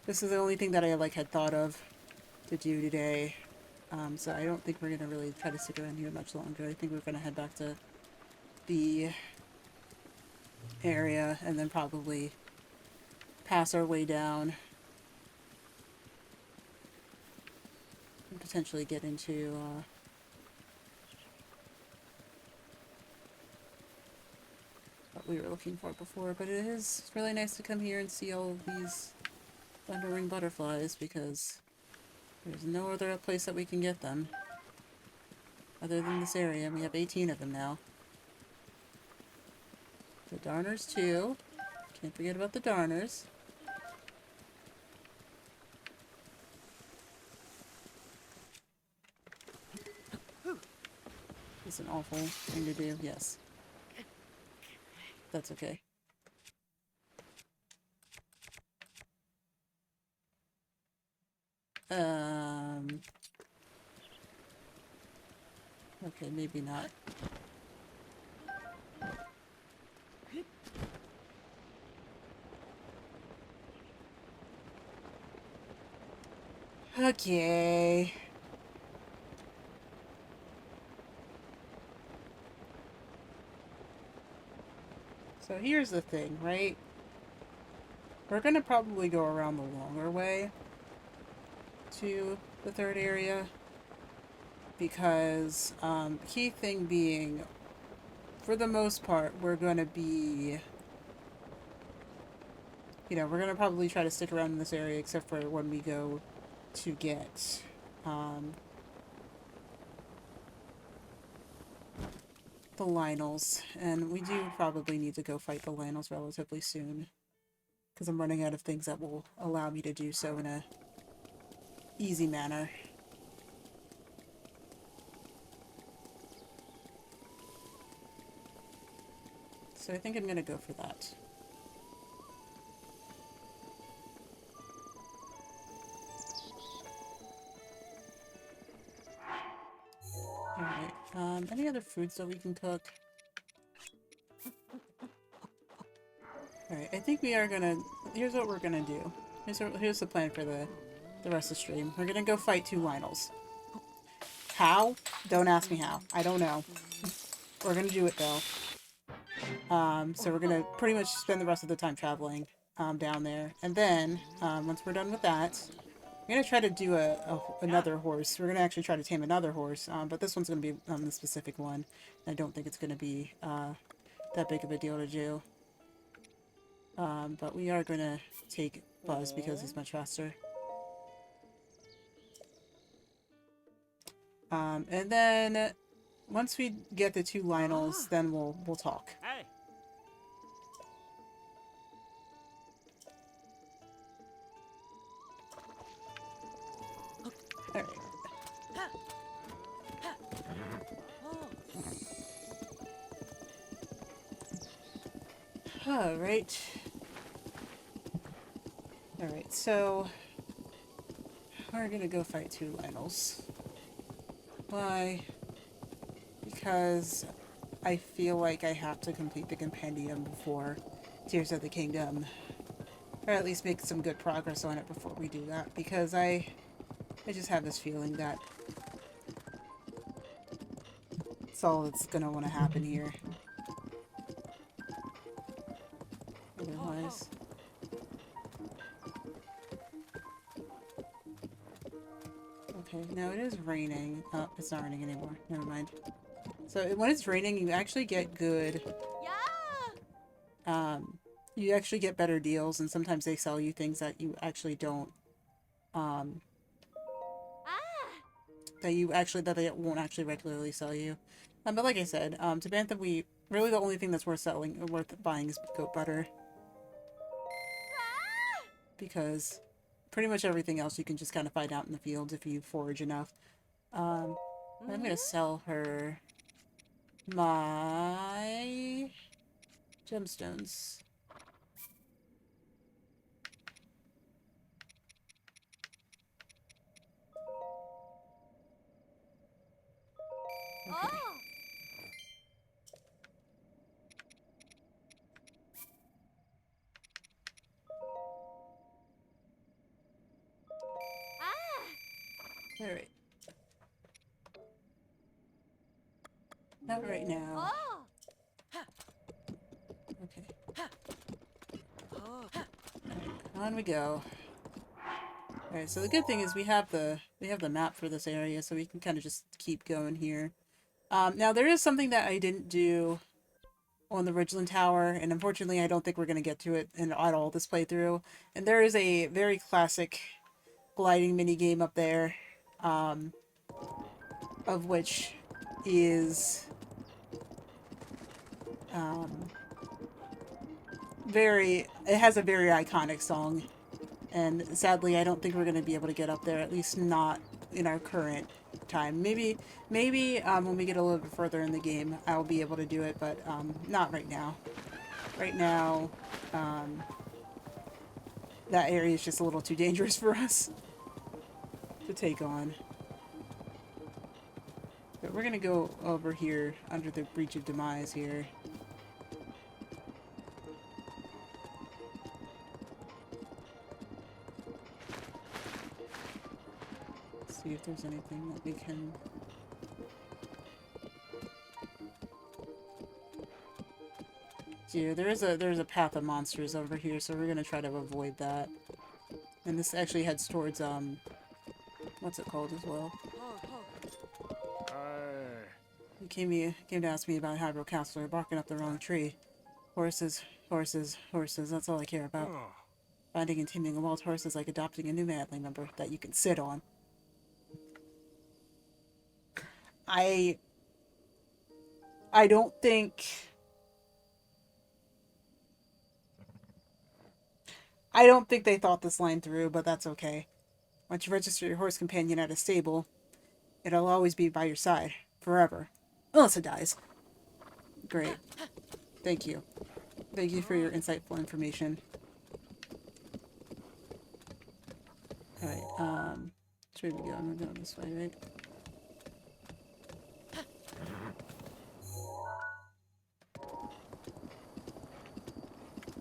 This is the only thing that I had thought of to do today. So I don't think we're gonna really try to stick around here much longer. I think we're gonna head back to the area and then probably pass our way down and potentially get into what we were looking for before. But it is really nice to come here and see all of these thunderwing butterflies, because there's no other place that we can get them other than this area. We have 18 of them now. The darners too. Can't forget about the darners. It's an awful thing to do, yes. That's okay. Okay, maybe not. Okay. So here's the thing, right? We're gonna probably go around the longer way to the third area, because key thing being, for the most part, we're gonna be, we're gonna probably try to stick around in this area, except for when we go to get the Lynels, and we do probably need to go fight the Lynels relatively soon, because I'm running out of things that will allow me to do so in a easy manner. So I think I'm gonna go for that. Alright, any other foods that we can cook? Alright, I think we are gonna... Here's what we're gonna do. Here's the plan for the rest of the stream. We're gonna go fight 2 Lynels. How? Don't ask me how. I don't know. We're gonna do it, though. So we're gonna pretty much spend the rest of the time traveling down there. And then, once we're done with that, we're gonna try to do another horse. We're gonna actually try to tame another horse, but this one's gonna be the specific one. I don't think it's gonna be that big of a deal to do. But we are gonna take Buzz because he's much faster. And then once we get the 2 Lynels, then we'll talk. Hey. Alright. Alright. Alright, so we're gonna go fight 2 Lynels. Why? Because I feel like I have to complete the compendium before Tears of the Kingdom or at least make some good progress on it before we do that, because I just have this feeling that that's all that's gonna want to happen here. Otherwise. Okay, now it is raining. Oh, it's not raining anymore. Never mind. So when it's raining, you actually get good, you actually get better deals, and sometimes they sell you things that you actually don't, that they won't actually regularly sell you. But like I said, to Bantha, really the only thing that's worth buying is goat butter. Because pretty much everything else you can just kind of find out in the fields if you forage enough. I'm gonna sell her my gemstones. Okay. Alright. Not right now. Okay. Alright, on we go. Alright, so the good thing is we have the map for this area, so we can kind of just keep going here. Now there is something that I didn't do on the Ridgeland Tower, and unfortunately I don't think we're going to get to it at all this playthrough. And there is a very classic gliding minigame up there, of which is it has a very iconic song, and sadly I don't think we're going to be able to get up there, at least not in our current time. Maybe when we get a little bit further in the game I'll be able to do it, but not right now. Right now, that area is just a little too dangerous for us to take on. But we're gonna go over here under the Breach of Demise here. See if there's anything that we can... Yeah, there's a path of monsters over here, so we're gonna try to avoid that. And this actually heads towards what's it called as well? You came to ask me about Hyrule Castle. You're barking up the wrong tree. Horses, horses, horses. That's all I care about. Finding and taming a wild horse is like adopting a new family member that you can sit on. I don't think... I don't think they thought this line through, but that's okay. Once you register your horse companion at a stable, it'll always be by your side. Forever. Unless it dies. Great. Thank you. Thank you for your insightful information. Alright, which way we go? We're going this way, right?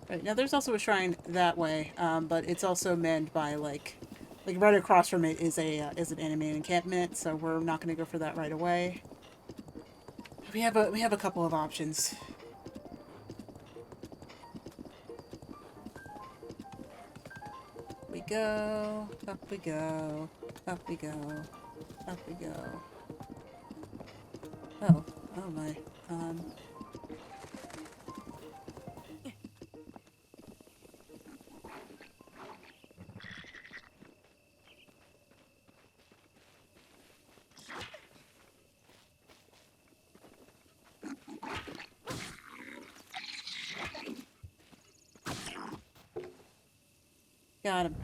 Right, now there's also a shrine that way, but it's also manned by, like right across from it is an enemy encampment, so we're not going to go for that right away. We have a couple of options. We go, up we go, up we go, up we go. Oh my. Got him.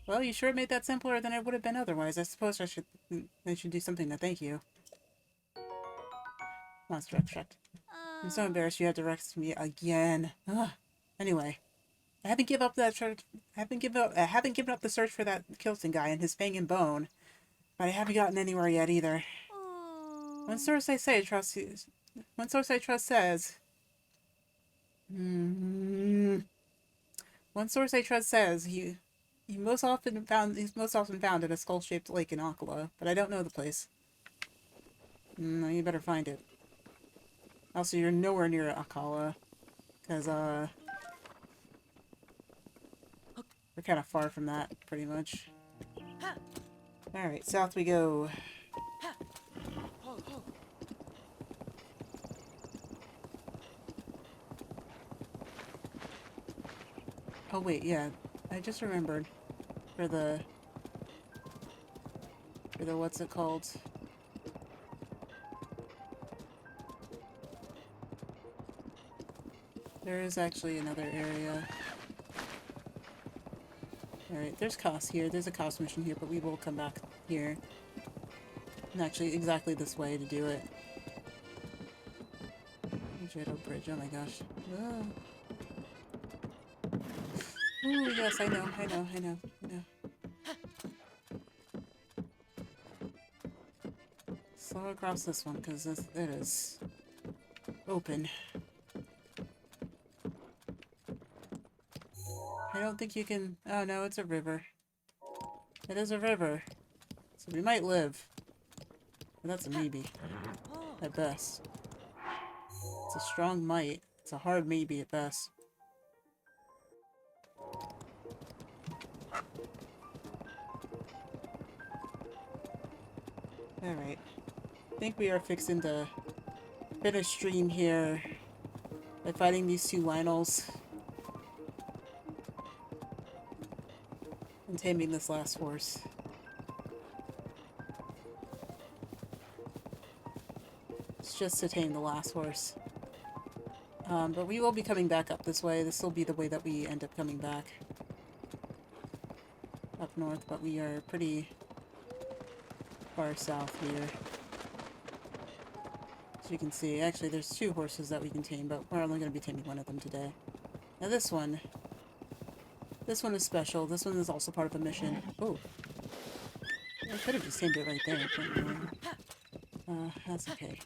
Well, you sure made that simpler than it would have been otherwise. I suppose I should do something to thank you. Monster extract. I'm so embarrassed you had to rescue me again. Ugh. Anyway, I haven't given up the search for that Kilton guy and his fang and bone, but I haven't gotten anywhere yet either. One source I trust says Mm. One source I trust says he's most often found at a skull-shaped lake in Akala, but I don't know the place. No, you better find it. Also, you're nowhere near Akala, because we're kind of far from that, pretty much. All right, south we go. Oh wait, yeah, I just remembered for the what's it called? There is actually another area. Alright, there's cost here. There's a cost mission here, but we will come back here. And actually, exactly this way to do it. Jeddah Bridge, oh my gosh. Ah. Ooh, yes, I know. Slow across this one, because it is open. I don't think you can... Oh no, it's a river. It is a river. So we might live. But that's a maybe. At best. It's a strong might. It's a hard maybe at best. Alright. I think we are fixing to finish stream here by fighting these two Lynels. And taming this last horse. It's just to tame the last horse. But we will be coming back up this way. This will be the way that we end up coming back. Up north, but we are pretty far south here. As you can see, actually there's two horses that we can tame, but we're only going to be taming one of them today. Now this one is special. This one is also part of a mission. Oh. I could have just tamed it right there. That's okay.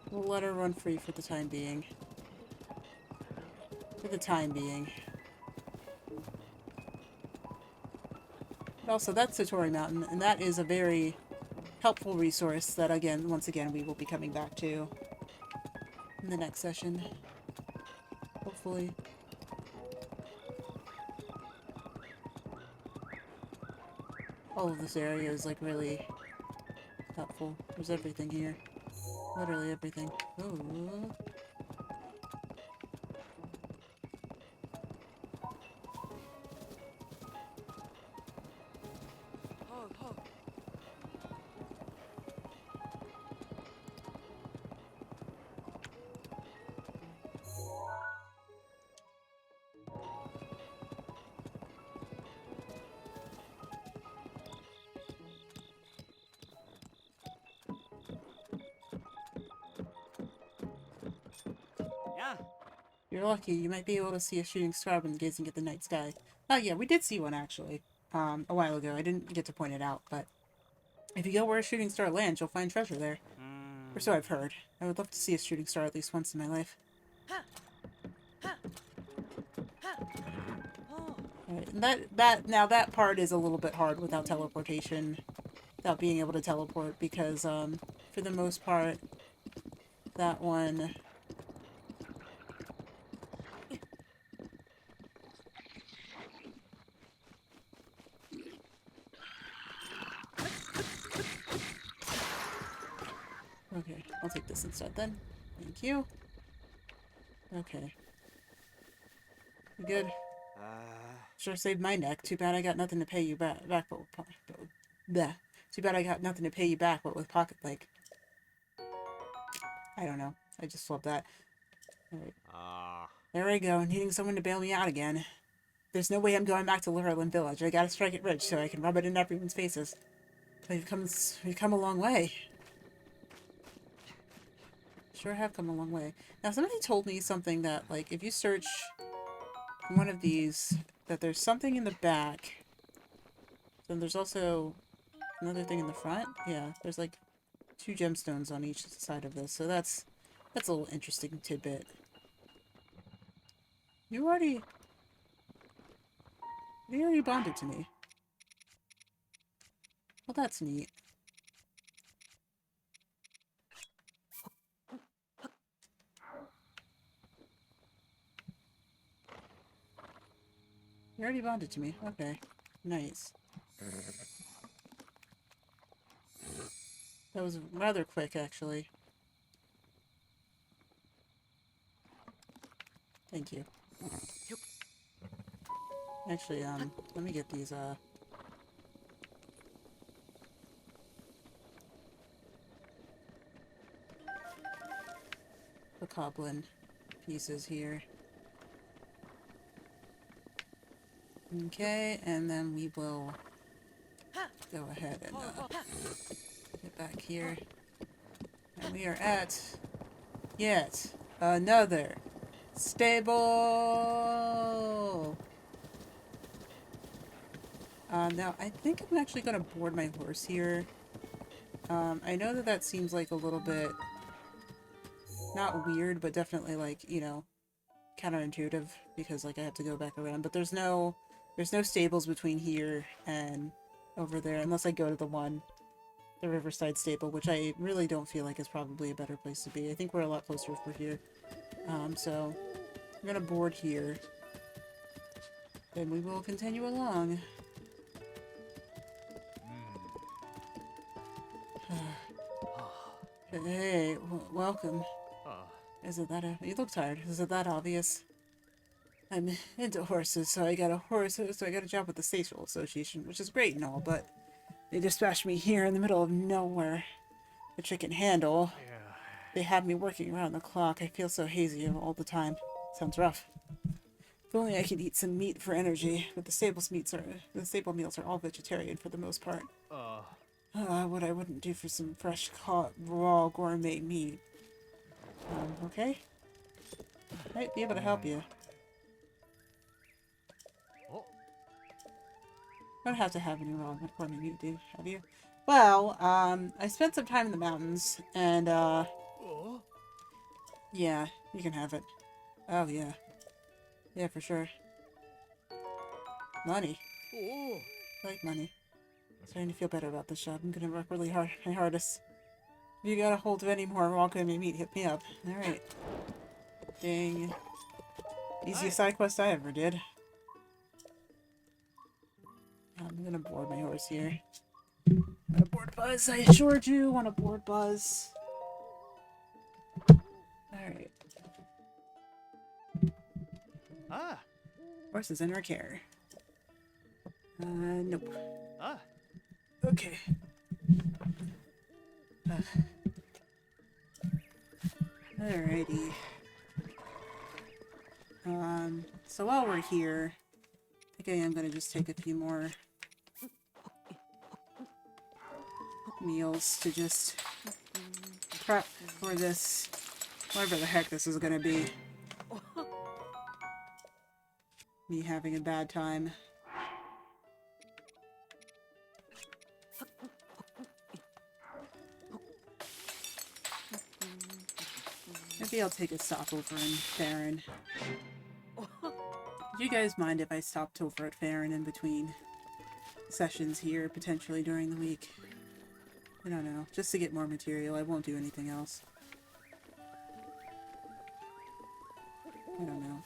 We'll let her run free for the time being. For the time being. But also, that's Satori Mountain, and that is a very helpful resource that, again, once again, we will be coming back to in the next session. Hopefully. All of this area is, like, really helpful. There's everything here. Literally everything. Oh. Yeah. You're lucky. You might be able to see a shooting star when gazing at the night sky. Oh yeah, we did see one actually. A while ago. I didn't get to point it out, but if you go where a shooting star lands, you'll find treasure there. Or so I've heard. I would love to see a shooting star at least once in my life. Alright, and now that part is a little bit hard without teleportation. Without being able to teleport, because, for the most part, that one... Okay, I'll take this instead then. Thank you. Okay. You good? Sure saved my neck. Too bad I got nothing to pay you back. Bleh. Too bad I got nothing to pay you back, but with pocket, like... I don't know. I just love that. Alright. There I go, needing someone to bail me out again. There's no way I'm going back to Lurelin Village. I gotta strike it rich so I can rub it in everyone's faces. We've come a long way. Sure have come a long way. Now, somebody told me something that, like, if you search one of these, that there's something in the back. Then there's also another thing in the front. Yeah, there's, like, 2 gemstones on each side of this. So that's That's a little interesting tidbit. You already bonded to me. Well, that's neat. You already bonded to me. Okay. Nice. That was rather quick, actually. Thank you. Actually, let me get these, the goblin pieces here. Okay, and then we will go ahead and, get back here. And we are at yet another stable! Now, I think I'm actually going to board my horse here. I know that that seems like a little bit, not weird, but definitely like, you know, counterintuitive, because like I have to go back around, but there's no stables between here and over there, unless I go to the Riverside stable, which I really don't feel like is probably a better place to be. I think we're a lot closer if we're here. So I'm gonna board here. Then we will continue along. Hey, welcome. Is it that you look tired? Is it that obvious? I'm into horses, so I got a job with the Station Association, which is great and all, but they dispatched me here in the middle of nowhere, which I can handle. They have me working around the clock. I feel so hazy all the time. Sounds rough. If only I could eat some meat for energy, but the stable meals are all vegetarian for the most part. What I wouldn't do for some fresh caught raw gourmet meat. Okay? Might be able to help you. Don't have to have any raw gourmet meat, do have you? Well, I spent some time in the mountains, and, yeah, you can have it. Oh, yeah. Yeah, for sure. Money. I like money. Starting to feel better about this job. I'm gonna work really hard, my hardest. If you got a hold of any more raw gourmet meat, hit me up. Alright. Dang. Easiest side quest I ever did. I'm gonna board my horse here. Want to board Buzz? I sure do want to board Buzz. Alright. Horse is in our care. Nope. Okay. Alrighty. So while we're here, I think I am gonna just take a few more meals to just prep for this, whatever the heck this is gonna be. Me having a bad time. Maybe I'll take a stop over in Farron. Do you guys mind if I stopped over at Farron in between sessions here, potentially during the week? I don't know. Just to get more material. I won't do anything else. I don't know.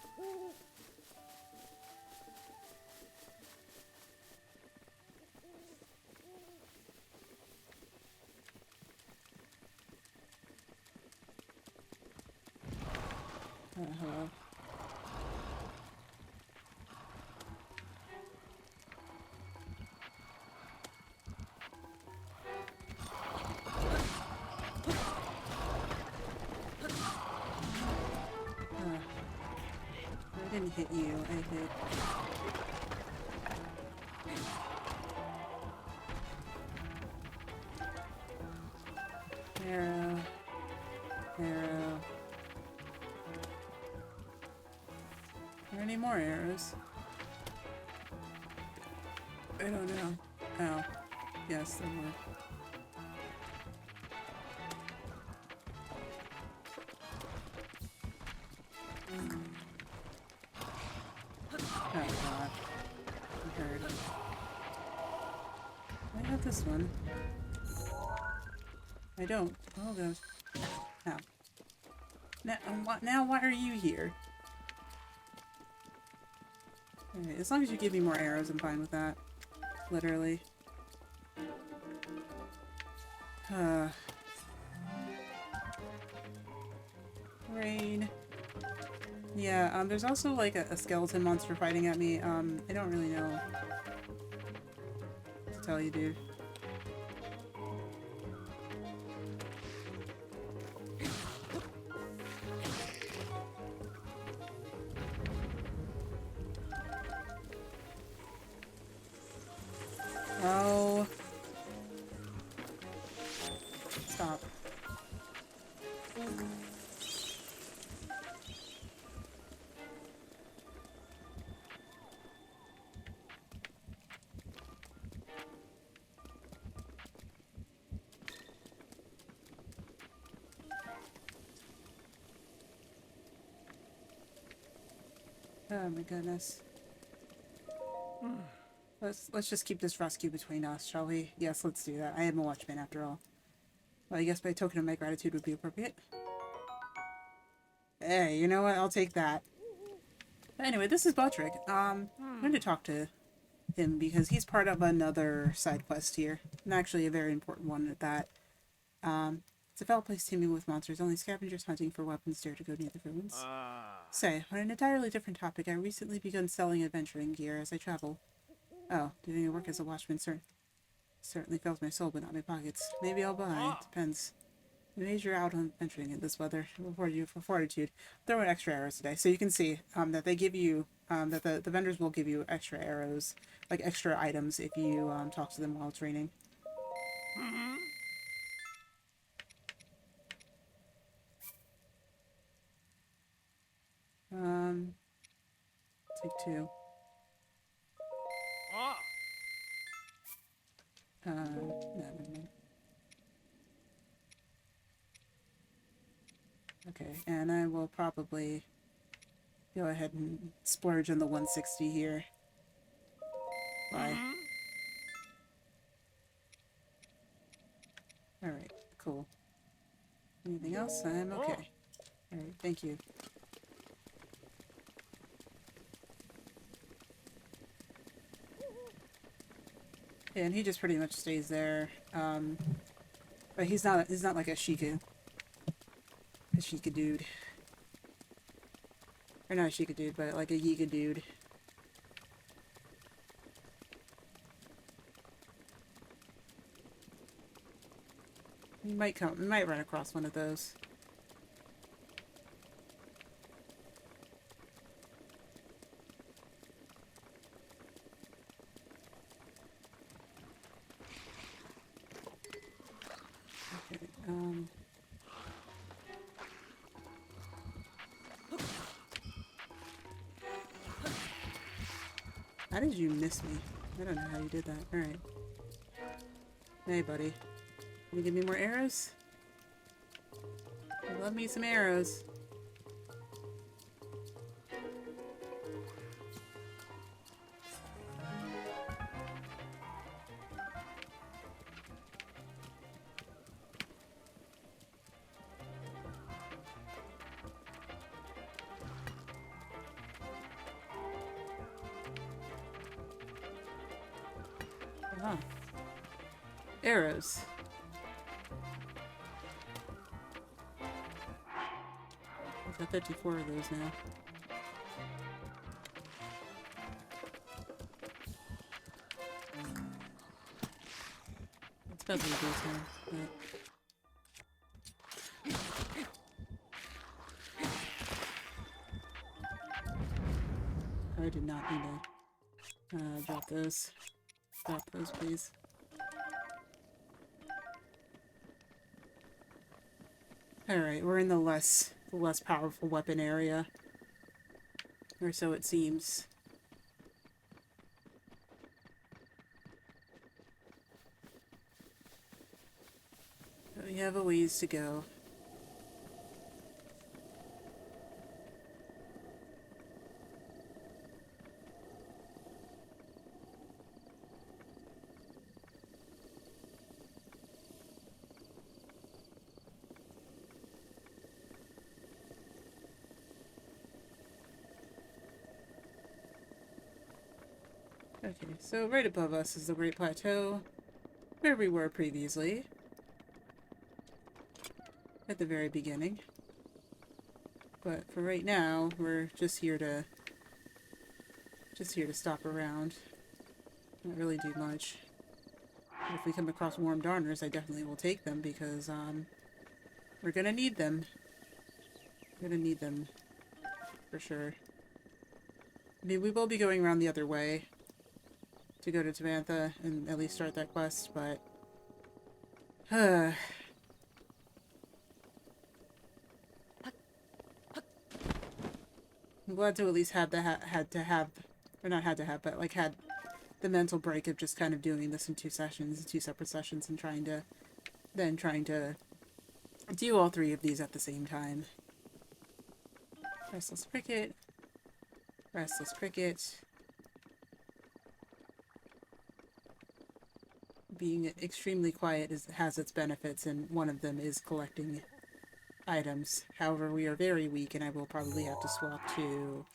Hello. I didn't hit you. I hit... Arrow. Arrow. Are there any more arrows? I don't know. Oh. Yes, there were. not this one. I don't. Oh god. Now. Now why are you here? Alright, as long as you give me more arrows, I'm fine with that. Literally. Rain. Yeah, there's also like a skeleton monster fighting at me. I don't really know what to tell you, dude. Oh. Stop. Oh my goodness. Let's just keep this rescue between us, shall we? Yes, let's do that. I am a watchman after all. Well, I guess my token of my gratitude would be appropriate. Hey, you know what? I'll take that. But anyway, this is Buttrick. I'm going to talk to him because he's part of another side quest here. And actually a very important one at that. It's a foul place teeming with monsters. Only scavengers hunting for weapons dare to go near the ruins. Say, on an entirely different topic, I recently begun selling adventuring gear as I travel. Oh, doing your work as a watchman certainly fills my soul, but not my pockets. Maybe I'll buy. Depends. The mage you're out on adventuring in this weather. Reward you for fortitude. Throw in extra arrows today. So you can see that they give you, that the vendors will give you extra arrows, like extra items if you talk to them while it's raining. Take 2. No, never mind. Okay, and I will probably go ahead and splurge on the 160 here. Bye. Alright, cool. Anything else? I'm okay. Alright, thank you. Yeah, and he just pretty much stays there. But he's not like a Sheikah dude. Or not a Sheikah dude, but like a Yiga dude. We might run across one of those. Okay, how did you miss me? I don't know how you did that. Alright. Hey, buddy. Can you give me more arrows? I love me some arrows. Ah. Arrows. I've got 54 of those now. It's about to be daytime, but I did not mean to drop those. Drop those, please. Alright, we're in the less powerful weapon area. Or so it seems. But we have a ways to go. Okay, so right above us is the Great Plateau, where we were previously. At the very beginning. But for right now, we're just here to stop around. Not really do much. But if we come across warm darners, I definitely will take them because we're gonna need them. We're gonna need them for sure. I mean, we will be going around the other way to go to Tabantha and at least start that quest, but I'm glad to at least have the like had the mental break of just kind of doing this in 2 sessions, 2 separate sessions, and trying to do all 3 of these at the same time. Restless Cricket. Restless Cricket. Being extremely quiet has its benefits, and one of them is collecting items. However, we are very weak, and I will probably have to swap to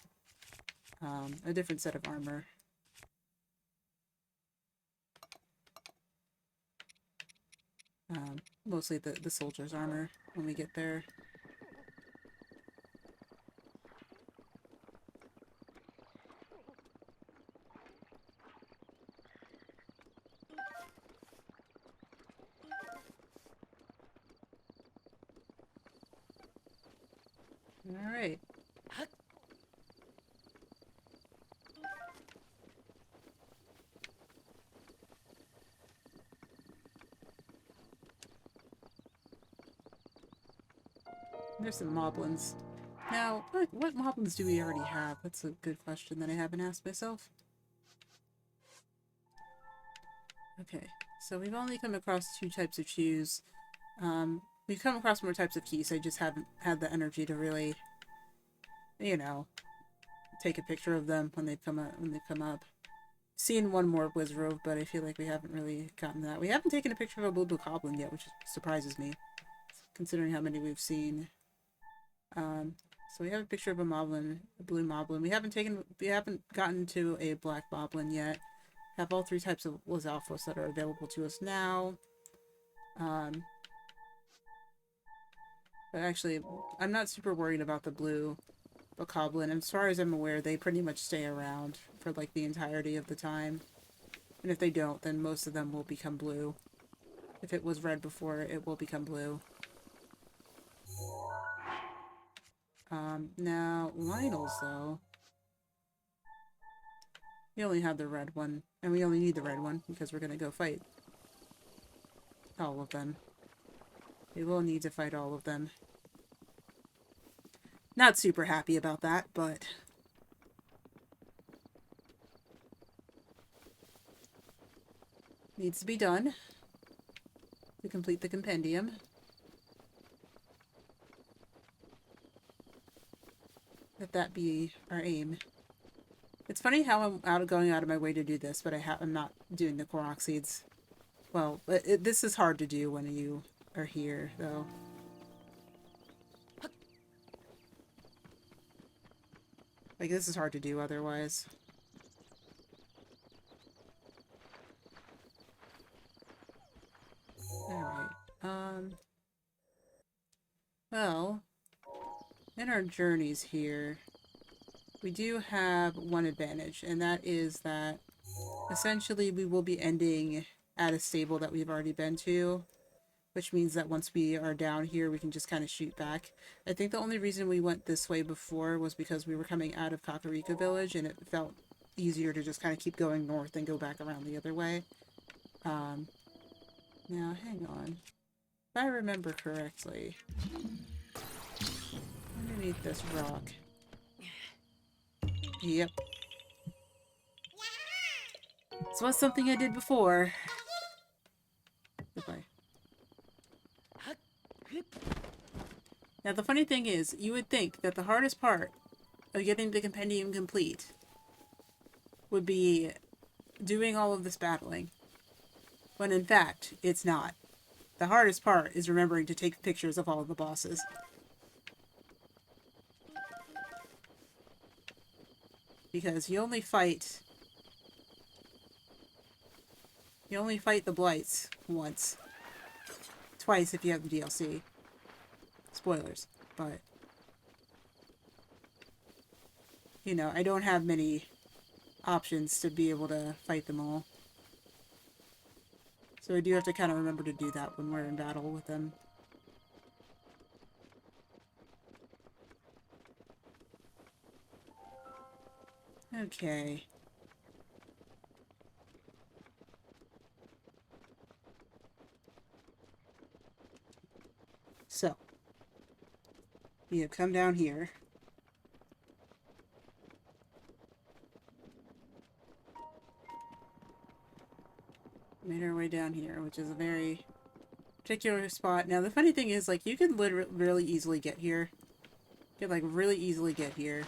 a different set of armor. Mostly the soldier's armor when we get there. Alright. There's some moblins. Now, what moblins do we already have? That's a good question that I haven't asked myself. Okay, so we've only come across 2 types of shoes. We've come across more types of keys, I just haven't had the energy to really, you know, take a picture of them when they've come up. Seen one more Wizrobe, but I feel like we haven't really gotten that. We haven't taken a picture of a blue goblin yet, which surprises me, considering how many we've seen. So we have a picture of a moblin, a blue moblin. We haven't gotten to a black moblin yet. Have all 3 types of Lizalfos that are available to us now. But actually, I'm not super worried about the blue bokoblin. As far as I'm aware, they pretty much stay around for like the entirety of the time. And if they don't, then most of them will become blue. If it was red before, it will become blue. Now, Lynel's, though. We only have the red one. And we only need the red one, because we're gonna go fight all of them. We will need to fight all of them. Not super happy about that, but... needs to be done to complete the compendium. Let that be our aim. It's funny how I'm going out of my way to do this, but I'm not doing the Korok seeds. Well, this is hard to do when you are here, though. Like, this is hard to do otherwise. Alright, well, in our journeys here, we do have one advantage, and that is that essentially we will be ending at a stable that we've already been to, which means that once we are down here, we can just kind of shoot back. I think the only reason we went this way before was because we were coming out of Kakariko Village, and it felt easier to just kind of keep going north and go back around the other way. Now, hang on. If I remember correctly, underneath this rock. Yep. This was something I did before. Goodbye. Now, the funny thing is, you would think that the hardest part of getting the compendium complete would be doing all of this battling. When in fact, it's not. The hardest part is remembering to take pictures of all of the bosses. Because you only fight You only fight the blights once. Twice if you have the DLC. Spoilers. But, you know, I don't have many options to be able to fight them all. So I do have to kind of remember to do that when we're in battle with them. Okay. So, we have come down here. Made our way down here, which is a very particular spot. Now, the funny thing is, like, you could literally really easily get here. You could, like, really easily get here.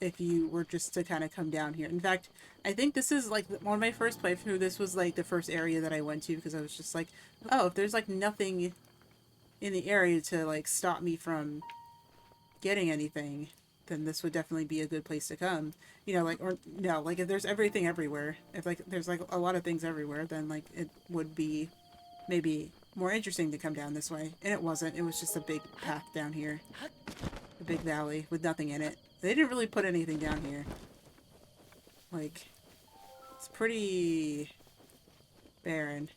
If you were just to kind of come down here. In fact, I think this is, like, one of my first playthrough. This was, like, the first area that I went to, because I was just like, oh, if there's, like, nothing in the area to, like, stop me from getting anything, then this would definitely be a good place to come. You know, like, or, no, like, if there's everything everywhere, if, like, there's, like, a lot of things everywhere, then, like, it would be maybe more interesting to come down this way. And it wasn't. It was just a big path down here. A big valley with nothing in it. They didn't really put anything down here. Like, it's pretty barren.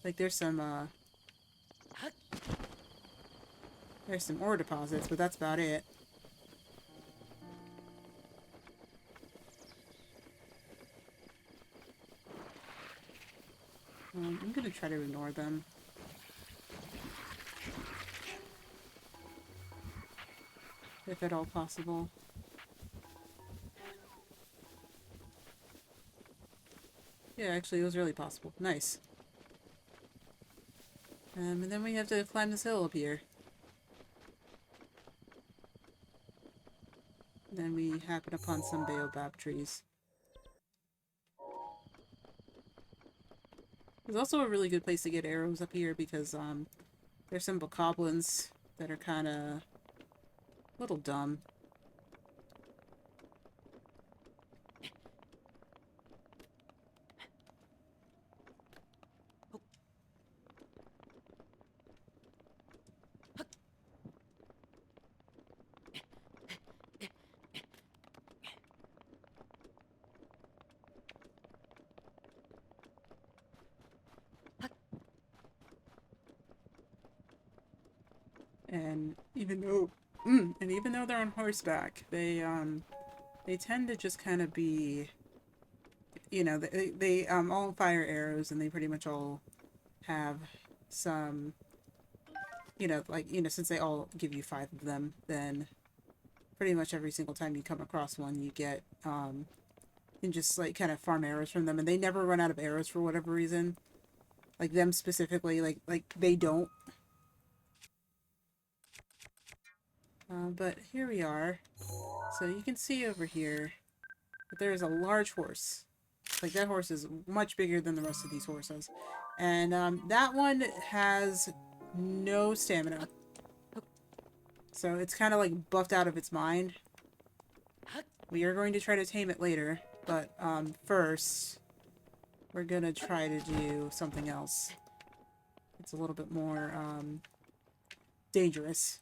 Like, there's some ore deposits, but that's about it. I'm gonna try to ignore them. If at all possible. Yeah, actually, it was really possible. Nice. And then we have to climb this hill up here. Then we happen upon some baobab trees. There's also a really good place to get arrows up here because there's some bokoblins that are kind of a little dumb. And even though they're on horseback, they tend to just kind of be, you know, they all fire arrows, and they pretty much all have some, you know, like, you know, since they all give you 5 of them, then pretty much every single time you come across one, you get and just like kind of farm arrows from them, and they never run out of arrows for whatever reason. Like them specifically, like they don't. But here we are. So you can see over here that there is a large horse. Like, that horse is much bigger than the rest of these horses. And that one has no stamina. So it's kind of like buffed out of its mind. We are going to try to tame it later. But first, we're going to try to do something else. It's a little bit more dangerous.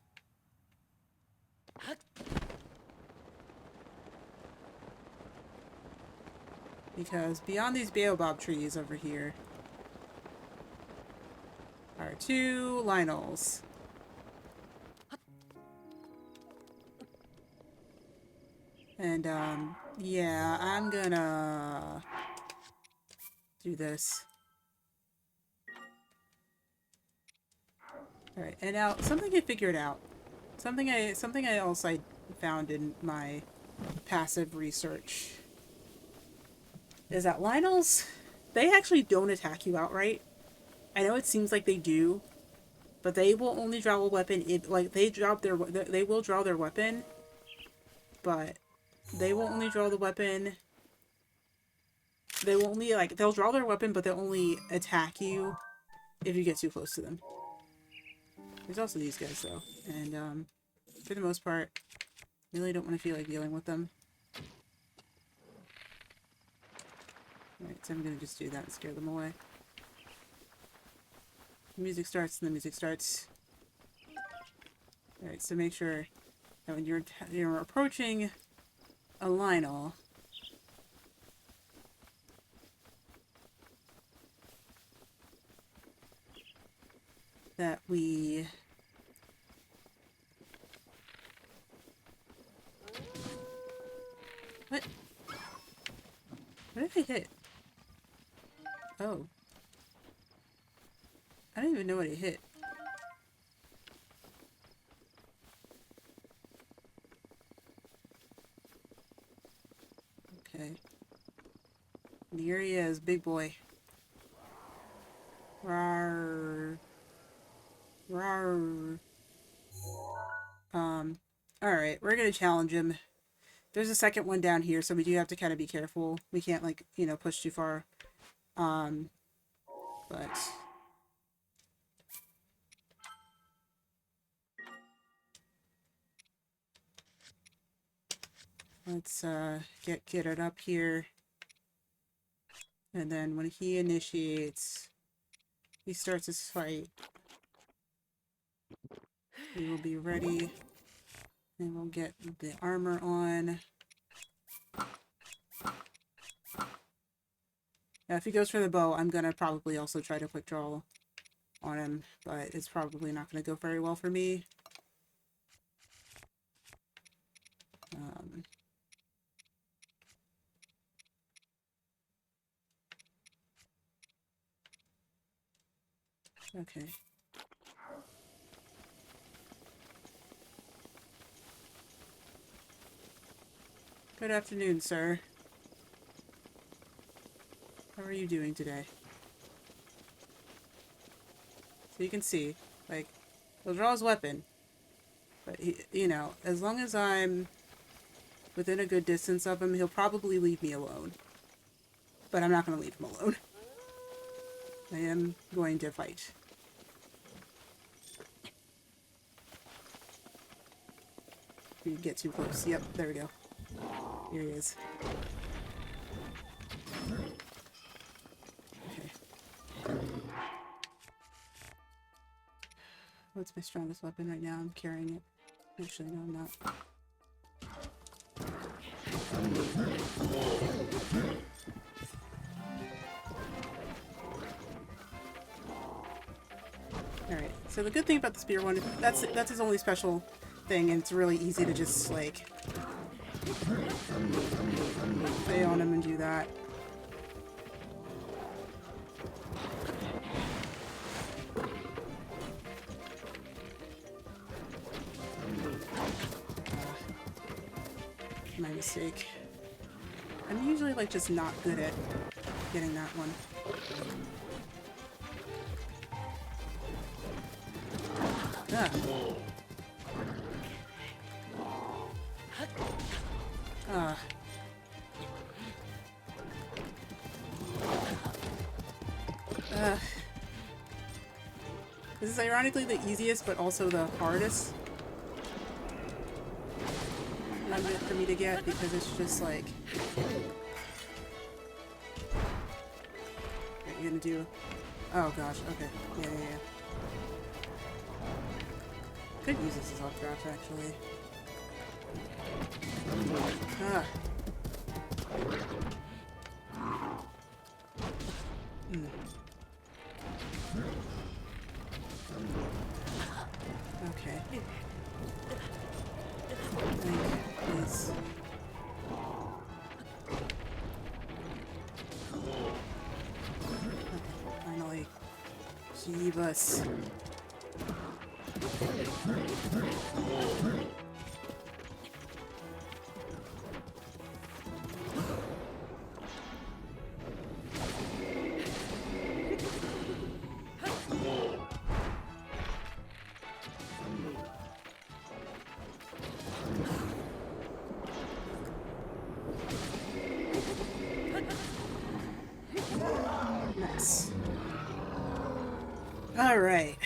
Because beyond these baobab trees over here are 2 Lynels. And, yeah, I'm gonna do this. Alright, and now, something I figured out. Something else I found in my passive research is that Lynels, they actually don't attack you outright. I know it seems like they do, but they will only draw a weapon if, like, they will draw their weapon, but they will only draw the weapon. They will only, like, they'll draw their weapon, but they'll only attack you if you get too close to them. There's also these guys, though, and for the most part, really don't want to feel like dealing with them. Actually, I'm gonna just do that and scare them away. The music starts and the music starts. Alright, so make sure that when you're approaching a Lynel, that we what did I hit? Oh, I don't even know what I hit. Okay, and here he is, big boy. Rawr. Rawr. Alright, we're gonna challenge him. There's a second one down here, so we do have to kind of be careful. We can't, like, you know, push too far. But... let's, get it up here. And then when he initiates, he starts his fight, we will be ready. And we'll get the armor on. Now, if he goes for the bow, I'm gonna probably also try to quick draw on him, but it's probably not gonna go very well for me. Okay. Good afternoon, sir. How are you doing today? So you can see, like, he'll draw his weapon, but he, you know, as long as I'm within a good distance of him, he'll probably leave me alone. But I'm not going to leave him alone. I am going to fight. You get too close. Yep, there we go. Here he is. Okay. What's my strongest weapon right now? I'm carrying it. Actually, no, I'm not. Alright, so the good thing about the spear one, that's his only special thing, and it's really easy to just, like, stay on him and do that. My mistake. I'm usually, like, just not good at getting that one. Ah. Ah. This is ironically the easiest, but also the hardest one for me to get, because it's just like... What are you gonna do? Oh gosh, okay. Yeah. Could use this as updraft, actually. Ah. Okay. Please. Okay, finally. Jeebus. Nice. All right.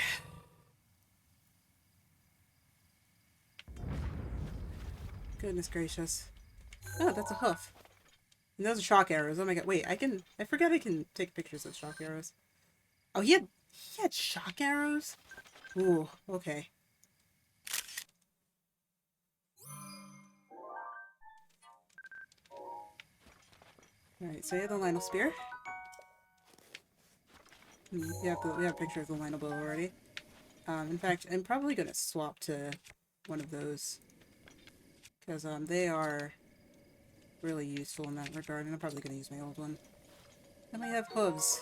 Goodness gracious. Oh, that's a hoof. And those are shock arrows. Oh my god. Wait, I forgot I can take pictures of shock arrows. Oh, he had shock arrows? Ooh, okay. Alright, so you have the Lionel Spear. We have a picture of the Lionel Bow already. In fact, I'm probably going to swap to one of those. Because they are really useful in that regard, and I'm probably going to use my old one. Then we have hooves.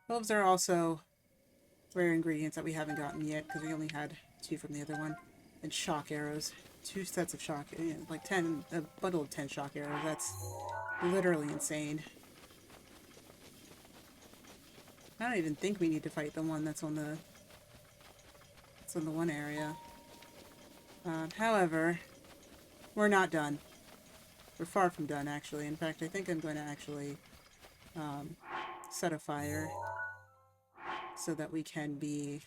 Hooves are also rare ingredients that we haven't gotten yet, because we only had 2 from the other one. And shock arrows. 2 sets of shock, like 10, a bundle of 10 shock arrows. That's literally insane. I don't even think we need to fight the one that's on the one area. However, we're not done. We're far from done, actually. In fact, I think I'm going to actually set a fire so that we can be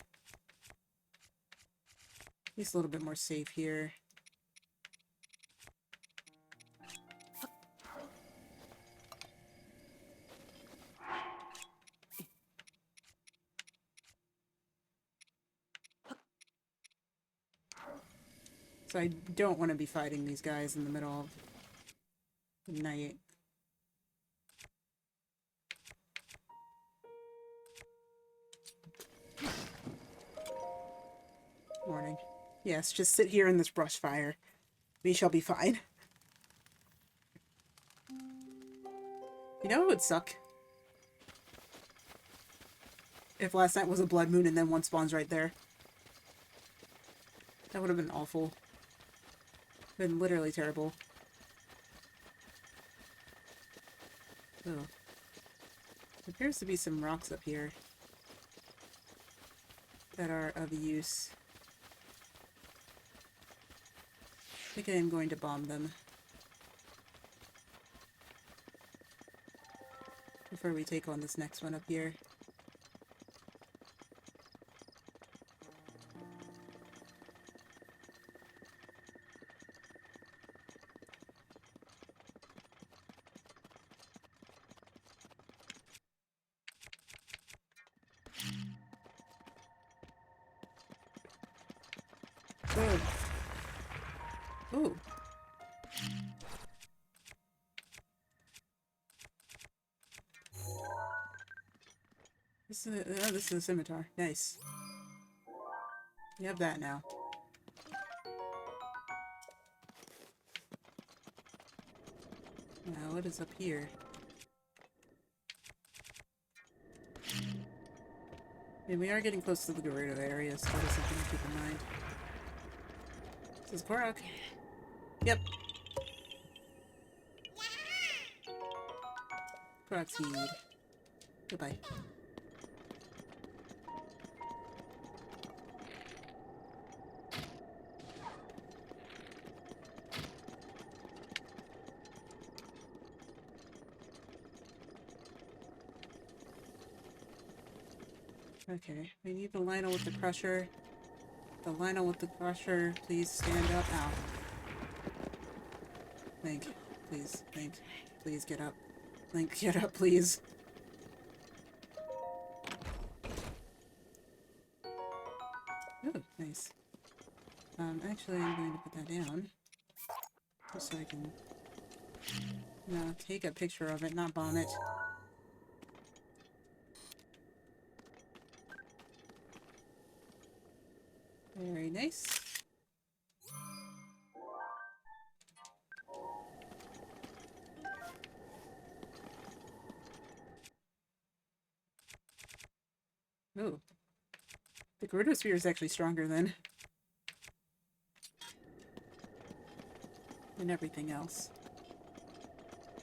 at least a little bit more safe here. So I don't want to be fighting these guys in the middle of the night. Morning. Yes, just sit here in this brush fire. We shall be fine. You know what would suck? If last night was a blood moon and then one spawns right there. That would have been awful. Been literally terrible. Oh. There appears to be some rocks up here that are of use. I think I am going to bomb them before we take on this next one up here. Good. Ooh. This is a scimitar. Nice. You have that now. Now, what is up here? I mean, we are getting close to the Gerudo area, so that is something to keep in mind. This is Korok. Yep. Korok seed. Goodbye. Okay, we need the Lionel with the Crusher. The Lionel with the Crusher, please stand up. Ow. Link, please. Link, please get up. Link, get up, please. Oh, nice. Actually, I'm going to put that down. Just so I can... No, take a picture of it, not bomb it. Very nice. Ooh. The Gerudo Sphere is actually stronger than everything else.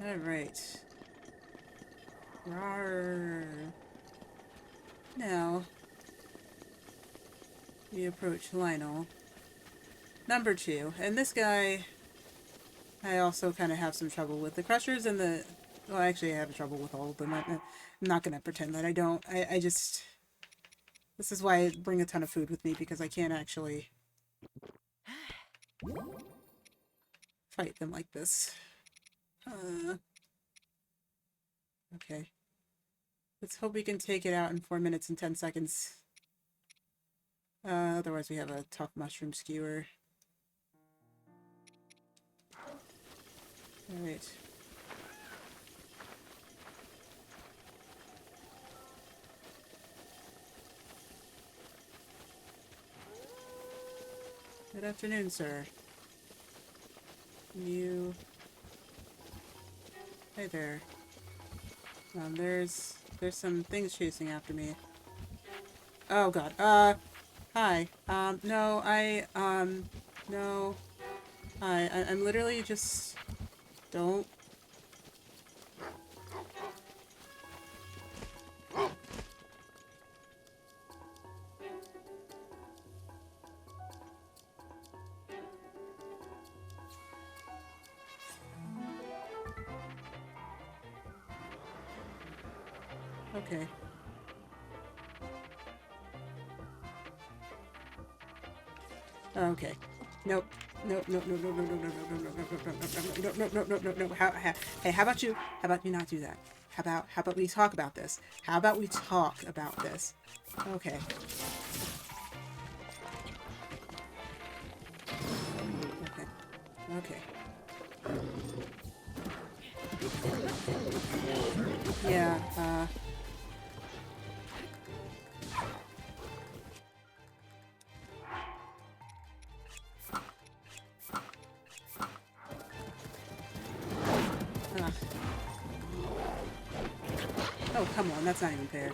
Alright. Rawr. Now, we approach Lionel. Number 2. And this guy, I also kind of have some trouble with. The Crushers and the... Well, actually, I have trouble with all of them. I'm not going to pretend that I don't. I just... This is why I bring a ton of food with me, because I can't actually fight them like this. Okay. Let's hope we can take it out in 4 minutes and 10 seconds. Otherwise we have a tough mushroom skewer. Alright. Good afternoon, sir. You... Hey there. There's some things chasing after me. Oh god. Hi. No, no. Hi, I'm literally just... Don't... Okay. Okay. Nope. No, no, no, no, no, no, no, no, no, no, no, no, no, no, no, no, no. Hey, how about you not do that? How about we talk about this? How about we talk about this? Okay. Okay. Okay. Yeah, oh, come on, that's not even fair.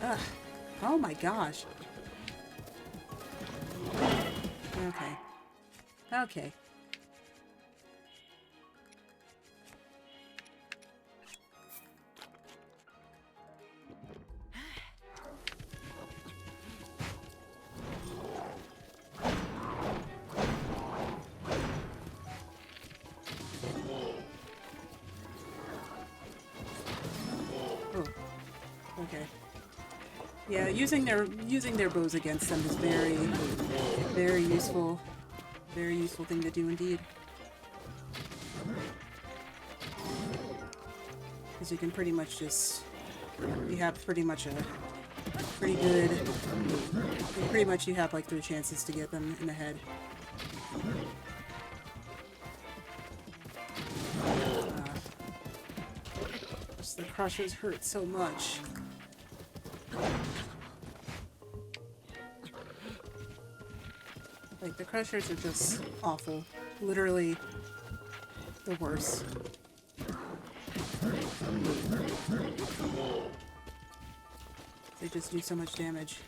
Ugh. Oh my gosh. Okay. Okay. Oh. Okay. Yeah, using their bows against them is very useful. Very useful thing to do indeed. Because you can pretty much just... You have pretty much a pretty good... Pretty much you have like 3 chances to get them in the head. Just the crushers hurt so much. Like, the crushers are just awful. Literally the worst. They just do so much damage.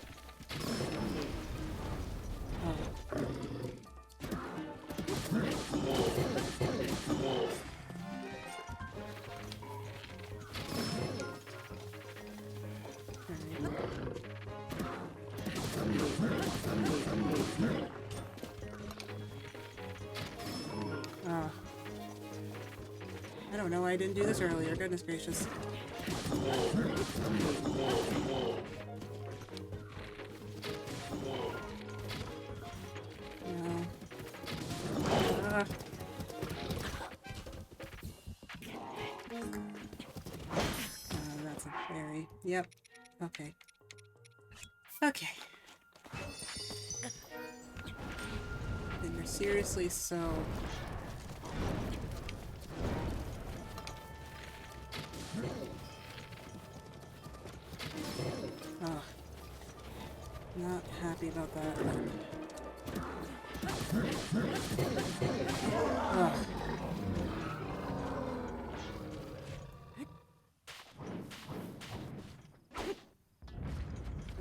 Oh. I don't know why I didn't do this earlier. Goodness gracious. No. That's a fairy. Yep. Okay. Okay. And you're seriously so... Oh. Not happy about that. Ugh.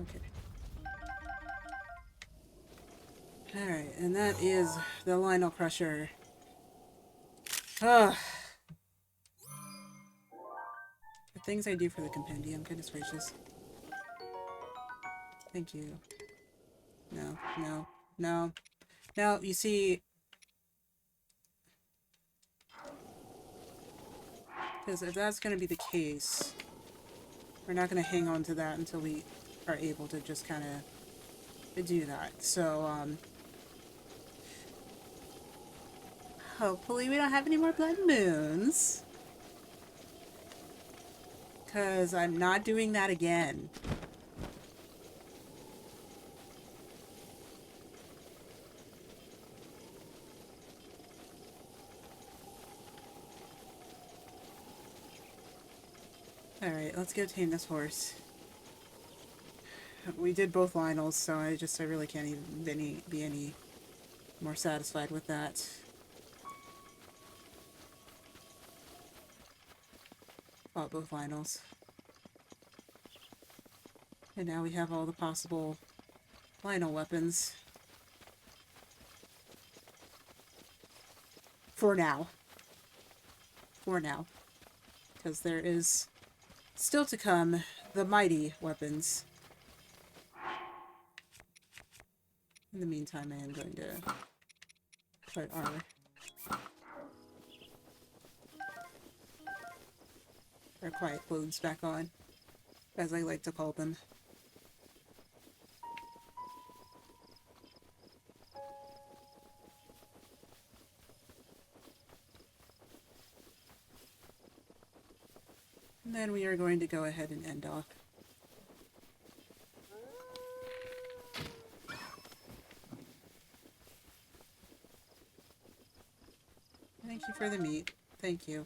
Okay. Alright, and that is the Lionel Crusher. Ugh. The things I do for the compendium, goodness gracious. Thank you. No, no, no. Now, you see... Because if that's going to be the case, we're not going to hang on to that until we are able to just kind of do that. So, Hopefully we don't have any more blood moons. Because I'm not doing that again. Alright, let's go tame this horse. We did both Lionels, so I really can't even be any more satisfied with that. Fought both Lionels. And now we have all the possible Lionel weapons. For now. For now. Because there is still to come the mighty weapons. In the meantime, I am going to put our quiet clothes back on, as I like to call them. And then we are going to go ahead and end off. Thank you for the meat. Thank you.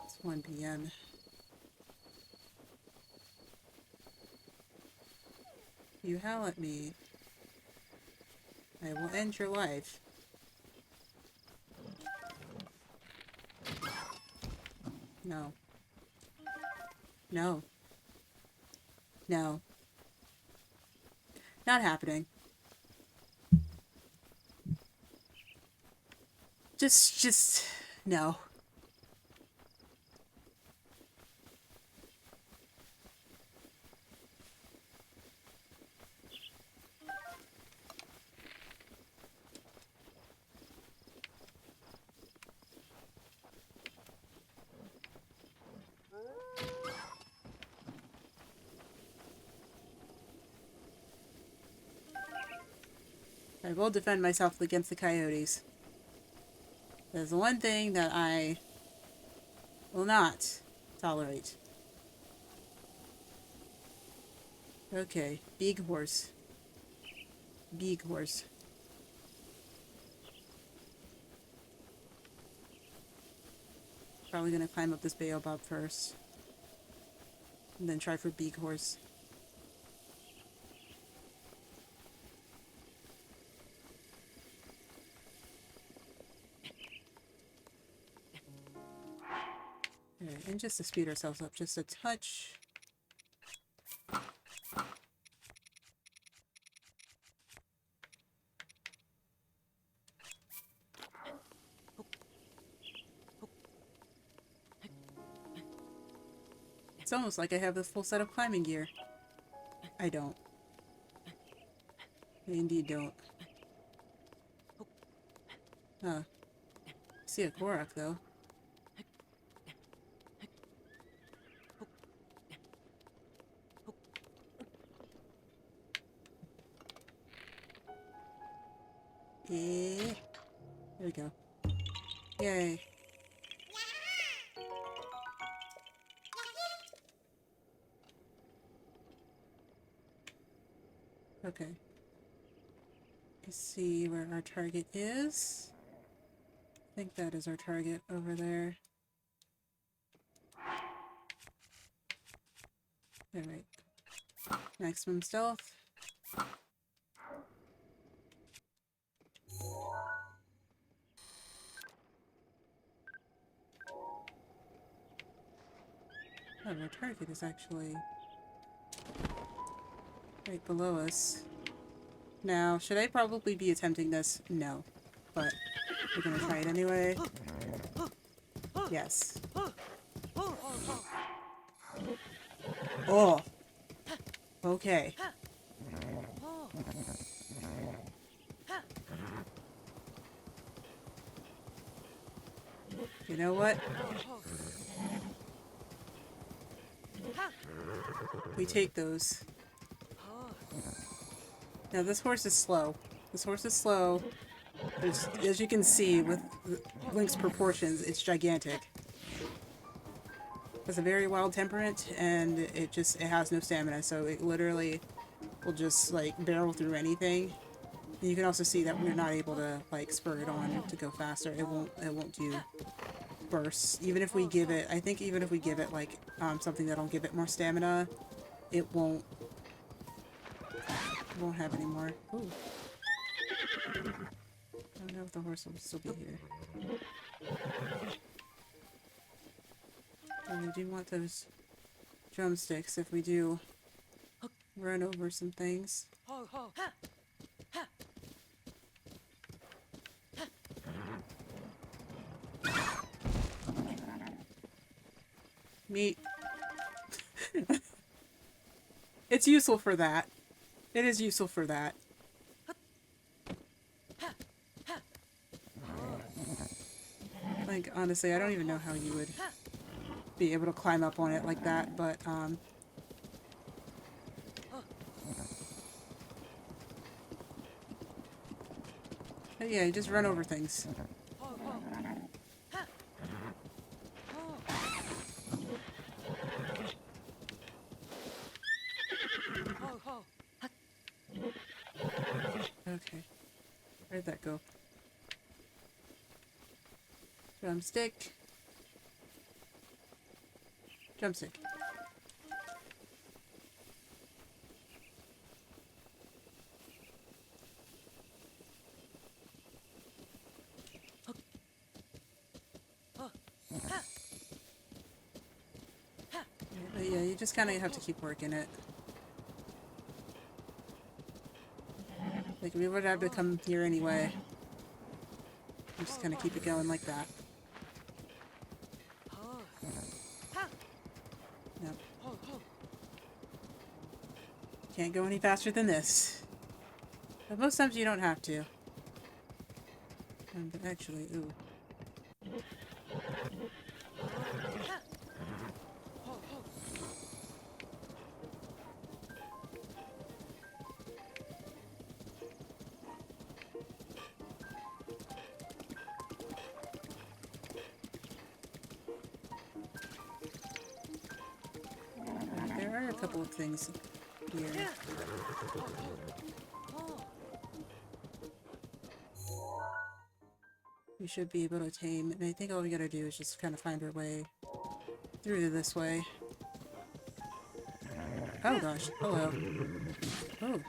It's 1 p.m. You howl at me, I will end your life. No. No. No. Not happening. Just, no. I will defend myself against the coyotes. There's the one thing that I will not tolerate. Okay, big horse. Big horse. Probably gonna climb up this baobab first. And then try for big horse. Alright, and just to speed ourselves up just a touch. It's almost like I have the full set of climbing gear. I don't. I indeed don't. Huh. I see a Korok, though. Yeah. There we go. Yay. Okay. Let's see where our target is. I think that is our target over there. Alright. Maximum stealth. Oh, our target is actually right below us. Now, should I probably be attempting this? No. But we're gonna try it anyway. Yes. Oh! Okay. You know what? We take those. Now this horse is slow. This horse is slow. As you can see with Link's proportions, it's gigantic. It has a very wild temperament, and it has no stamina, so it literally will just like barrel through anything. And you can also see that we're not able to like spur it on to go faster. It won't do bursts. Even if we give it, I think even if we give it like something that'll give it more stamina, it won't have any more. Ooh. I don't know if the horse will still be here. And we do want those drumsticks if we do run over some things. Meat. It's useful for that. It is useful for that. Like, honestly, I don't even know how you would be able to climb up on it like that, but, but yeah, you just run over things. Okay. Where'd that go? Drumstick. Drumstick. But yeah, you just kind of have to keep working it. Like, we would have to come here anyway. You just kind of keep it going like that. Yep. Can't go any faster than this. But most times you don't have to. But actually, ooh. There are a couple of things here. We should be able to tame, and I think all we gotta do is just kind of find our way through this way. Oh gosh, hello. Oh.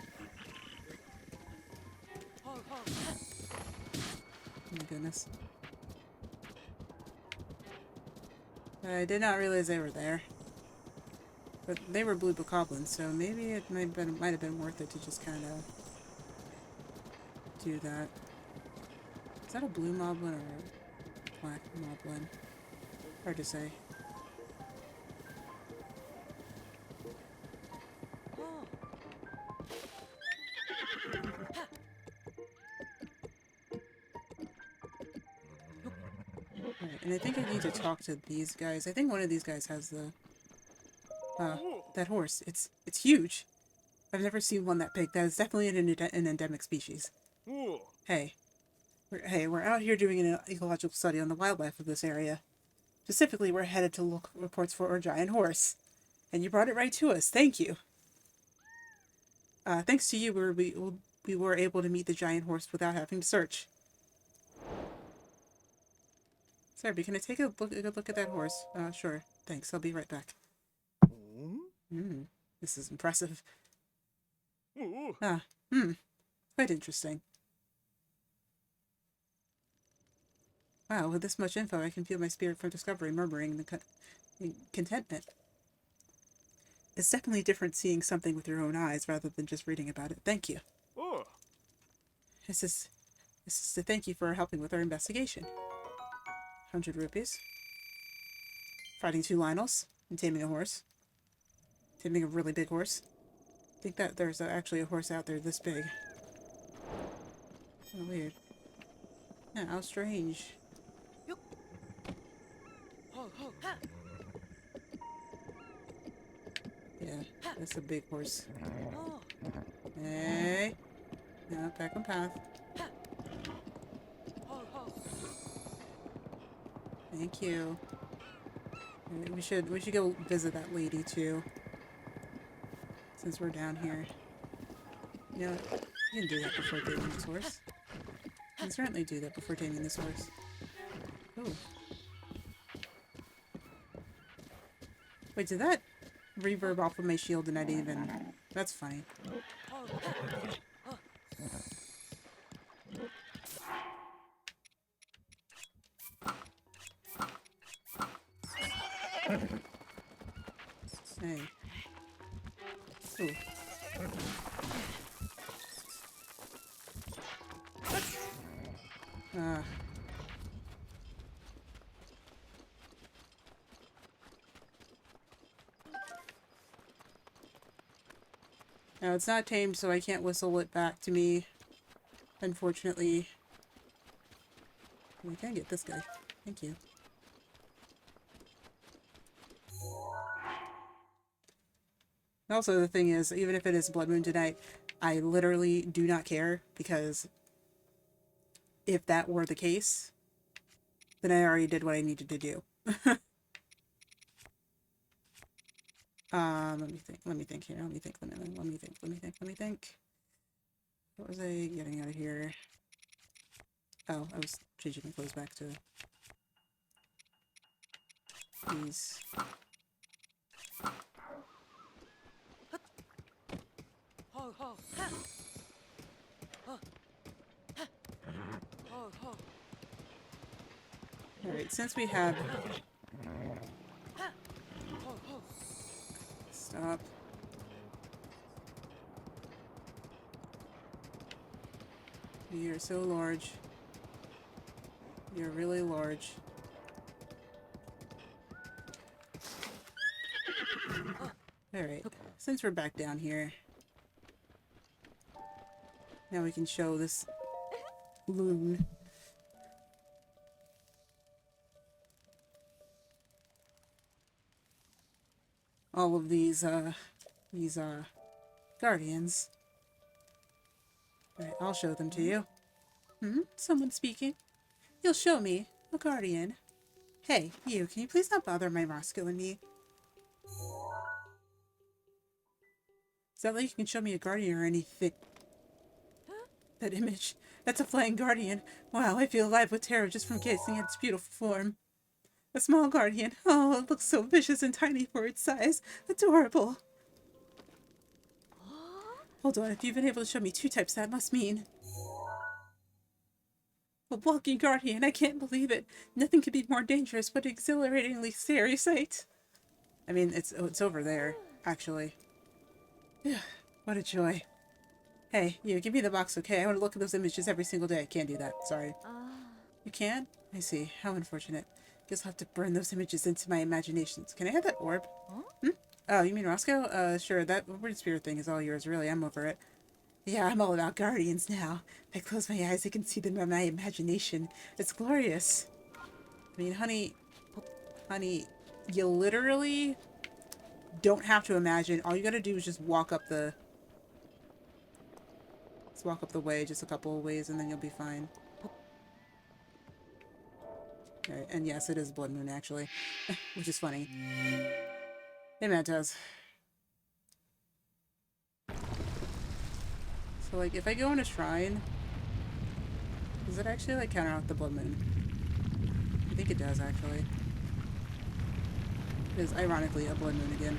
Oh my goodness. I did not realize they were there. But they were blue bokoblins, so maybe it might have been worth it to just kind of do that. Is that a blue moblin or a black moblin? Hard to say. Alright, and I think I need to talk to these guys. I think one of these guys has the that horse. It's huge. I've never seen one that big. That is definitely an endemic species. Hey. We're out here doing an ecological study on the wildlife of this area. Specifically, we're headed to look reports for our giant horse. And you brought it right to us. Thank you. Thanks to you, we were able to meet the giant horse without having to search. Sorry, can I take a good look at that horse? Sure. Thanks. I'll be right back. This is impressive. Quite interesting. Wow, with this much info, I can feel my spirit from discovery murmuring in contentment. It's definitely different seeing something with your own eyes rather than just reading about it. Thank you. This is to thank you for helping with our investigation. 100 rupees. Fighting 2 Lionels and taming a horse. Taming a really big horse. I think that there's actually a horse out there this big. Oh, weird. Yeah, how strange. Yeah, that's a big horse. Hey. No, back on path. Thank you. Alright, we should go visit that lady too. Since we're down here. You know, you can do that before taming this horse. You can certainly do that before taming this horse. Oh. Wait, did that reverb off of my shield and I didn't even... That's funny. Hey. Ooh. Ah. No, it's not tamed, so I can't whistle it back to me. Unfortunately. We can get this guy. Thank you. Also, the thing is, even if it is Blood Moon tonight, I literally do not care, because if that were the case, then I already did what I needed to do. Let me think here. Let me think. What was I getting out of here? Oh, I was changing my clothes back to these. Alright, since we have... Stop. You're so large. You're really large. Alright, since we're back down here, now we can show this loon. All of these guardians. Alright, I'll show them to you. Someone speaking. You'll show me a guardian. Hey, you, can you please not bother my Roscoe and me? Is that like you can show me a guardian or anything? That image. That's a flying guardian. Wow, I feel alive with terror just from gazing at its beautiful form. A small guardian. Oh, it looks so vicious and tiny for its size. Adorable. Hold on, if you've been able to show me 2 types, that must mean... A walking guardian, I can't believe it. Nothing could be more dangerous, but exhilaratingly scary sight. I mean, it's over there, actually. What a joy. Hey, you, give me the box, okay? I want to look at those images every single day. I can't do that, sorry. You can? I see. How unfortunate. Guess I'll have to burn those images into my imaginations. Can I have that orb? Oh, you mean Roscoe? Sure, that word spirit thing is all yours, really. I'm over it. Yeah, I'm all about guardians now. If I close my eyes, I can see them in my imagination. It's glorious. I mean, honey, you literally don't have to imagine. All you gotta do is just walk up the... Let's walk up the way just a couple of ways and then you'll be fine. Alright, and yes, it is Blood Moon, actually. Which is funny. Hey, Mantas. So, like, if I go in a shrine, does it actually, like, counteract the Blood Moon? I think it does, actually. It is, ironically, a Blood Moon again.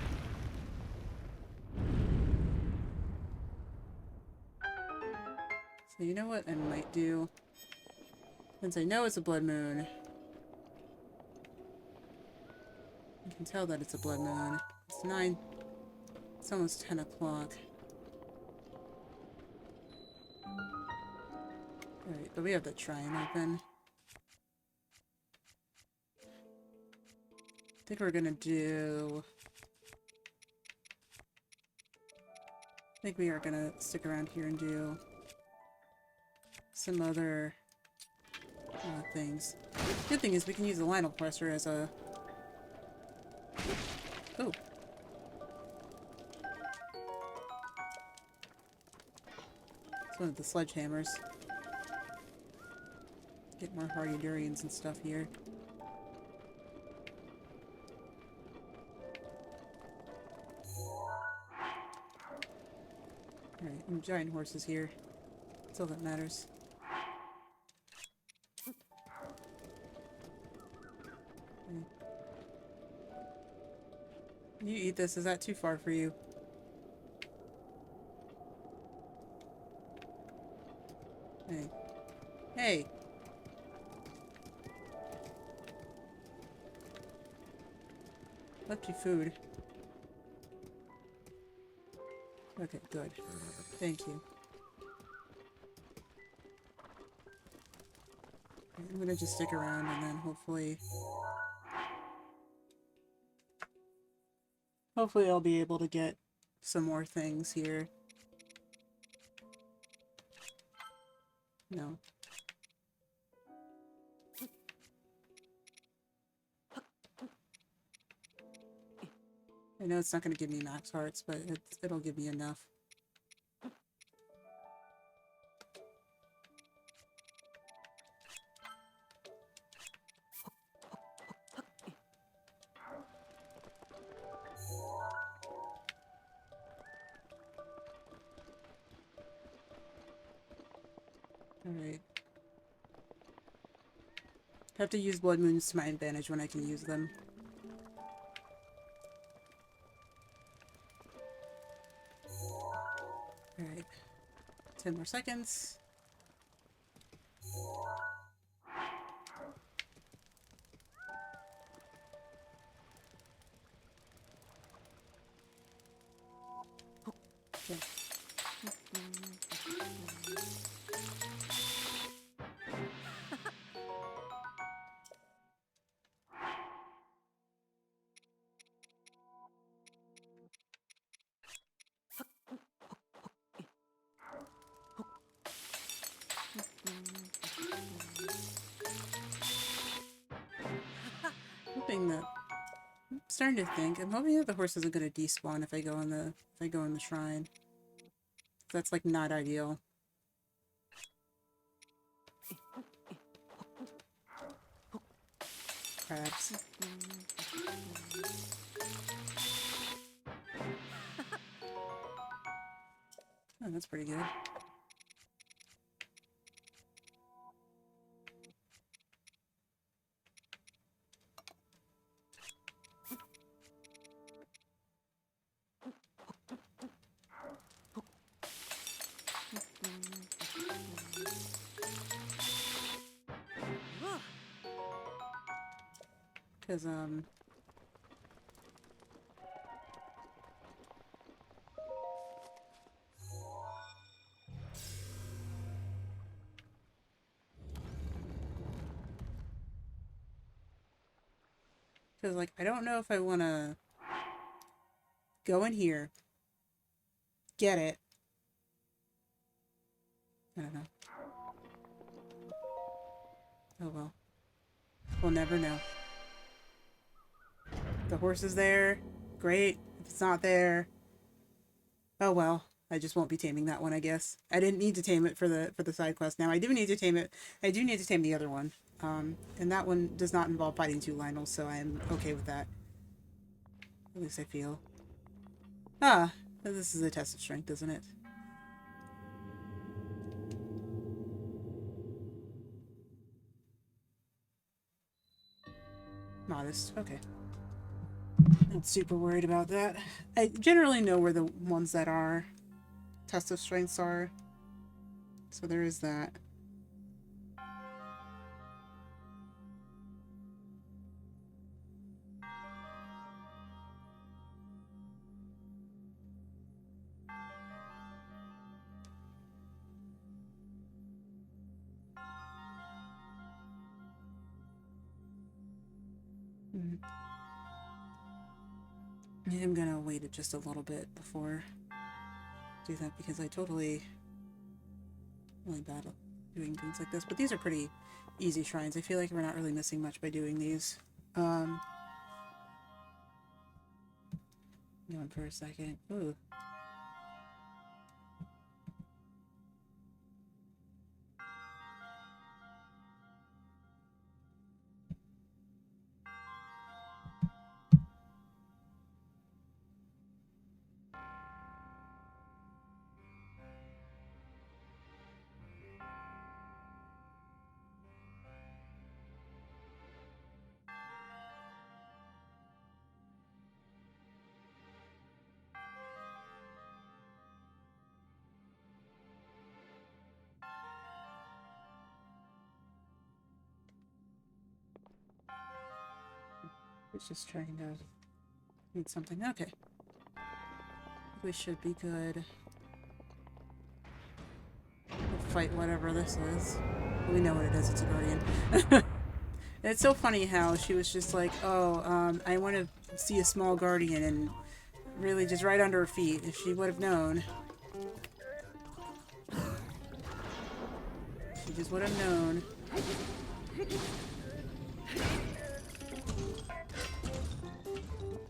So, you know what I might do? Since I know it's a Blood Moon, I can tell that it's a Blood Moon. It's 9. It's almost 10 o'clock. Alright, but we have the shrine open. I think we're gonna do... I think we are gonna stick around here and do some other things. Good thing is we can use the Lionel Presser as a Oh. It's one of the sledgehammers. Get more hardy durians and stuff here. Alright, and giant horses here. That's all that matters. Okay. You eat this, is that too far for you? Hey. Hey! Left you food. Okay, good. Thank you. I'm gonna just stick around and then hopefully I'll be able to get some more things here. No. I know it's not going to give me max hearts, but it'll give me enough. Alright. Have to use blood moons to my advantage when I can use them. Alright. 10 more seconds. Okay. Hoping that I'm starting to think. I'm hoping that the horse isn't going to despawn if I go in the shrine. That's like not ideal. Crabs. Oh, that's pretty good. Because, like, I don't know if I want to go in here, get it. I don't know. Oh well. We'll never know. The horse is there. Great. If it's not there, oh well. I just won't be taming that one, I guess. I didn't need to tame it for the side quest. Now I do need to tame it. I do need to tame the other one. And that one does not involve fighting two Lionels, so I'm okay with that. At least I feel. Ah, this is a test of strength, isn't it? Modest. Okay. Not super worried about that. I generally know where the ones that are test of strengths are. So there is that. I'm gonna wait it just a little bit before do that because I totally really bad at doing things like this. But these are pretty easy shrines. I feel like we're not really missing much by doing these. Hang on for a second. Ooh. It's just trying to need something. Okay. We should be good. We'll fight whatever this is. We know what it is. It's a guardian. It's so funny how she was just like, oh, I want to see a small guardian, and really just right under her feet. If she would have known. She just would have known.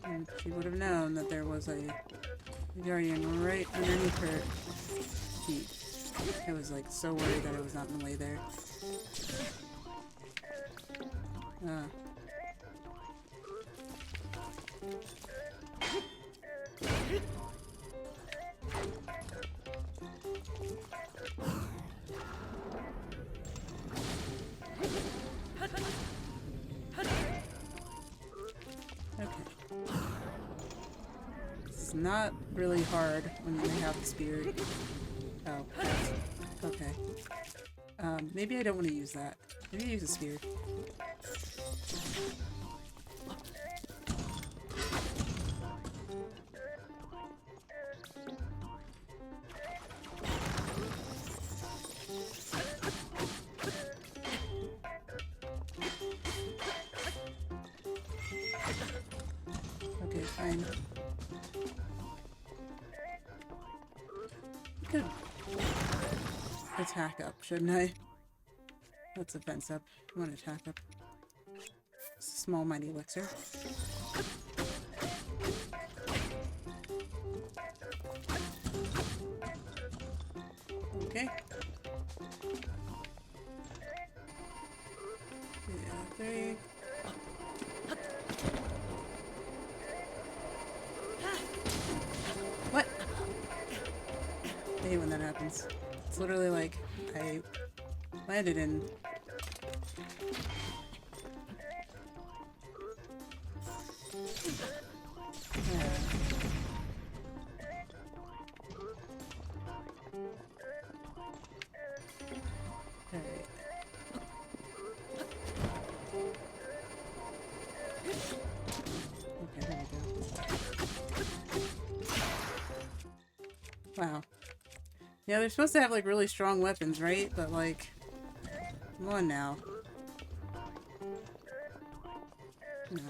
And she would have known that there was a guardian right underneath her feet. I was like so worried that it was not in the way there. Okay. It's not really hard when you have the spear. Oh. Okay. Maybe I don't want to use that. Maybe use a spear. Okay, fine. Good. Attack up, shouldn't I? Let's defense up. I want to attack up. Small mighty elixir. Okay. Yeah, 3. What? I hate when that happens. It's literally like I landed in. Alright. Okay, there we go. Wow. Yeah, they're supposed to have like really strong weapons, right? But like, come on now. No.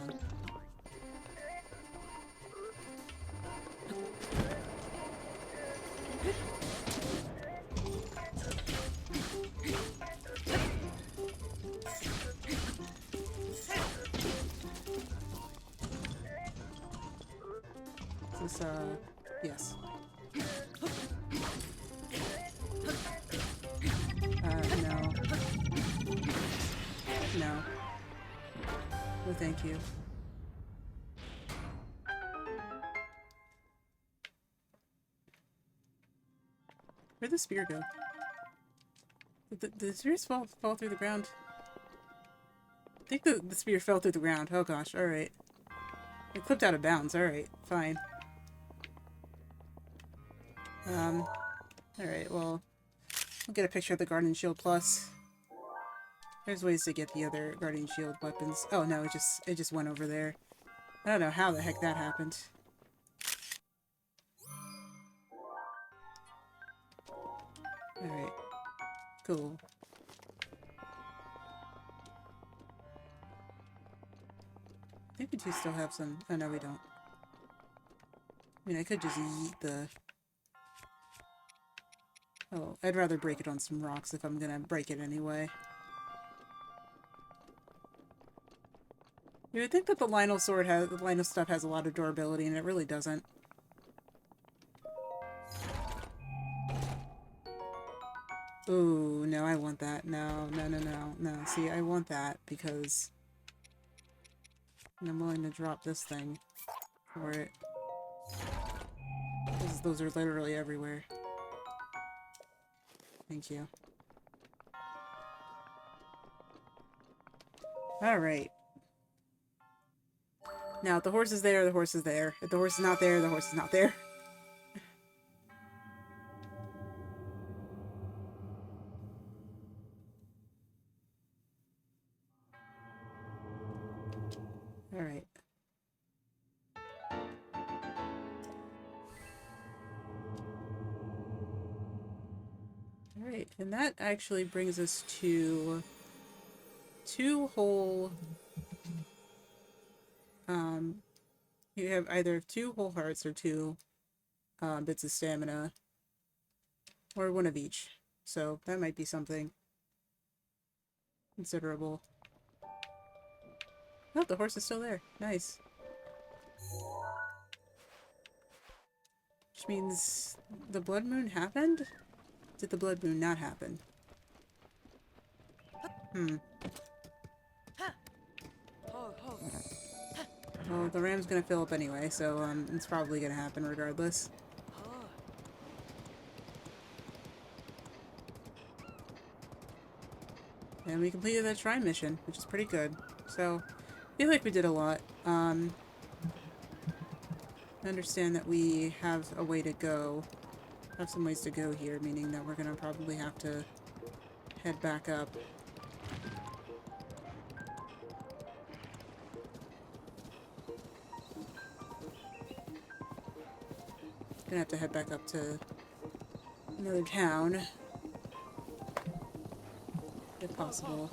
Is this, yes. No. No. No, thank you. Where'd the spear go? Did the spears fall through the ground? I think the spear fell through the ground. Oh gosh, alright. It clipped out of bounds, alright, fine. Alright, well, I'll get a picture of the Guardian Shield Plus. There's ways to get the other Guardian Shield weapons. Oh no, it just went over there. I don't know how the heck that happened. Alright. Cool. I think we do still have some... Oh no, we don't. I mean, I could just eat the... Oh, I'd rather break it on some rocks if I'm gonna break it anyway. You would think that the Lynel sword has, the Lynel stuff has a lot of durability, and it really doesn't. Ooh, no, I want that. No, no, no, no, no. See, I want that because I'm willing to drop this thing for it. Those are literally everywhere. Thank you. Alright. Now, if the horse is there, the horse is there. If the horse is not there, the horse is not there. Alright. Alright, and that actually brings us to 2 whole, you have either 2 whole hearts or 2 bits of stamina, or 1 of each. So that might be something considerable. Oh, the horse is still there. Nice. Which means the blood moon happened? Did the blood moon not happen? Well, the ram's gonna fill up anyway, so it's probably gonna happen regardless. And we completed that shrine mission, which is pretty good. So, I feel like we did a lot. I understand that we have a way to go. Have some ways to go here, meaning that we're gonna probably have to head back up. Gonna have to head back up to another town, if possible.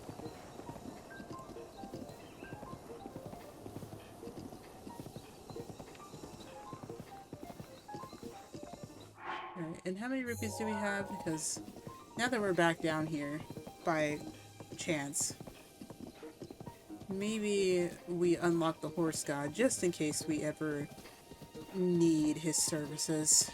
Alright, and how many rupees do we have? Because now that we're back down here, by chance, maybe we unlock the horse god just in case we ever need his services.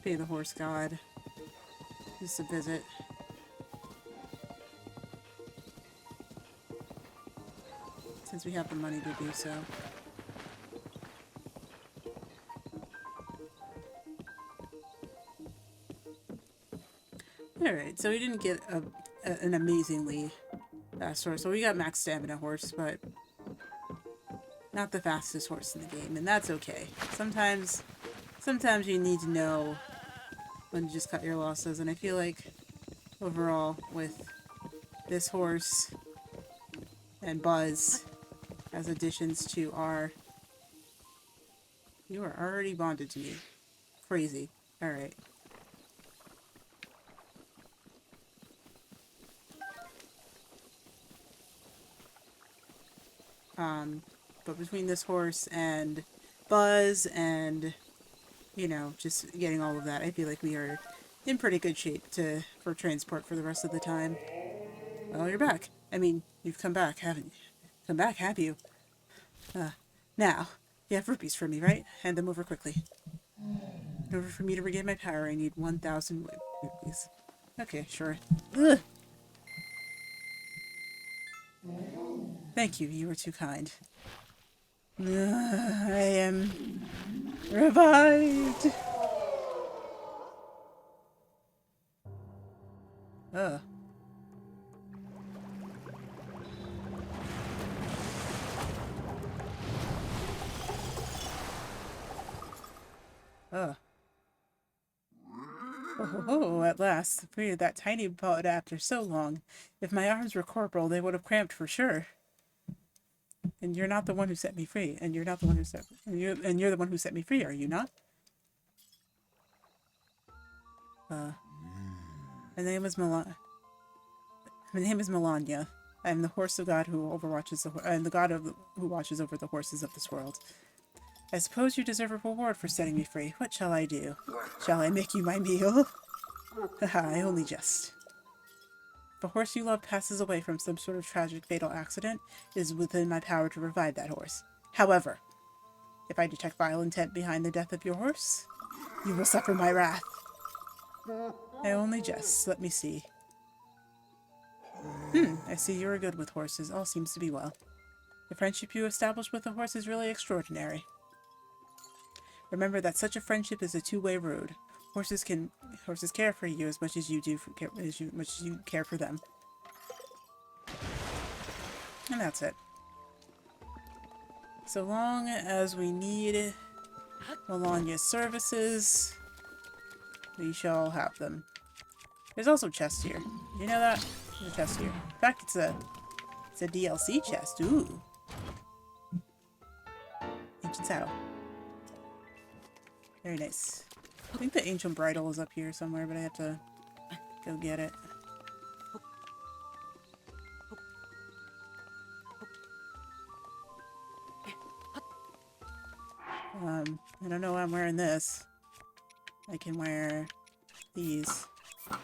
Pay the horse god just a visit. Since we have the money to do so. Alright, so we didn't get an amazingly fast horse. So we got max stamina horse, but not the fastest horse in the game, and that's okay. Sometimes you need to know when to just cut your losses, and I feel like overall with this horse and Buzz as additions to our... You are already bonded to me. Crazy. Alright. But between this horse and Buzz and, you know, just getting all of that, I feel like we are in pretty good shape for transport for the rest of the time. Well, you're back. I mean, you've come back, haven't you? Come back, have you? Now, you have rupees for me, right? Hand them over quickly. In order for me to regain my power, I need 1,000 rupees. Okay, sure. Ugh. Thank you, you were too kind. I am revived. Ugh. Ugh. Oh, at last. Free of that tiny bud after so long. If my arms were corporal, they would have cramped for sure. And you're not the one who set me free. And you're not the one who set... And you're the one who set me free, are you not? My name is My name is Melania. I am the horse of God who overwatches the... I am the god who watches over the horses of this world. I suppose you deserve a reward for setting me free. What shall I do? Shall I make you my meal? Haha, I only jest. If a horse you love passes away from some sort of tragic fatal accident, it is within my power to revive that horse. However, if I detect vile intent behind the death of your horse, you will suffer my wrath. I only jest. Let me see. I see you are good with horses. All seems to be well. The friendship you established with the horse is really extraordinary. Remember that such a friendship is a two-way road. Horses care for you as much as you do much as you care for them. And that's it. So long as we need Melania's services, we shall have them. There's also chests here. You know that? There's a chest here. In fact, it's a DLC chest. Ooh. Ancient saddle. Very nice. I think the ancient bridle is up here somewhere, but I have to go get it. I don't know why I'm wearing this. I can wear these. I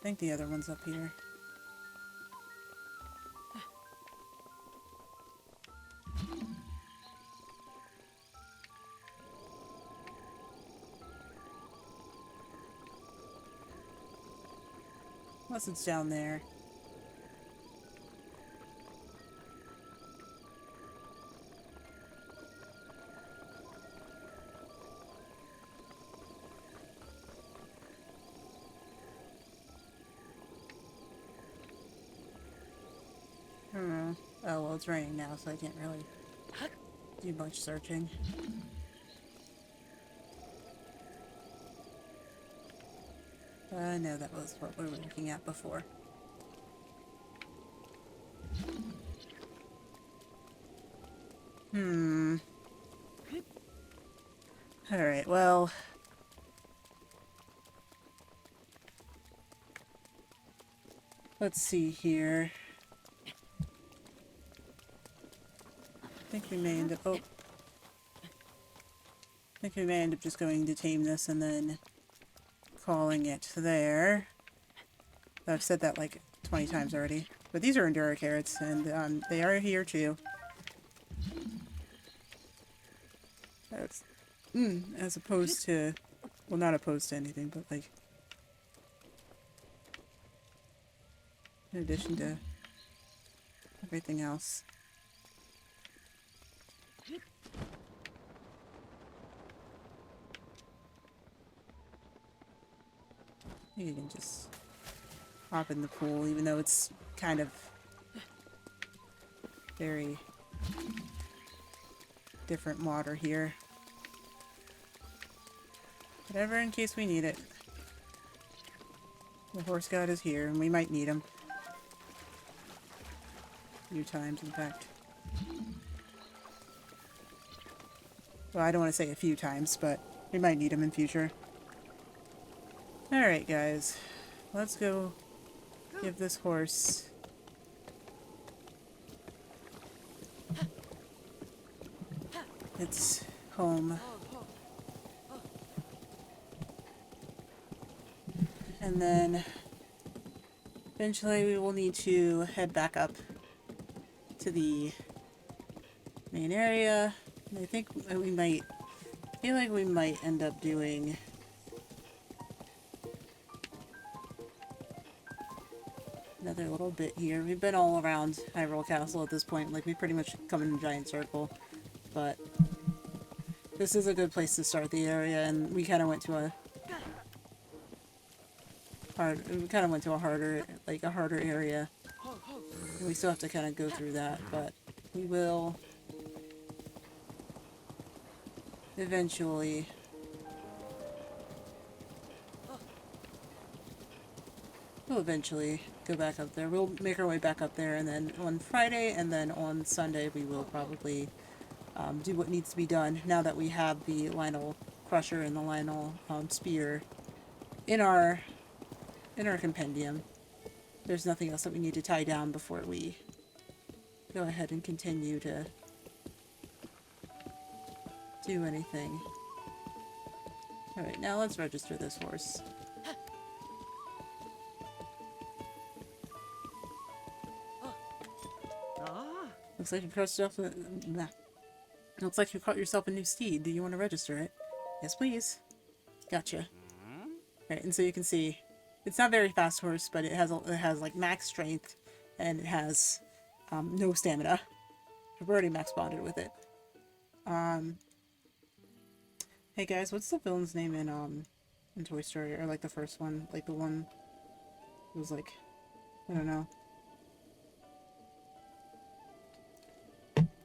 think the other one's up here. Unless it's down there. Oh, well, it's raining now, so I can't really do much searching. I know that was what we were looking at before. Alright, well... let's see here. I think we may end up... oh. I think we may end up just going to tame this and then calling it there. I've said that like 20 times already. But these are Endura carrots, and they are here too. That's, as opposed to... well, not opposed to anything, but like... in addition to everything else. You can just hop in the pool, even though it's kind of very different water here. Whatever, in case we need it. The horse god is here, and we might need him. A few times, in fact. Well, I don't want to say a few times, but we might need him in future. Alright, guys. Let's go give this horse its home. And then eventually we will need to head back up to the main area. And I think we might, I feel like we might end up doing another little bit here. We've been all around Hyrule Castle at this point. Like, we pretty much come in a giant circle. But this is a good place to start the area, and we kind of went to a harder, like a harder area. And we still have to kind of go through that, but we will eventually go back up there. We'll make our way back up there, and then on Friday and then on Sunday we will probably do what needs to be done now that we have the Lionel Crusher and the Lionel Spear in our compendium. There's nothing else that we need to tie down before we go ahead and continue to do anything. Alright, now let's register this horse. Ah, Looks like you caught yourself a... Nah. Looks like you caught yourself a new steed. Do you want to register it? Yes, please. Gotcha. Right, and so you can see, it's not a very fast horse, but it has like max strength, and it has no stamina. I've already max bonded with it. Hey guys, what's the villain's name in Toy Story, or like the first one, like the one who was like, I don't know.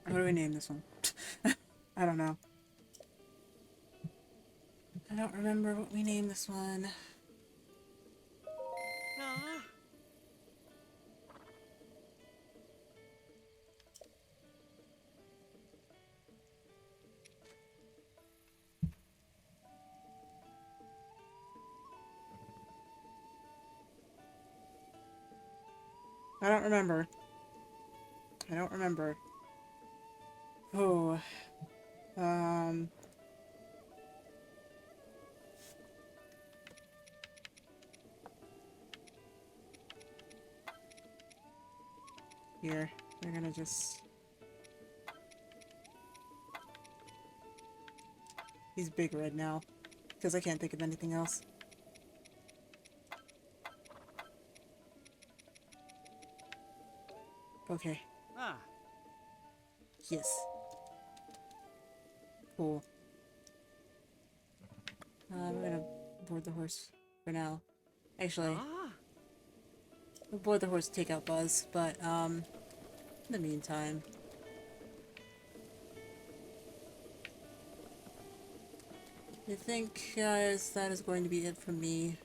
What do we name this one? I don't know. I don't remember what we named this one. ah. I don't remember. I don't remember. Oh. Here. We're gonna just... He's Big Red now. Because I can't think of anything else. Okay. Ah, Yes. Cool. I'm gonna board the horse for now. Actually, ah. we'll board the horse to take out Buzz, but, in the meantime... I think, guys, that is going to be it from me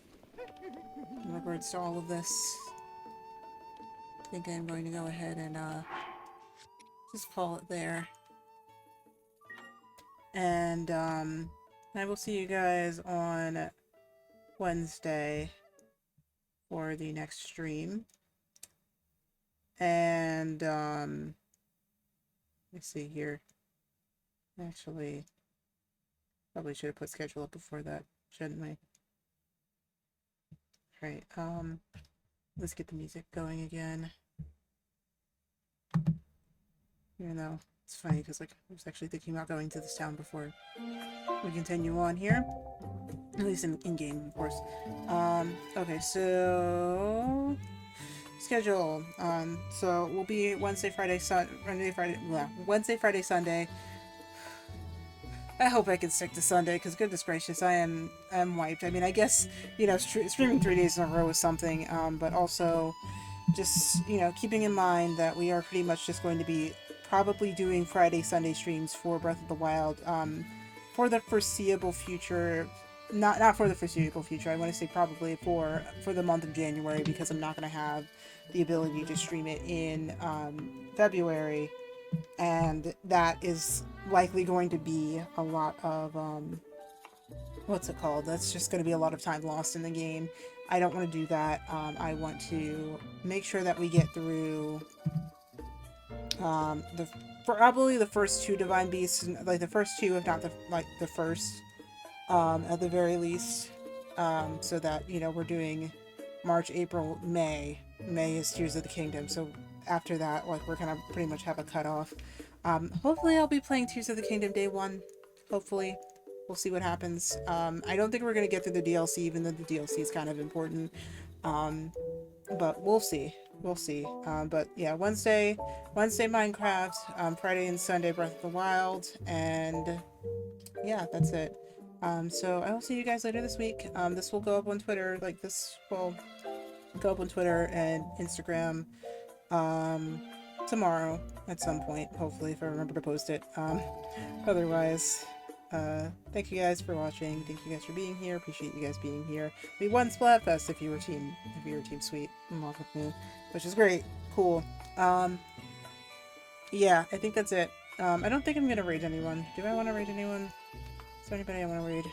in regards to all of this. I think I'm going to go ahead and, just call it there. And, I will see you guys on Wednesday for the next stream. And, let's see here. Actually, probably should have put schedule up before that, shouldn't we? Right, let's get the music going again. Even though it's funny because, like, I was actually thinking about going to this town before we continue on here. At least in game, of course. Okay, so schedule. So we'll be Wednesday, Friday, Wednesday, Friday, Sunday. I hope I can stick to Sunday, because goodness gracious, I'm wiped. I mean, I guess, you know, streaming 3 days in a row is something, but also just, you know, keeping in mind that we are pretty much just going to be probably doing Friday, Sunday streams for Breath of the Wild, for the foreseeable future. Not for the foreseeable future, I want to say probably for the month of January, because I'm not going to have the ability to stream it in February, and that is likely going to be a lot of what's it called, that's just going to be a lot of time lost in the game. I don't want to do that. I want to make sure that we get through probably the first 2 Divine Beasts, like the first 2, if not the first, at the very least, so that, you know, we're doing March, April, May. May is Tears of the Kingdom, so after that, like, we're gonna pretty much have a cutoff. Hopefully I'll be playing Tears of the Kingdom day 1. Hopefully. We'll see what happens. I don't think we're gonna get through the DLC, even though the DLC is kind of important. But we'll see. We'll see. But yeah, Wednesday Minecraft, Friday and Sunday Breath of the Wild, and yeah, that's it. So I will see you guys later this week. This will go up on Twitter, like this will go up on Twitter and Instagram, tomorrow at some point, hopefully, if I remember to post it. Otherwise, thank you guys for watching. Thank you guys for being here. Appreciate you guys being here. We won Splatfest if you were Team Sweet and walk with me, which is great. Cool. Yeah, I think that's it. I don't think I'm gonna raid anyone. Do I want to raid anyone? Is there anybody I want to raid?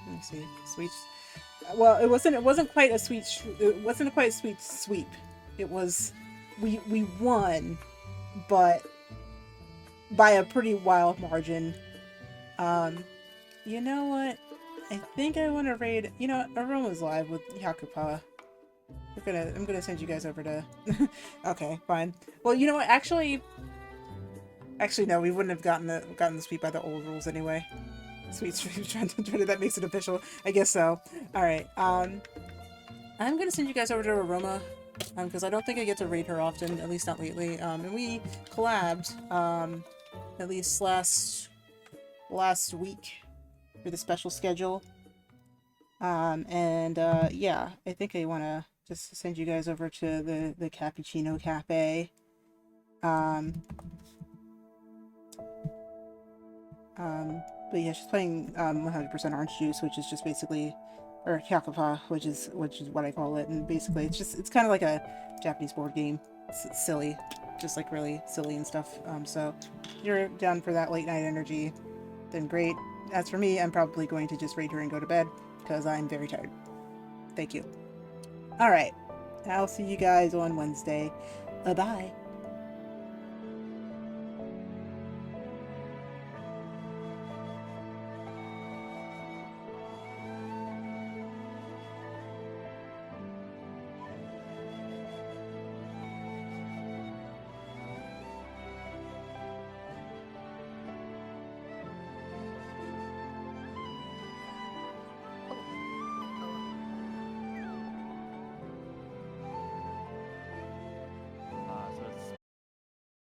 Let me see. well, it wasn't quite a it wasn't quite a sweet sweep. It was, we won, but by a pretty wild margin. You know what? I think I want to raid. You know, Aroma's live with Yakupa. I'm gonna send you guys over to. Okay, fine. Well, you know what? Actually, no. We wouldn't have gotten the sweep by the old rules anyway. Sweet stream trying to that makes it official. I guess so. All right. I'm gonna send you guys over to Aroma, because I don't think I get to raid her often, at least not lately. And we collabed, at least last week for the special schedule. Yeah, I think I want to just send you guys over to the Cappuccino Cafe. But yeah, she's playing 100% orange juice, which is just basically, or Hyakapa, which is what I call it, and basically it's kind of like a Japanese board game. It's silly, just like really silly and stuff. So if you're down for that late night energy, then great. As for me, I'm probably going to just raid her and go to bed because I'm very tired. Thank you. All right, I'll see you guys on Wednesday. Bye bye.